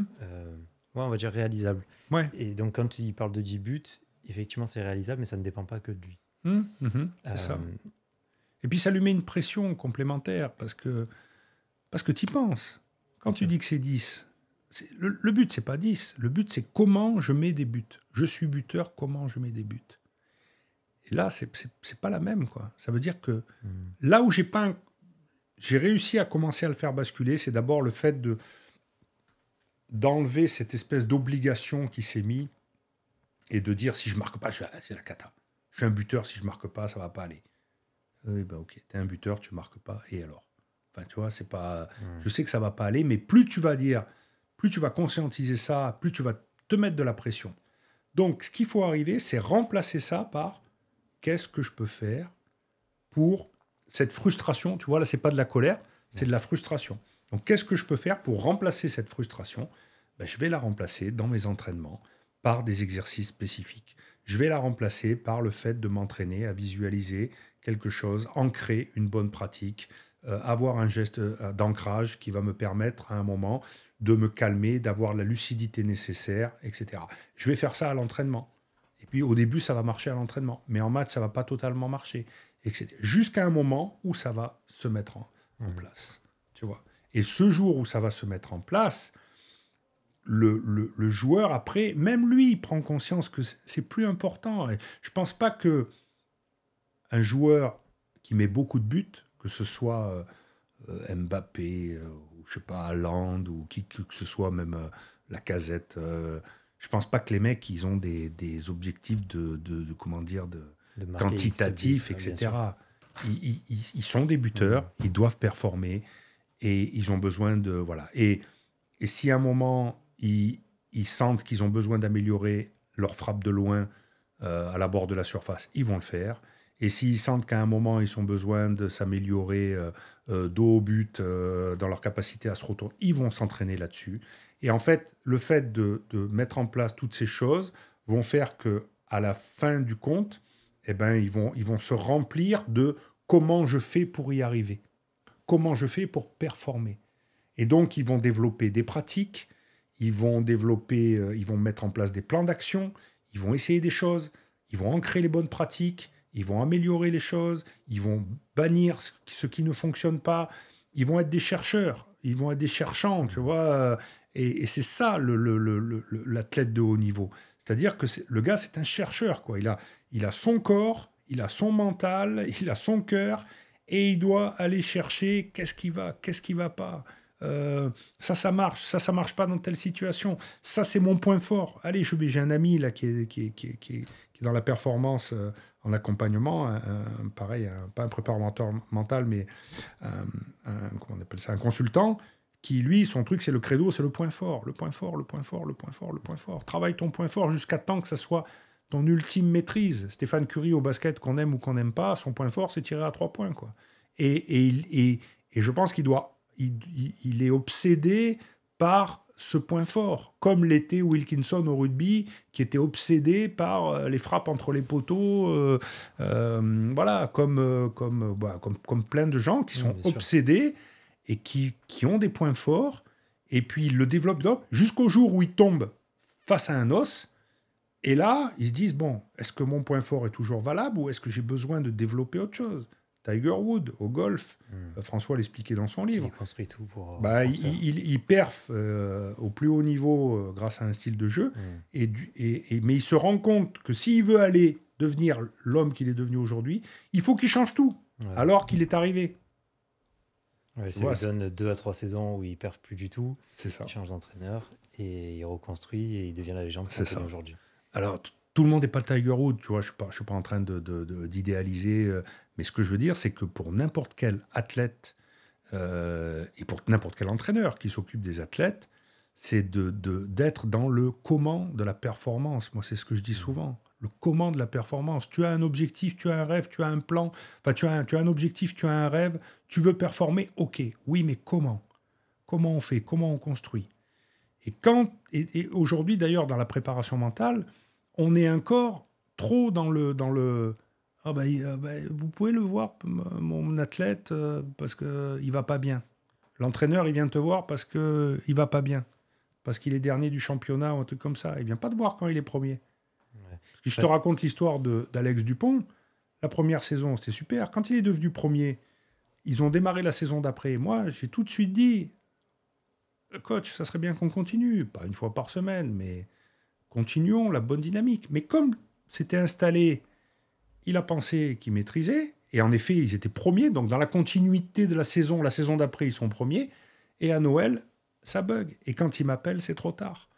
[SPEAKER 1] on va dire réalisable.
[SPEAKER 2] Ouais.
[SPEAKER 1] Et donc quand il parle de 10 buts, effectivement c'est réalisable, mais ça ne dépend pas que de lui.
[SPEAKER 2] C'est ça. Et puis ça lui met une pression complémentaire parce que tu y penses. Quand tu dis que c'est 10, le but c'est pas 10, le but c'est comment je mets des buts. Je suis buteur, comment je mets des buts. Et là, c'est pas la même, quoi. Ça veut dire que là où j'ai réussi à commencer à le faire basculer, c'est d'abord le fait d'enlever cette espèce d'obligation qui s'est mise et de dire si je marque pas, c'est la cata. Je suis un buteur, si je marque pas, ça va pas aller. Oui, bah ok, t'es un buteur, tu marques pas, et alors? Enfin, tu vois, c'est pas. Je sais que ça va pas aller, mais plus tu vas conscientiser ça, plus tu vas te mettre de la pression. Donc, ce qu'il faut arriver, c'est remplacer ça par qu'est-ce que je peux faire pour cette frustration. Tu vois, là, c'est pas de la colère, c'est de la frustration. Donc, qu'est-ce que je peux faire pour remplacer cette frustration? Ben, je vais la remplacer dans mes entraînements par des exercices spécifiques. Je vais la remplacer par le fait de m'entraîner à visualiser quelque chose, ancrer une bonne pratique, avoir un geste d'ancrage qui va me permettre à un moment de me calmer, d'avoir la lucidité nécessaire, etc. Je vais faire ça à l'entraînement. Et puis au début, ça va marcher à l'entraînement. Mais en match, ça ne va pas totalement marcher, etc. Jusqu'à un moment où ça va se mettre en place. Tu vois. Et ce jour où ça va se mettre en place, le joueur, après, même lui, il prend conscience que c'est plus important. Et je ne pense pas que un joueur qui met beaucoup de buts, que ce soit Mbappé, ou je sais pas, Haaland, ou qui que ce soit, même Lacazette, je pense pas que les mecs, ils ont des objectifs de comment dire, de quantitatifs, etc. Ils sont des buteurs, ils doivent performer, et ils ont besoin de... Voilà. Et si à un moment, ils sentent qu'ils ont besoin d'améliorer leur frappe de loin à la bord de la surface, ils vont le faire. Et s'ils sentent qu'à un moment, ils ont besoin de s'améliorer dos au but dans leur capacité à se retourner, ils vont s'entraîner là-dessus. Et en fait, le fait de mettre en place toutes ces choses vont faire qu'à la fin du compte, eh ben, ils vont se remplir de comment je fais pour y arriver, comment je fais pour performer. Et donc, ils vont développer des pratiques, ils vont mettre en place des plans d'action, ils vont essayer des choses, ils vont ancrer les bonnes pratiques, ils vont améliorer les choses, ils vont bannir ce qui ne fonctionne pas, ils vont être des chercheurs, ils vont être des cherchants, tu vois. Et c'est ça l'athlète de haut niveau. C'est-à-dire que le gars, c'est un chercheur, quoi. Il a son corps, il a son mental, il a son cœur, et il doit aller chercher qu'est-ce qui va pas. Ça marche pas dans telle situation. Ça, c'est mon point fort. Allez, j'ai un ami là qui est dans la performance en accompagnement, pareil, pas un préparateur mental, mais comment on appelle ça, un consultant, qui, lui, son truc, c'est le credo, c'est le point fort, le point fort, le point fort, le point fort, le point fort. Travaille ton point fort jusqu'à temps que ça soit ton ultime maîtrise. Stéphane Curie au basket, qu'on aime ou qu'on n'aime pas, son point fort, c'est tirer à 3 points, quoi. Et je pense il est obsédé par ce point fort, comme l'était Wilkinson au rugby, qui était obsédé par les frappes entre les poteaux, voilà, comme plein de gens qui sont obsédés et qui ont des points forts, et puis ils le développent jusqu'au jour où ils tombent face à un os, et là, ils se disent, bon, est-ce que mon point fort est toujours valable, ou est-ce que j'ai besoin de développer autre chose ? Tiger Woods, au golf, François l'expliquait dans son livre.
[SPEAKER 1] Il construit tout pour...
[SPEAKER 2] il perf au plus haut niveau grâce à un style de jeu, mais il se rend compte que s'il veut aller devenir l'homme qu'il est devenu aujourd'hui, il faut qu'il change tout, alors qu'il est arrivé.
[SPEAKER 1] Ouais, ça lui donne 2 à 3 saisons où il perf plus du tout,
[SPEAKER 2] c'est ça.
[SPEAKER 1] Il change d'entraîneur, et il reconstruit, et il devient la légende qu'on connaît aujourd'hui.
[SPEAKER 2] Alors, tout le monde n'est pas Tiger Woods, tu vois, je ne suis pas en train d'idéaliser, mais ce que je veux dire, c'est que pour n'importe quel athlète et pour n'importe quel entraîneur qui s'occupe des athlètes, c'est d'être dans le comment de la performance. Moi, c'est ce que je dis souvent, le comment de la performance. Tu as un objectif, tu as un rêve, tu as un plan, enfin, tu as un objectif, tu as un rêve, tu veux performer, ok, oui, mais comment ? Comment on fait ? Comment on construit ? Et aujourd'hui, d'ailleurs, dans la préparation mentale, on est encore trop dans le Ah vous pouvez le voir, mon athlète, parce qu'il ne va pas bien. L'entraîneur, il vient te voir parce qu'il ne va pas bien. Parce qu'il est dernier du championnat ou un truc comme ça. Il ne vient pas te voir quand il est premier. Ouais. Si je te raconte l'histoire d'Alex Dupont, la première saison, c'était super. Quand il est devenu premier, ils ont démarré la saison d'après. Moi, j'ai tout de suite dit, coach, ça serait bien qu'on continue. Pas une fois par semaine, mais continuons la bonne dynamique. Mais comme c'était installé, il a pensé qu'il maîtrisait. Et en effet, ils étaient premiers. Donc, dans la continuité de la saison d'après, ils sont premiers. Et à Noël, ça bug. Et quand il m'appelle, c'est trop tard.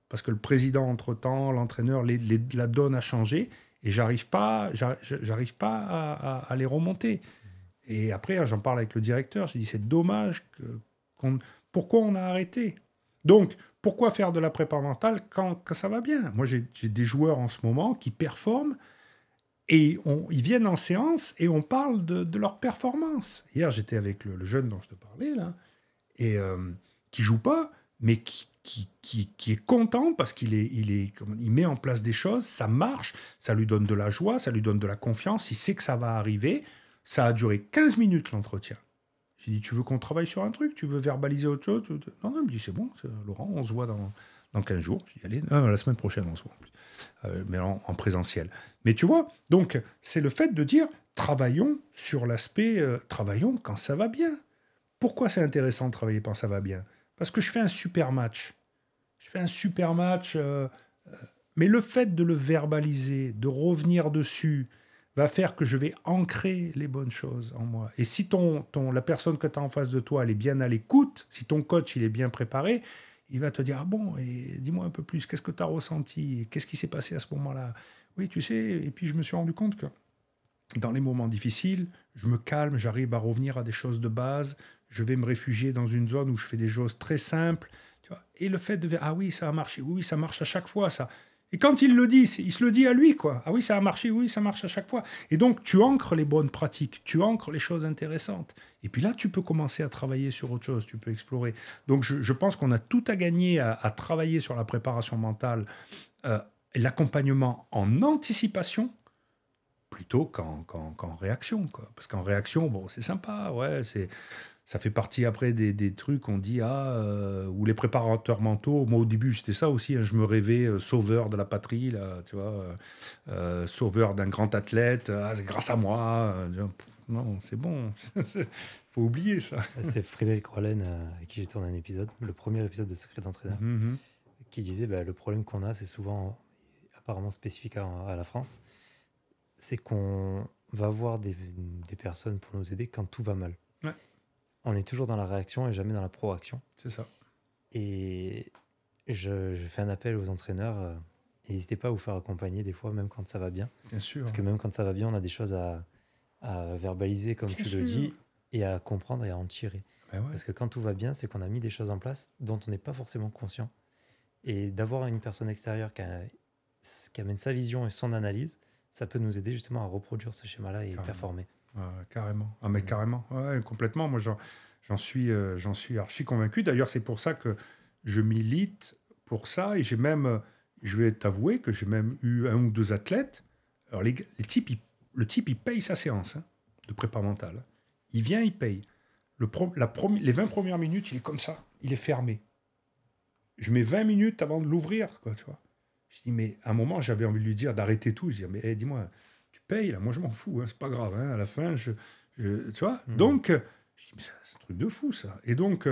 [SPEAKER 2] Parce que le président, entre-temps, l'entraîneur, la donne a changé. Et j'arrive pas à les remonter. Et après, j'en parle avec le directeur. J'ai dit, c'est dommage. Pourquoi on a arrêté? Donc, pourquoi faire de la prépa mentale quand ça va bien? Moi, j'ai des joueurs en ce moment qui performent. Et ils viennent en séance et on parle de leur performance. Hier, j'étais avec le jeune dont je te parlais, là, et qui joue pas, mais qui est content parce qu'il il met en place des choses, ça marche, ça lui donne de la joie, ça lui donne de la confiance, il sait que ça va arriver. Ça a duré 15 minutes, l'entretien. J'ai dit, tu veux qu'on travaille sur un truc? Tu veux verbaliser autre chose? Non, il me dit, c'est bon, Laurent, on se voit dans 15 jours. J'ai dit, allez, la semaine prochaine, on se voit en plus. Mais en présentiel. Mais tu vois, donc, c'est le fait de dire, travaillons sur l'aspect, travaillons quand ça va bien. Pourquoi c'est intéressant de travailler quand ça va bien? Parce que je fais un super match. Mais le fait de le verbaliser, de revenir dessus, va faire que je vais ancrer les bonnes choses en moi. Et si la personne que tu as en face de toi, elle est bien à l'écoute, si ton coach, il est bien préparé, il va te dire, ah bon, et dis-moi un peu plus, qu'est-ce que tu as ressenti? Qu'est-ce qui s'est passé à ce moment-là? Oui, tu sais, et puis je me suis rendu compte que dans les moments difficiles, je me calme, j'arrive à revenir à des choses de base, je vais me réfugier dans une zone où je fais des choses très simples. Tu vois, et le fait de dire, ah oui, ça a marché, oui, ça marche à chaque fois, ça. Et quand il le dit, il se le dit à lui, quoi. Ah oui, ça a marché, oui, ça marche à chaque fois. Et donc, tu ancres les bonnes pratiques, tu ancres les choses intéressantes. Et puis là, tu peux commencer à travailler sur autre chose, tu peux explorer. Donc, je pense qu'on a tout à gagner à travailler sur la préparation mentale, et l'accompagnement en anticipation, plutôt qu'en réaction, quoi. Parce qu'en réaction, bon, c'est sympa, ouais, ça fait partie après des trucs, on dit, ou les préparateurs mentaux. Moi, au début, c'était ça aussi, hein, je me rêvais sauveur de la patrie, là, tu vois, sauveur d'un grand athlète, c'est grâce à moi. Non, c'est bon, faut oublier ça.
[SPEAKER 1] C'est Frédéric Rollen, avec qui j'ai tourné un épisode, le premier épisode de Secret d'entraîneur, qui disait, le problème qu'on a, c'est souvent, apparemment spécifique à la France, c'est qu'on va voir des personnes pour nous aider quand tout va mal. Ouais. On est toujours dans la réaction et jamais dans la proaction.
[SPEAKER 2] C'est ça.
[SPEAKER 1] Et je fais un appel aux entraîneurs. N'hésitez pas à vous faire accompagner des fois, même quand ça va bien.
[SPEAKER 2] Bien sûr.
[SPEAKER 1] Parce que même quand ça va bien, on a des choses à verbaliser, comme bien tu le dis, et à comprendre et à en tirer. Ouais. Parce que quand tout va bien, c'est qu'on a mis des choses en place dont on n'est pas forcément conscient. Et d'avoir une personne extérieure qui amène sa vision et son analyse, ça peut nous aider justement à reproduire ce schéma-là et performer.
[SPEAKER 2] Carrément. Ah, mais carrément. Ouais, complètement. Moi, j'en suis archi convaincu. D'ailleurs, c'est pour ça que je milite pour ça. Et j'ai même, je vais t'avouer que j'ai même eu 1 ou 2 athlètes. Alors, le type, il paye sa séance de prépa mentale. Il vient, il paye. Les 20 premières minutes, il est comme ça. Il est fermé. Je mets 20 minutes avant de l'ouvrir, quoi, tu vois. Je dis, mais à un moment, j'avais envie de lui dire d'arrêter tout. Je dis, mais dis-moi, tu payes, là, moi je m'en fous, c'est pas grave, à la fin, tu vois. Donc, je dis, mais c'est un truc de fou, ça. Et donc,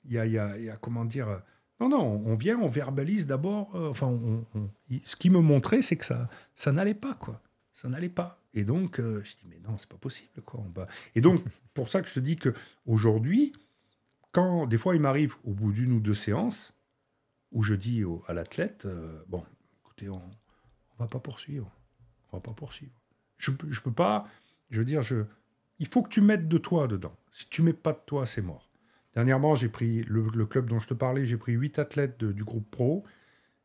[SPEAKER 2] il y a, comment dire, non, on vient, on verbalise d'abord, ce qui me montrait, c'est que ça n'allait pas, quoi. Ça n'allait pas. Et donc, je dis, mais non, c'est pas possible, quoi. Et donc, pour ça que je te dis qu'aujourd'hui, quand, des fois, il m'arrive, au bout d'1 ou 2 séances, où je dis à l'athlète, bon, écoutez, on va pas poursuivre. On va pas poursuivre. Je peux pas, je veux dire, il faut que tu mettes de toi dedans. Si tu mets pas de toi, c'est mort. Dernièrement, j'ai pris le club dont je te parlais, j'ai pris 8 athlètes du groupe pro.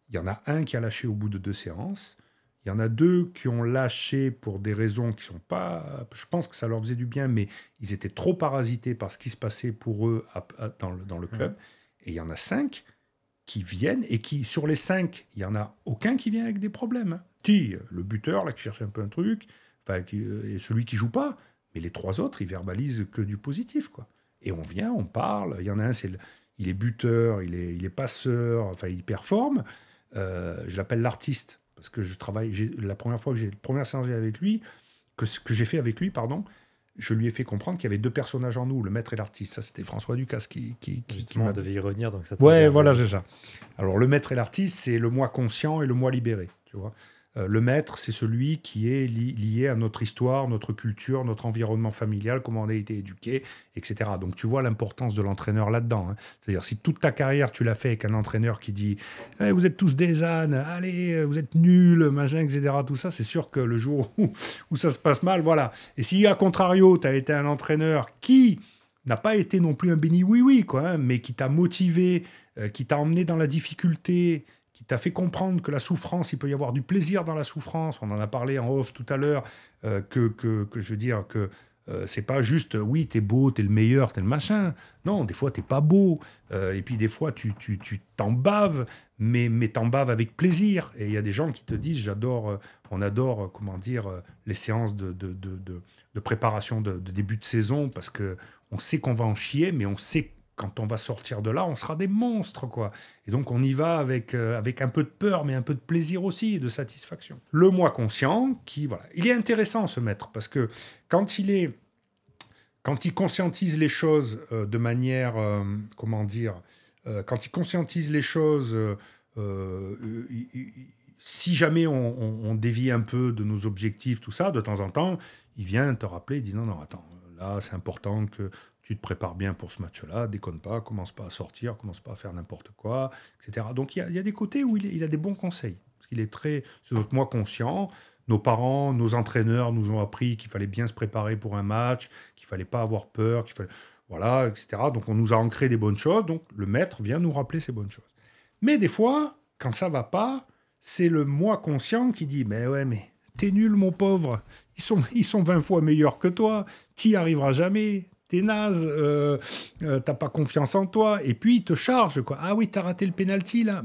[SPEAKER 2] Il y en a un qui a lâché au bout de 2 séances. Il y en a 2 qui ont lâché pour des raisons qui sont pas... Je pense que ça leur faisait du bien, mais ils étaient trop parasités par ce qui se passait pour eux dans le club. Et il y en a 5 qui viennent et qui, sur les 5, il n'y en a aucun qui vient avec des problèmes. Si, le buteur, là, qui cherche un peu un truc, et celui qui joue pas. Mais les 3 autres, ils verbalisent que du positif, quoi. Et on vient, on parle. Il y en a un, il est buteur, il est passeur, enfin, il performe. Je l'appelle l'artiste parce que je travaille. La première séance avec lui, que j'ai fait avec lui, pardon, je lui ai fait comprendre qu'il y avait 2 personnages en nous, le maître et l'artiste. Ça, c'était François Ducasse qui
[SPEAKER 1] on devait y revenir, donc ça.
[SPEAKER 2] Ouais, voilà, c'est ça. Alors, le maître et l'artiste, c'est le moi conscient et le moi libéré, tu vois. Le maître, c'est celui qui est lié à notre histoire, notre culture, notre environnement familial, comment on a été éduqué, etc. Donc, tu vois l'importance de l'entraîneur là-dedans. Hein. C'est-à-dire, si toute ta carrière, tu l'as fait avec un entraîneur qui dit hey, « Vous êtes tous des ânes, allez, vous êtes nuls, machin, etc. » Tout ça, c'est sûr que le jour où ça se passe mal, voilà. Et si, à contrario, tu as été un entraîneur qui n'a pas été non plus un béni oui-oui, quoi, hein, mais qui t'a motivé, qui t'a emmené dans la difficulté, qui t'a fait comprendre que la souffrance, il peut y avoir du plaisir dans la souffrance. On en a parlé en off tout à l'heure, que je veux dire que c'est pas juste, oui, t'es beau, t'es le meilleur, t'es le machin. Non, des fois, t'es pas beau. Et puis, des fois, tu t'en baves, mais t'en baves avec plaisir. Et il y a des gens qui te disent, on adore, comment dire, les séances de préparation de début de saison, parce que on sait qu'on va en chier, mais on sait quand on va sortir de là, on sera des monstres, quoi. Et donc, on y va avec un peu de peur, mais un peu de plaisir aussi et de satisfaction. Le moi conscient, voilà. Il est intéressant, ce maître, parce que quand il conscientise les choses de manière, comment dire, quand il conscientise les choses, si jamais on dévie un peu de nos objectifs, tout ça, de temps en temps, il vient te rappeler, il dit non, attends, là, c'est important que tu te prépares bien pour ce match-là, déconne pas, commence pas à sortir, commence pas à faire n'importe quoi, etc. Donc il y a des côtés où il a des bons conseils. Parce qu'il est c'est notre moi conscient. Nos parents, nos entraîneurs nous ont appris qu'il fallait bien se préparer pour un match, qu'il fallait pas avoir peur, voilà, etc. Donc on nous a ancré des bonnes choses. Donc le maître vient nous rappeler ces bonnes choses. Mais des fois, quand ça va pas, c'est le moi conscient qui dit mais t'es nul, mon pauvre. Ils sont 20 fois meilleurs que toi. T'y arriveras jamais. T'es naze, t'as pas confiance en toi, et puis il te charge, quoi. Ah oui, t'as raté le penalty, là.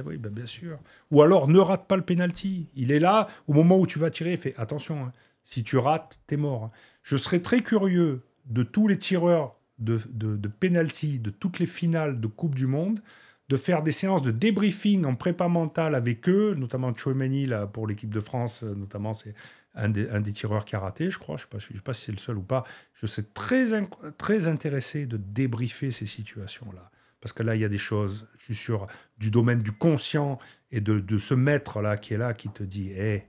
[SPEAKER 2] Oui, bien sûr. Ou alors, ne rate pas le penalty. Il est là, au moment où tu vas tirer, il fait attention, hein, si tu rates, t'es mort. Hein. Je serais très curieux de tous les tireurs de penalty, de toutes les finales de Coupe du Monde, de faire des séances de débriefing en prépa mentale avec eux, notamment Chouameni, là, pour l'équipe de France, notamment, c'est un des tireurs qui a raté, je crois. Je ne sais pas si c'est le seul ou pas. Je suis très intéressé de débriefer ces situations-là. Parce que là, il y a des choses, je suis sûr, du domaine du conscient et de ce maître-là qui est là, qui te dit hey,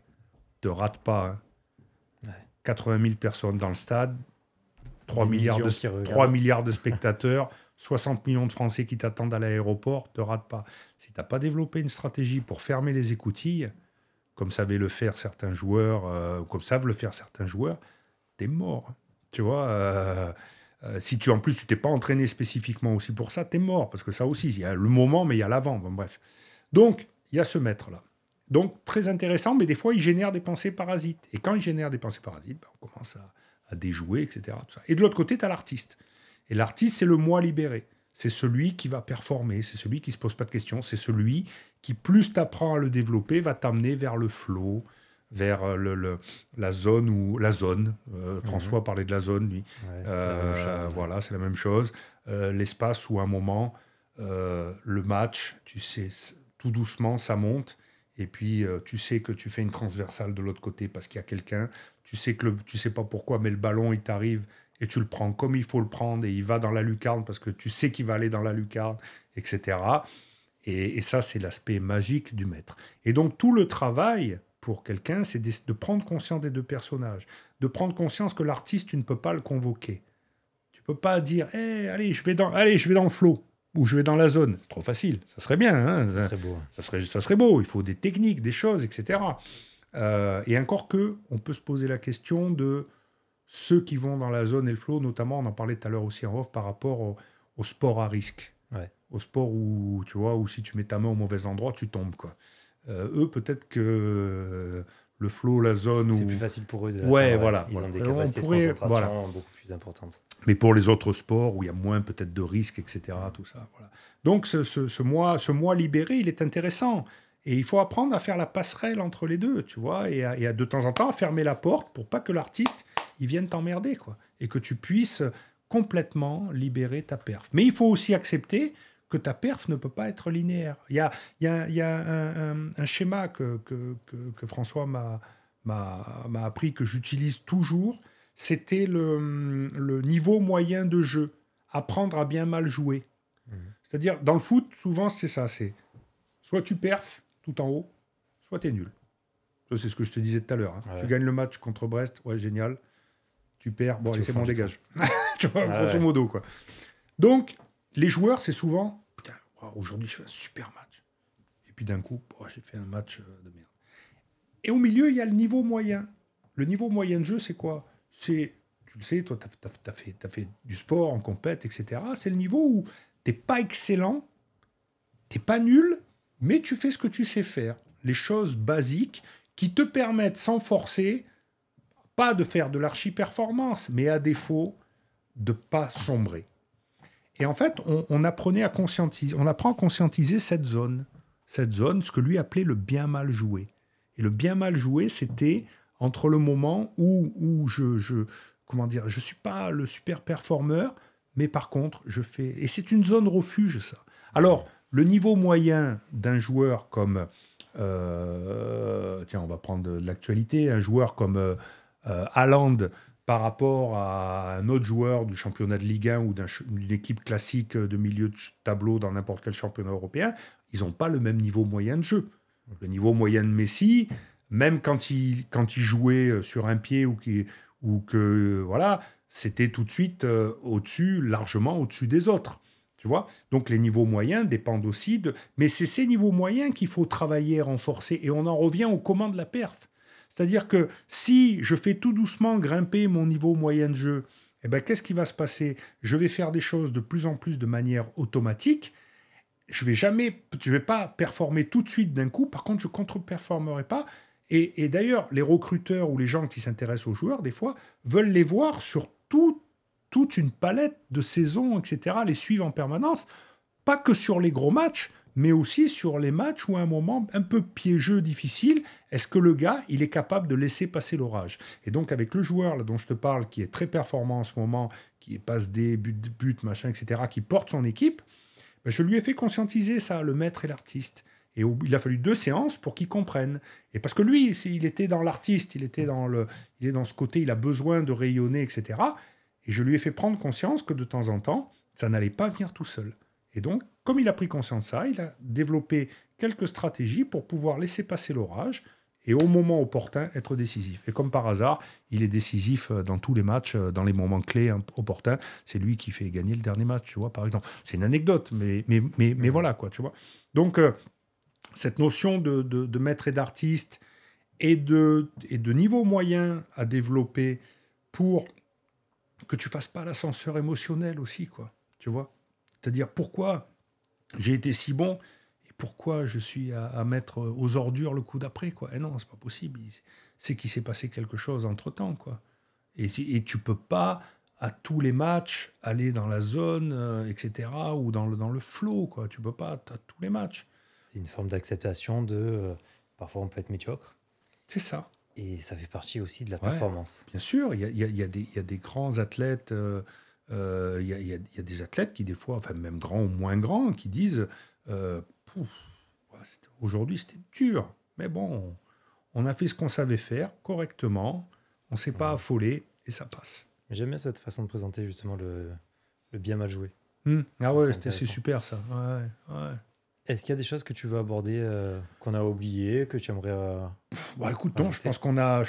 [SPEAKER 2] te rate pas. Hein. Ouais. 80 000 personnes dans le stade, 3 milliards de spectateurs, 60 millions de Français qui t'attendent à l'aéroport, te rate pas. Si tu n'as pas développé une stratégie pour fermer les écoutilles, comme savaient le faire certains joueurs, comme savent le faire certains joueurs, t'es mort. Tu vois, si en plus tu t'es pas entraîné spécifiquement aussi pour ça, t'es mort. Parce que ça aussi, il y a le moment, mais il y a l'avant. Bon, bref. Donc, il y a ce maître-là. Donc, très intéressant, mais des fois, il génère des pensées parasites. Et quand il génère des pensées parasites, on commence à déjouer, etc. Tout ça. Et de l'autre côté, tu as l'artiste. Et l'artiste, c'est le moi libéré. C'est celui qui va performer, c'est celui qui ne se pose pas de questions, c'est celui qui, plus tu apprends à le développer, va t'amener vers le flow, vers la zone. François parlait de la zone, lui. Ouais, voilà, c'est la même chose. L'espace où, à un moment, le match, tu sais, tout doucement, ça monte. Et puis, tu sais que tu fais une transversale de l'autre côté parce qu'il y a quelqu'un. Tu sais pas pourquoi, mais le ballon, il t'arrive. Et tu le prends comme il faut le prendre, et il va dans la lucarne parce que tu sais qu'il va aller dans la lucarne, etc. Et ça, c'est l'aspect magique du maître. Et donc, tout le travail pour quelqu'un, c'est de prendre conscience des 2 personnages, de prendre conscience que l'artiste, tu ne peux pas le convoquer. Tu ne peux pas dire hey, allez, je vais dans le flow, ou je vais dans la zone. Trop facile, ça serait bien. Hein,
[SPEAKER 1] ça serait beau.
[SPEAKER 2] Ça serait beau, il faut des techniques, des choses, etc. Et encore que, on peut se poser la question de ceux qui vont dans la zone et le flow, notamment, on en parlait tout à l'heure aussi en off, par rapport au sport à risque. Ouais. Au sport où, tu vois, où si tu mets ta main au mauvais endroit, tu tombes, quoi. Eux, peut-être que le flow, la zone...
[SPEAKER 1] C'est plus facile pour eux.
[SPEAKER 2] Voilà.
[SPEAKER 1] Ils ont des capacités de concentration beaucoup plus importantes.
[SPEAKER 2] Mais pour les autres sports, où il y a moins peut-être de risques, etc., tout ça, voilà. Donc, ce moi libéré, il est intéressant. Et il faut apprendre à faire la passerelle entre les deux, tu vois, et à de temps en temps à fermer la porte pour pas que l'artiste il vienne t'emmerder, quoi, et que tu puisses complètement libérer ta perf. Mais il faut aussi accepter que ta perf ne peut pas être linéaire. Il y a un schéma que François m'a appris, que j'utilise toujours, c'était le niveau moyen de jeu. Apprendre à bien mal jouer. C'est-à-dire, dans le foot, souvent, c'est ça, c'est soit tu perfs tout en haut, soit tu es nul. Ça, c'est ce que je te disais tout à l'heure. Hein. Ouais. Tu gagnes le match contre Brest, ouais, génial. Tu perds, bon, allez, c'est bon, dégage. Tu vois, grosso modo, quoi. Donc, les joueurs, c'est souvent, putain, aujourd'hui, je fais un super match. Et puis d'un coup, j'ai fait un match de merde. Et au milieu, il y a le niveau moyen. Le niveau moyen de jeu, c'est quoi? C'est, tu le sais, toi, t'as fait du sport en compète, etc. C'est le niveau où t'es pas excellent, t'es pas nul, mais tu fais ce que tu sais faire. Les choses basiques qui te permettent, sans forcer, pas de faire de l'archi-performance, mais à défaut de pas sombrer. Et en fait, on apprend à conscientiser cette zone, ce que lui appelait le bien-mal joué. Et le bien-mal joué, c'était entre le moment où je suis pas le super performeur, mais par contre, je fais... Et c'est une zone refuge, ça. Alors, le niveau moyen d'un joueur comme... tiens, on va prendre l'actualité. Un joueur comme Haaland par rapport à un autre joueur du championnat de Ligue 1 ou d'une équipe classique de milieu de tableau dans n'importe quel championnat européen, ils n'ont pas le même niveau moyen de jeu. Le niveau moyen de Messi, même quand il jouait sur un pied voilà, c'était tout de suite largement au-dessus des autres. Tu vois? Donc les niveaux moyens dépendent aussi de... Mais c'est ces niveaux moyens qu'il faut travailler, renforcer. Et on en revient au comment de la perf. C'est-à-dire que si je fais tout doucement grimper mon niveau moyen de jeu, eh ben, qu'est-ce qui va se passer? Je vais faire des choses de plus en plus de manière automatique. Je vais pas performer tout de suite d'un coup. Par contre, je contre-performerai pas. Et d'ailleurs, les recruteurs ou les gens qui s'intéressent aux joueurs, des fois, veulent les voir sur toute une palette de saisons, etc., les suivre en permanence, pas que sur les gros matchs, mais aussi sur les matchs où à un moment un peu piégeux, difficile, est-ce que le gars, il est capable de laisser passer l'orage? Et donc avec le joueur là, dont je te parle, qui est très performant en ce moment, qui passe des buts, machin, etc., qui porte son équipe, ben je lui ai fait conscientiser ça, le maître et l'artiste. Et il a fallu 2 séances pour qu'il comprenne. Et parce que lui, il était dans l'artiste, il est dans ce côté, il a besoin de rayonner, etc., et je lui ai fait prendre conscience que de temps en temps, ça n'allait pas venir tout seul. Et donc, comme il a pris conscience de ça, il a développé quelques stratégies pour pouvoir laisser passer l'orage et au moment opportun, être décisif. Et comme par hasard, il est décisif dans tous les matchs, dans les moments clés opportuns. C'est lui qui fait gagner le dernier match, tu vois, par exemple. C'est une anecdote, mais voilà, quoi, tu vois. Donc, cette notion de maître et d'artiste et de niveau moyen à développer pour que tu fasses pas l'ascenseur émotionnel aussi, quoi, tu vois. C'est-à-dire pourquoi j'ai été si bon et pourquoi je suis à mettre aux ordures le coup d'après, quoi. Et non, c'est pas possible. C'est qu'il s'est passé quelque chose entre-temps, quoi. Et tu peux pas, à tous les matchs, aller dans la zone, etc., ou dans le flow, quoi. Tu peux pas à tous les matchs.
[SPEAKER 1] C'est une forme d'acceptation de... parfois, on peut être médiocre.
[SPEAKER 2] C'est ça.
[SPEAKER 1] Et ça fait partie aussi de la performance.
[SPEAKER 2] Bien sûr, il y a des grands athlètes... il y a des athlètes qui, des fois, enfin, même grands ou moins grands, qui disent aujourd'hui, c'était dur, mais bon, on a fait ce qu'on savait faire correctement, on ne s'est pas affolé et ça passe.
[SPEAKER 1] J'aime bien cette façon de présenter justement le bien mal joué.
[SPEAKER 2] Ah ouais, c'est super ça. Ouais.
[SPEAKER 1] Est-ce qu'il y a des choses que tu veux aborder, qu'on a oubliées, que tu aimerais
[SPEAKER 2] écoute, non, je pense qu'on a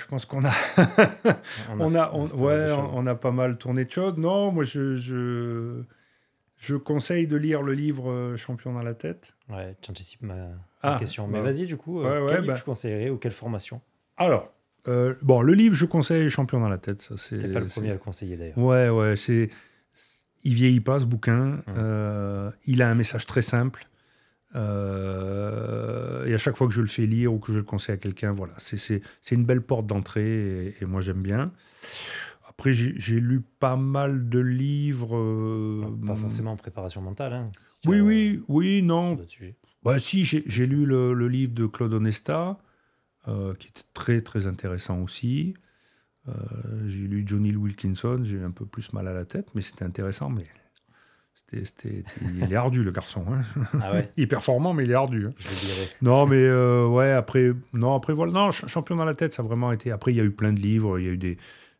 [SPEAKER 2] on a pas mal tourné de choses. Non, moi je conseille de lire le livre Champion dans la tête.
[SPEAKER 1] Ouais, tu anticipes ma question. Mais vas-y, du coup, quel livre tu conseillerais ou quelle formation?
[SPEAKER 2] Alors, le livre, je conseille Champion dans la tête. Ça,
[SPEAKER 1] t'es pas le premier à le conseiller d'ailleurs.
[SPEAKER 2] Ouais, il vieillit pas ce bouquin. Il a un message très simple. Et à chaque fois que je le fais lire ou que je le conseille à quelqu'un, voilà, c'est une belle porte d'entrée et moi j'aime bien. Après, j'ai lu pas mal de livres.
[SPEAKER 1] Pas forcément en préparation mentale. Hein,
[SPEAKER 2] oui, non. Bah, si, j'ai lu le livre de Claude Onesta, qui était très, très intéressant aussi. J'ai lu Johnny Wilkinson, j'ai eu un peu plus mal à la tête, mais c'était intéressant. Mais il est ardu, le garçon. Hein.
[SPEAKER 1] Ah ouais.
[SPEAKER 2] Il est performant, mais il est ardu. Hein.
[SPEAKER 1] Je le dirais.
[SPEAKER 2] Non, mais ouais, après voilà. Non, champion dans la tête, ça a vraiment été. Après, il y a eu plein de livres, il y a eu des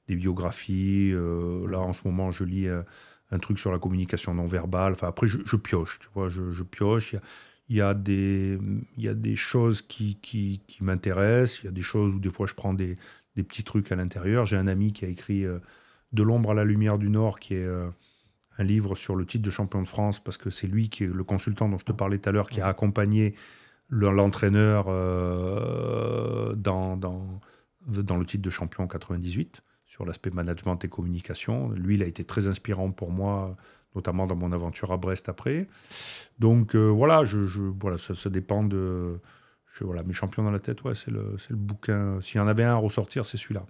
[SPEAKER 2] biographies. Là, en ce moment, je lis un truc sur la communication non verbale. Enfin, après, je pioche, tu vois, je pioche. Il y a des choses qui m'intéressent. Il y a des choses où des fois je prends des petits trucs à l'intérieur. J'ai un ami qui a écrit De l'ombre à la lumière du Nord, qui est un livre sur le titre de champion de France, parce que c'est lui qui est le consultant dont je te parlais tout à l'heure, qui a accompagné l'entraîneur dans le titre de champion en 98, sur l'aspect management et communication. Lui, il a été très inspirant pour moi, notamment dans mon aventure à Brest après. Donc voilà, voilà, ça dépend de... Voilà, mes champions dans la tête, ouais, c'est le bouquin. S'il y en avait un à ressortir, c'est celui-là.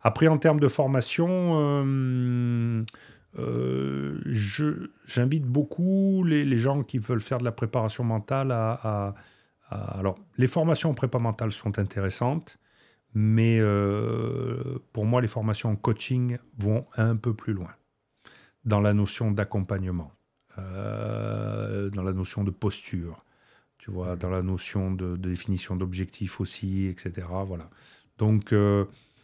[SPEAKER 2] Après, en termes de formation, j'invite beaucoup les gens qui veulent faire de la préparation mentale alors, les formations en prépa mentale sont intéressantes, mais pour moi, les formations en coaching vont un peu plus loin dans la notion d'accompagnement, dans la notion de posture, tu vois, dans la notion de définition d'objectifs aussi, etc. Voilà. Donc,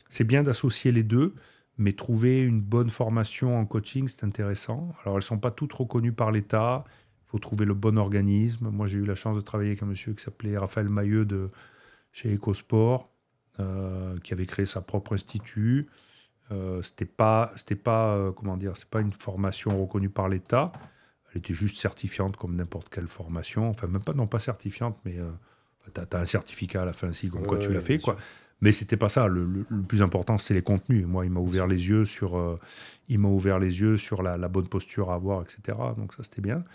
[SPEAKER 2] c'est bien d'associer les deux, mais trouver une bonne formation en coaching, c'est intéressant. Alors, elles ne sont pas toutes reconnues par l'État. Il faut trouver le bon organisme. Moi, j'ai eu la chance de travailler avec un monsieur qui s'appelait Raphaël Mailleux chez EcoSport, qui avait créé sa propre institut. C'était pas comment dire, c'est pas une formation reconnue par l'État. Elle était juste certifiante comme n'importe quelle formation. Enfin, même pas, non pas certifiante, mais tu as un certificat à la fin, si, comme quoi tu l'as fait, quoi. Mais c'était pas ça. Le plus important, c'était les contenus. Moi, il m'a ouvert les yeux sur, la bonne posture à avoir, etc. Donc ça, c'était bien.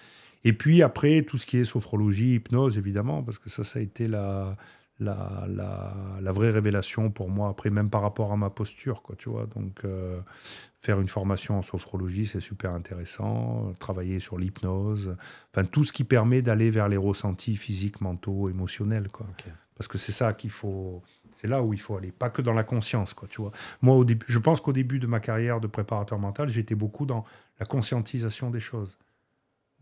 [SPEAKER 2] Et puis après, tout ce qui est sophrologie, hypnose, évidemment, parce que ça a été la vraie révélation pour moi, après, même par rapport à ma posture, quoi, tu vois. Donc, faire une formation en sophrologie, c'est super intéressant. Travailler sur l'hypnose, enfin, tout ce qui permet d'aller vers les ressentis physiques, mentaux, émotionnels, quoi. Okay. Parce que c'est ça qu'il faut... C'est là où il faut aller, pas que dans la conscience, quoi, tu vois. Moi, je pense qu'au début de ma carrière de préparateur mental, j'étais beaucoup dans la conscientisation des choses.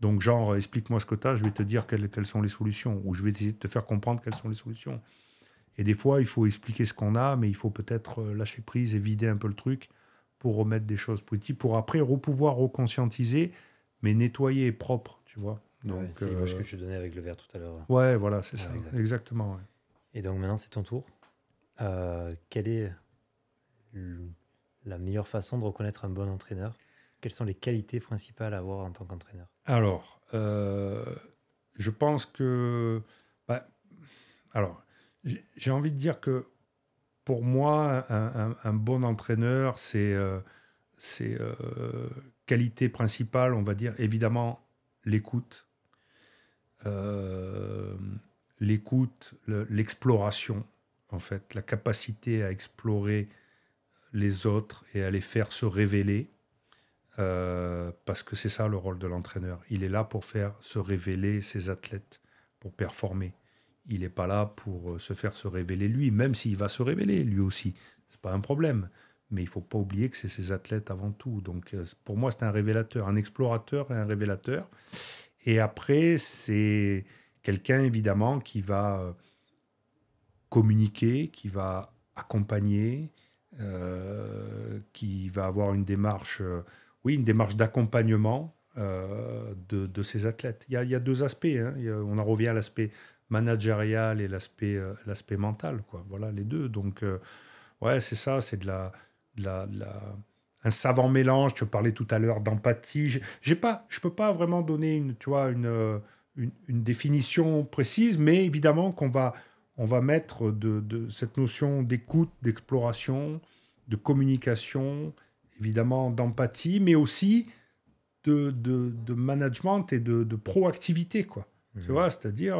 [SPEAKER 2] Donc, genre, explique-moi ce que tu as, je vais te dire quelles sont les solutions, ou je vais essayer de te faire comprendre quelles sont les solutions. Et des fois, il faut expliquer ce qu'on a, mais il faut peut-être lâcher prise et vider un peu le truc pour remettre des choses positives, pour après pouvoir reconscientiser, mais nettoyer propre, tu vois.
[SPEAKER 1] Donc, ouais, c'est l'image que je te donnais avec le verre tout à l'heure.
[SPEAKER 2] Ouais, voilà, c'est ça, exactement. Ouais.
[SPEAKER 1] Et donc maintenant, c'est ton tour. Quelle est la meilleure façon de reconnaître un bon entraîneur ? Quelles sont les qualités principales à avoir en tant qu'entraîneur ?
[SPEAKER 2] Alors, je pense que... alors, j'ai envie de dire que pour moi, un bon entraîneur, c'est qualité principale, on va dire, évidemment, l'écoute. L'exploration, en fait, la capacité à explorer les autres et à les faire se révéler. Parce que c'est ça le rôle de l'entraîneur. Il est là pour faire se révéler ses athlètes, pour performer. Il n'est pas là pour se faire se révéler lui, même s'il va se révéler lui aussi. C'est pas un problème. Mais il ne faut pas oublier que c'est ses athlètes avant tout. Donc pour moi, c'est un révélateur, un explorateur et un révélateur. Et après, c'est quelqu'un évidemment qui va communiquer, qui va accompagner, qui va avoir une démarche... une démarche d'accompagnement de ces athlètes. Il y a deux aspects. Hein. On en revient à l'aspect managérial et l'aspect mental, quoi. Voilà, les deux. Donc, ouais, c'est ça. C'est un savant mélange. Tu parlais tout à l'heure d'empathie. Je ne peux pas vraiment donner une définition précise, mais évidemment qu'on va mettre de cette notion d'écoute, d'exploration, de communication, évidemment d'empathie, mais aussi de management et de proactivité, quoi. Mmh. Tu vois, c'est-à-dire,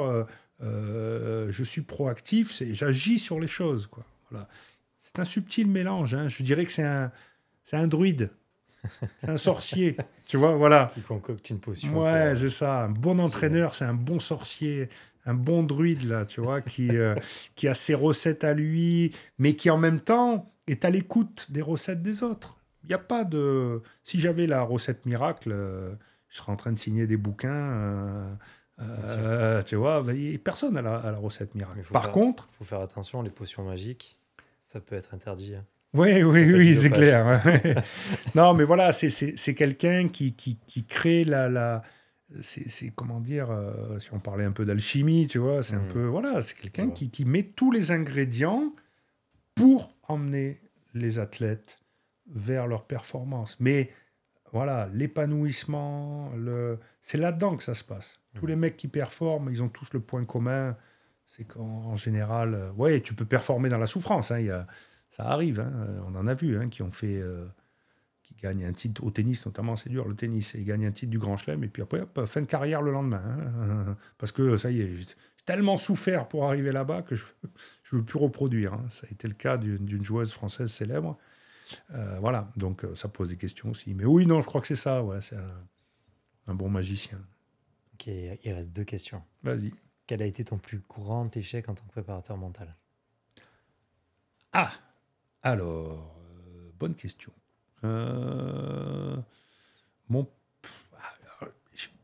[SPEAKER 2] je suis proactif, j'agis sur les choses, quoi. Voilà. C'est un subtil mélange, hein. Je dirais que c'est un druide, c'est un sorcier, tu vois, voilà.
[SPEAKER 1] Qui concocte une potion.
[SPEAKER 2] Ouais, c'est ça. Un bon entraîneur, c'est un bon sorcier. un bon druide, là, tu vois, qui a ses recettes à lui, mais qui en même temps est à l'écoute des recettes des autres. Il n'y a pas de... Si j'avais la recette miracle, je serais en train de signer des bouquins. Tu vois, personne n'a la recette miracle. Par contre...
[SPEAKER 1] Il faut faire attention, les potions magiques, ça peut être interdit.
[SPEAKER 2] Oui, c'est clair. Non, mais voilà, c'est quelqu'un qui crée c'est comment dire, si on parlait un peu d'alchimie, tu vois, c'est un peu, voilà, c'est quelqu'un qui met tous les ingrédients pour emmener les athlètes vers leur performance. Mais voilà, l'épanouissement, c'est là-dedans que ça se passe. Tous les mecs qui performent, ils ont tous le point commun, c'est qu'en général, ouais, tu peux performer dans la souffrance, hein, ça arrive, hein, on en a vu, hein, qui ont fait... qui gagnent un titre au tennis, notamment, c'est dur, le tennis, et ils gagnent un titre du Grand Chelem, et puis après, hop, fin de carrière le lendemain. Hein, parce que, ça y est, j'ai tellement souffert pour arriver là-bas que je ne veux plus reproduire. Hein. Ça a été le cas d'une joueuse française célèbre. Voilà, donc ça pose des questions aussi. Mais oui, non, je crois que c'est ça, ouais, c'est un bon magicien.
[SPEAKER 1] Ok, il reste 2 questions.
[SPEAKER 2] Vas-y.
[SPEAKER 1] Quel a été ton plus grand échec en tant que préparateur mental?
[SPEAKER 2] Ah, alors, bonne question.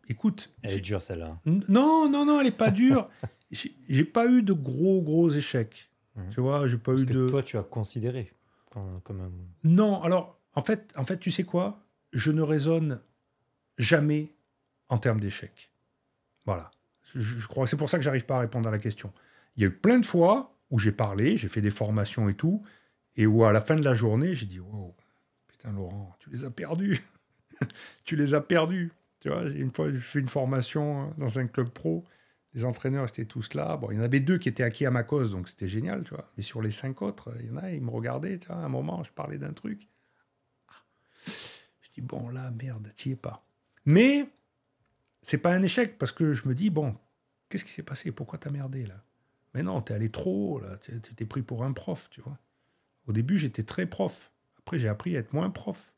[SPEAKER 2] Écoute,
[SPEAKER 1] elle est dure celle-là.
[SPEAKER 2] Non, elle est pas dure. J'ai pas eu de gros échecs. Tu vois, j'ai pas
[SPEAKER 1] Parce
[SPEAKER 2] eu
[SPEAKER 1] que
[SPEAKER 2] de.
[SPEAKER 1] Toi, tu as considéré comme un.
[SPEAKER 2] Non, alors en fait, tu sais quoi? Je ne raisonne jamais en termes d'échecs. Voilà. Je crois. C'est pour ça que j'arrive pas à répondre à la question. Il y a eu plein de fois où j'ai parlé, j'ai fait des formations et tout, et où à la fin de la journée, j'ai dit wow. Putain, Laurent, tu les as perdus. Tu les as perdus. Tu vois, une fois, j'ai fait une formation dans un club pro. Les entraîneurs étaient tous là. Bon, il y en avait 2 qui étaient acquis à ma cause, donc c'était génial, tu vois. Mais sur les 5 autres, il y en a, ils me regardaient, tu vois. À un moment, je parlais d'un truc. Je dis, bon, là, merde, t'y es pas. Mais c'est pas un échec, parce que je me dis, bon, qu'est-ce qui s'est passé? Pourquoi t'as merdé, là? Mais non, t'es allé trop haut, là. T'es pris pour un prof, tu vois. Au début, j'étais très prof. Après, j'ai appris à être moins prof.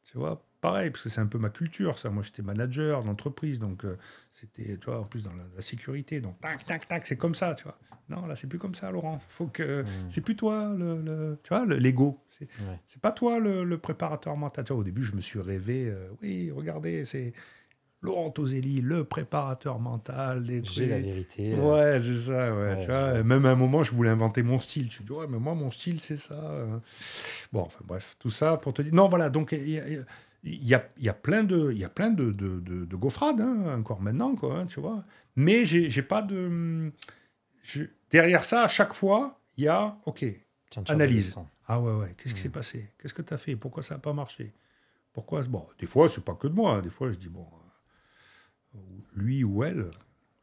[SPEAKER 2] Tu vois, pareil, parce que c'est un peu ma culture, ça. Moi, j'étais manager d'entreprise, donc c'était, tu vois, en plus dans la sécurité, donc tac, c'est comme ça, tu vois. Non, là, c'est plus comme ça, Laurent. Faut que c'est plus toi, tu vois, l'ego. C'est pas toi le préparateur mental. Tu vois, au début, je me suis rêvé. Oui, regardez, c'est Laurent Toselli, le préparateur mental des trucs.
[SPEAKER 1] J'ai la vérité.
[SPEAKER 2] Ouais, c'est ça, ouais. Tu vois, même à un moment, je voulais inventer mon style. Je me dis, ouais, mais moi, mon style, c'est ça. Bon, enfin, bref, tout ça pour te dire. Non, voilà, donc il y a plein de gaufrades, hein, encore maintenant, quoi, hein, tu vois. Mais j'ai pas de. Derrière ça, à chaque fois, il y a, OK, analyse. Ah ouais, qu'est-ce qui s'est passé? Qu'est-ce que tu as fait? Pourquoi ça n'a pas marché? Pourquoi? Bon, des fois, c'est pas que de moi. Des fois, je dis, bon. Lui ou elle,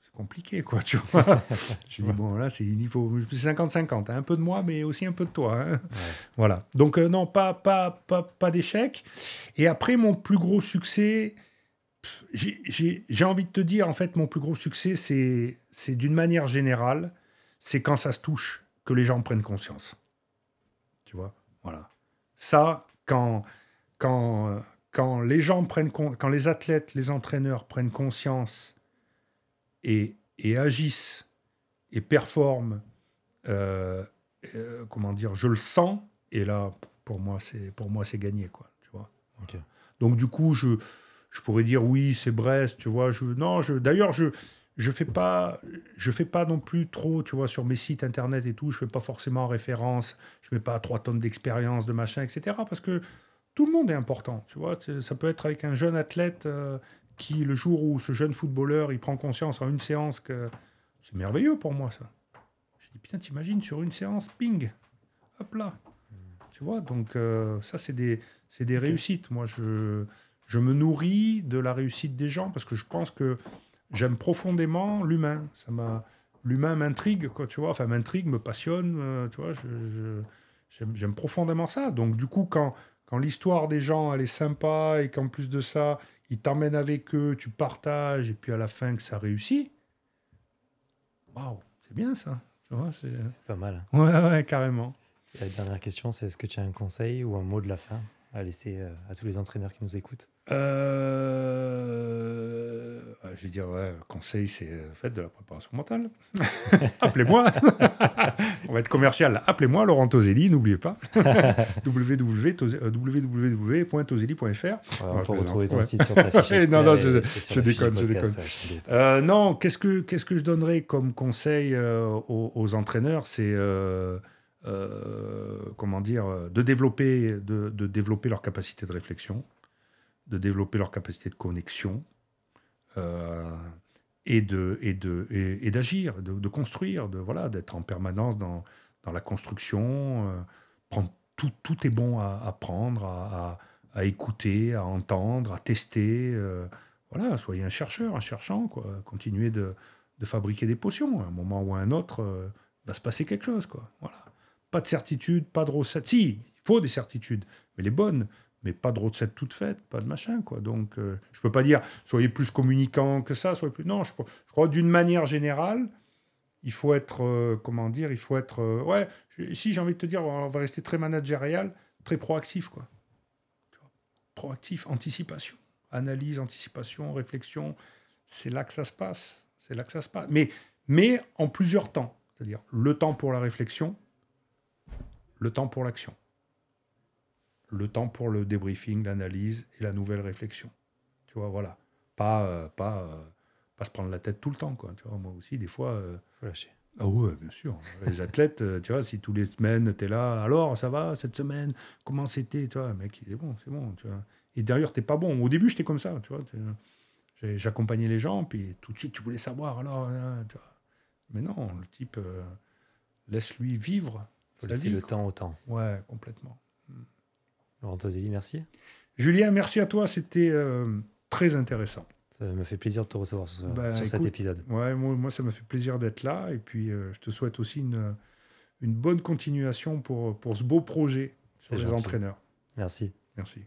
[SPEAKER 2] c'est compliqué, quoi, tu vois. Je dis, bon, là, c'est 50-50, hein, un peu de moi, mais aussi un peu de toi. Hein. Ouais. Voilà. Donc, non, pas d'échec. Et après, mon plus gros succès, j'ai envie de te dire, en fait, mon plus gros succès, c'est d'une manière générale, c'est quand ça se touche, que les gens prennent conscience. Tu vois, voilà. Ça, quand les gens quand les athlètes, les entraîneurs prennent conscience et agissent et performent, comment dire, je le sens, et là, pour moi, c'est gagné, quoi, tu vois. Okay. Donc, du coup, je pourrais dire, oui, c'est Brest, tu vois. D'ailleurs, je fais pas non plus trop, tu vois, sur mes sites internet et tout, je fais pas forcément référence, je mets pas 3 tonnes d'expérience, de machin, etc., parce que tout le monde est important, tu vois. Ça peut être avec un jeune athlète qui, le jour où ce jeune footballeur, il prend conscience en une séance que c'est merveilleux pour moi, ça. Je dis, putain, t'imagines, sur une séance, ping, hop là. Tu vois, donc ça, c'est des réussites. Moi, je me nourris de la réussite des gens parce que je pense que j'aime profondément l'humain. L'humain m'intrigue, quoi, tu vois. Enfin, m'intrigue, me passionne, tu vois. J'aime profondément ça. Donc, du coup, quand l'histoire des gens, elle est sympa et qu'en plus de ça, ils t'emmènent avec eux, tu partages et puis à la fin que ça réussit, waouh, c'est bien ça. Tu vois, c'est
[SPEAKER 1] pas mal.
[SPEAKER 2] Ouais, carrément.
[SPEAKER 1] La dernière question, c'est est-ce que tu as un conseil ou un mot de la fin à laisser à tous les entraîneurs qui nous écoutent?
[SPEAKER 2] Je vais dire, ouais, le conseil, c'est faites de la préparation mentale. Appelez-moi. On va être commercial. Appelez-moi, Laurent Toselli, n'oubliez pas. www.toselli.fr.
[SPEAKER 1] On peut retrouver ton site sur ta fiche.
[SPEAKER 2] Non, je déconne. Non, qu'est-ce que je donnerais comme conseil aux entraîneurs? C'est comment dire, de développer leur capacité de réflexion, de développer leur capacité de connexion, et d'agir, de construire, d'être en permanence dans la construction. Tout est bon à apprendre, à écouter, à entendre, à tester. Soyez un cherchant, quoi. Continuez de fabriquer des potions. À un moment ou à un autre, va se passer quelque chose, quoi. Voilà. Pas de certitude, pas de recettes. Si, il faut des certitudes, mais les bonnes. Mais pas de recettes toutes faites, pas de machin, quoi. Donc, je peux pas dire, soyez plus communicants que ça, soyez plus... Non, je crois d'une manière générale, il faut être, si j'ai envie de te dire, on va rester très managérial, très proactif, quoi. Tu vois, proactif, anticipation, analyse, anticipation, réflexion, c'est là que ça se passe. Mais en plusieurs temps. C'est-à-dire le temps pour la réflexion, le temps pour l'action. Le temps pour le débriefing, l'analyse et la nouvelle réflexion. Tu vois, voilà. Pas se prendre la tête tout le temps, quoi. Tu vois, moi aussi, des fois...
[SPEAKER 1] faut lâcher.
[SPEAKER 2] Ah ouais, bien sûr. Les athlètes, tu vois, si tous les semaines, tu es là, alors, ça va, cette semaine, comment c'était, tu vois, mec, c'est bon, tu vois. Et derrière, t'es pas bon. Au début, j'étais comme ça, tu vois. J'accompagnais les gens, puis tout de suite, tu voulais savoir, alors, tu vois. Mais non, le type, laisse-lui vivre.
[SPEAKER 1] Faut laisser le temps au temps.
[SPEAKER 2] Ouais, complètement.
[SPEAKER 1] Laurent Toselli, merci.
[SPEAKER 2] Julien, merci à toi, c'était très intéressant.
[SPEAKER 1] Ça me fait plaisir de te recevoir sur cet épisode.
[SPEAKER 2] Ouais, moi, ça me fait plaisir d'être là, et puis je te souhaite aussi une bonne continuation pour ce beau projet sur les entraîneurs.
[SPEAKER 1] Merci.
[SPEAKER 2] Merci.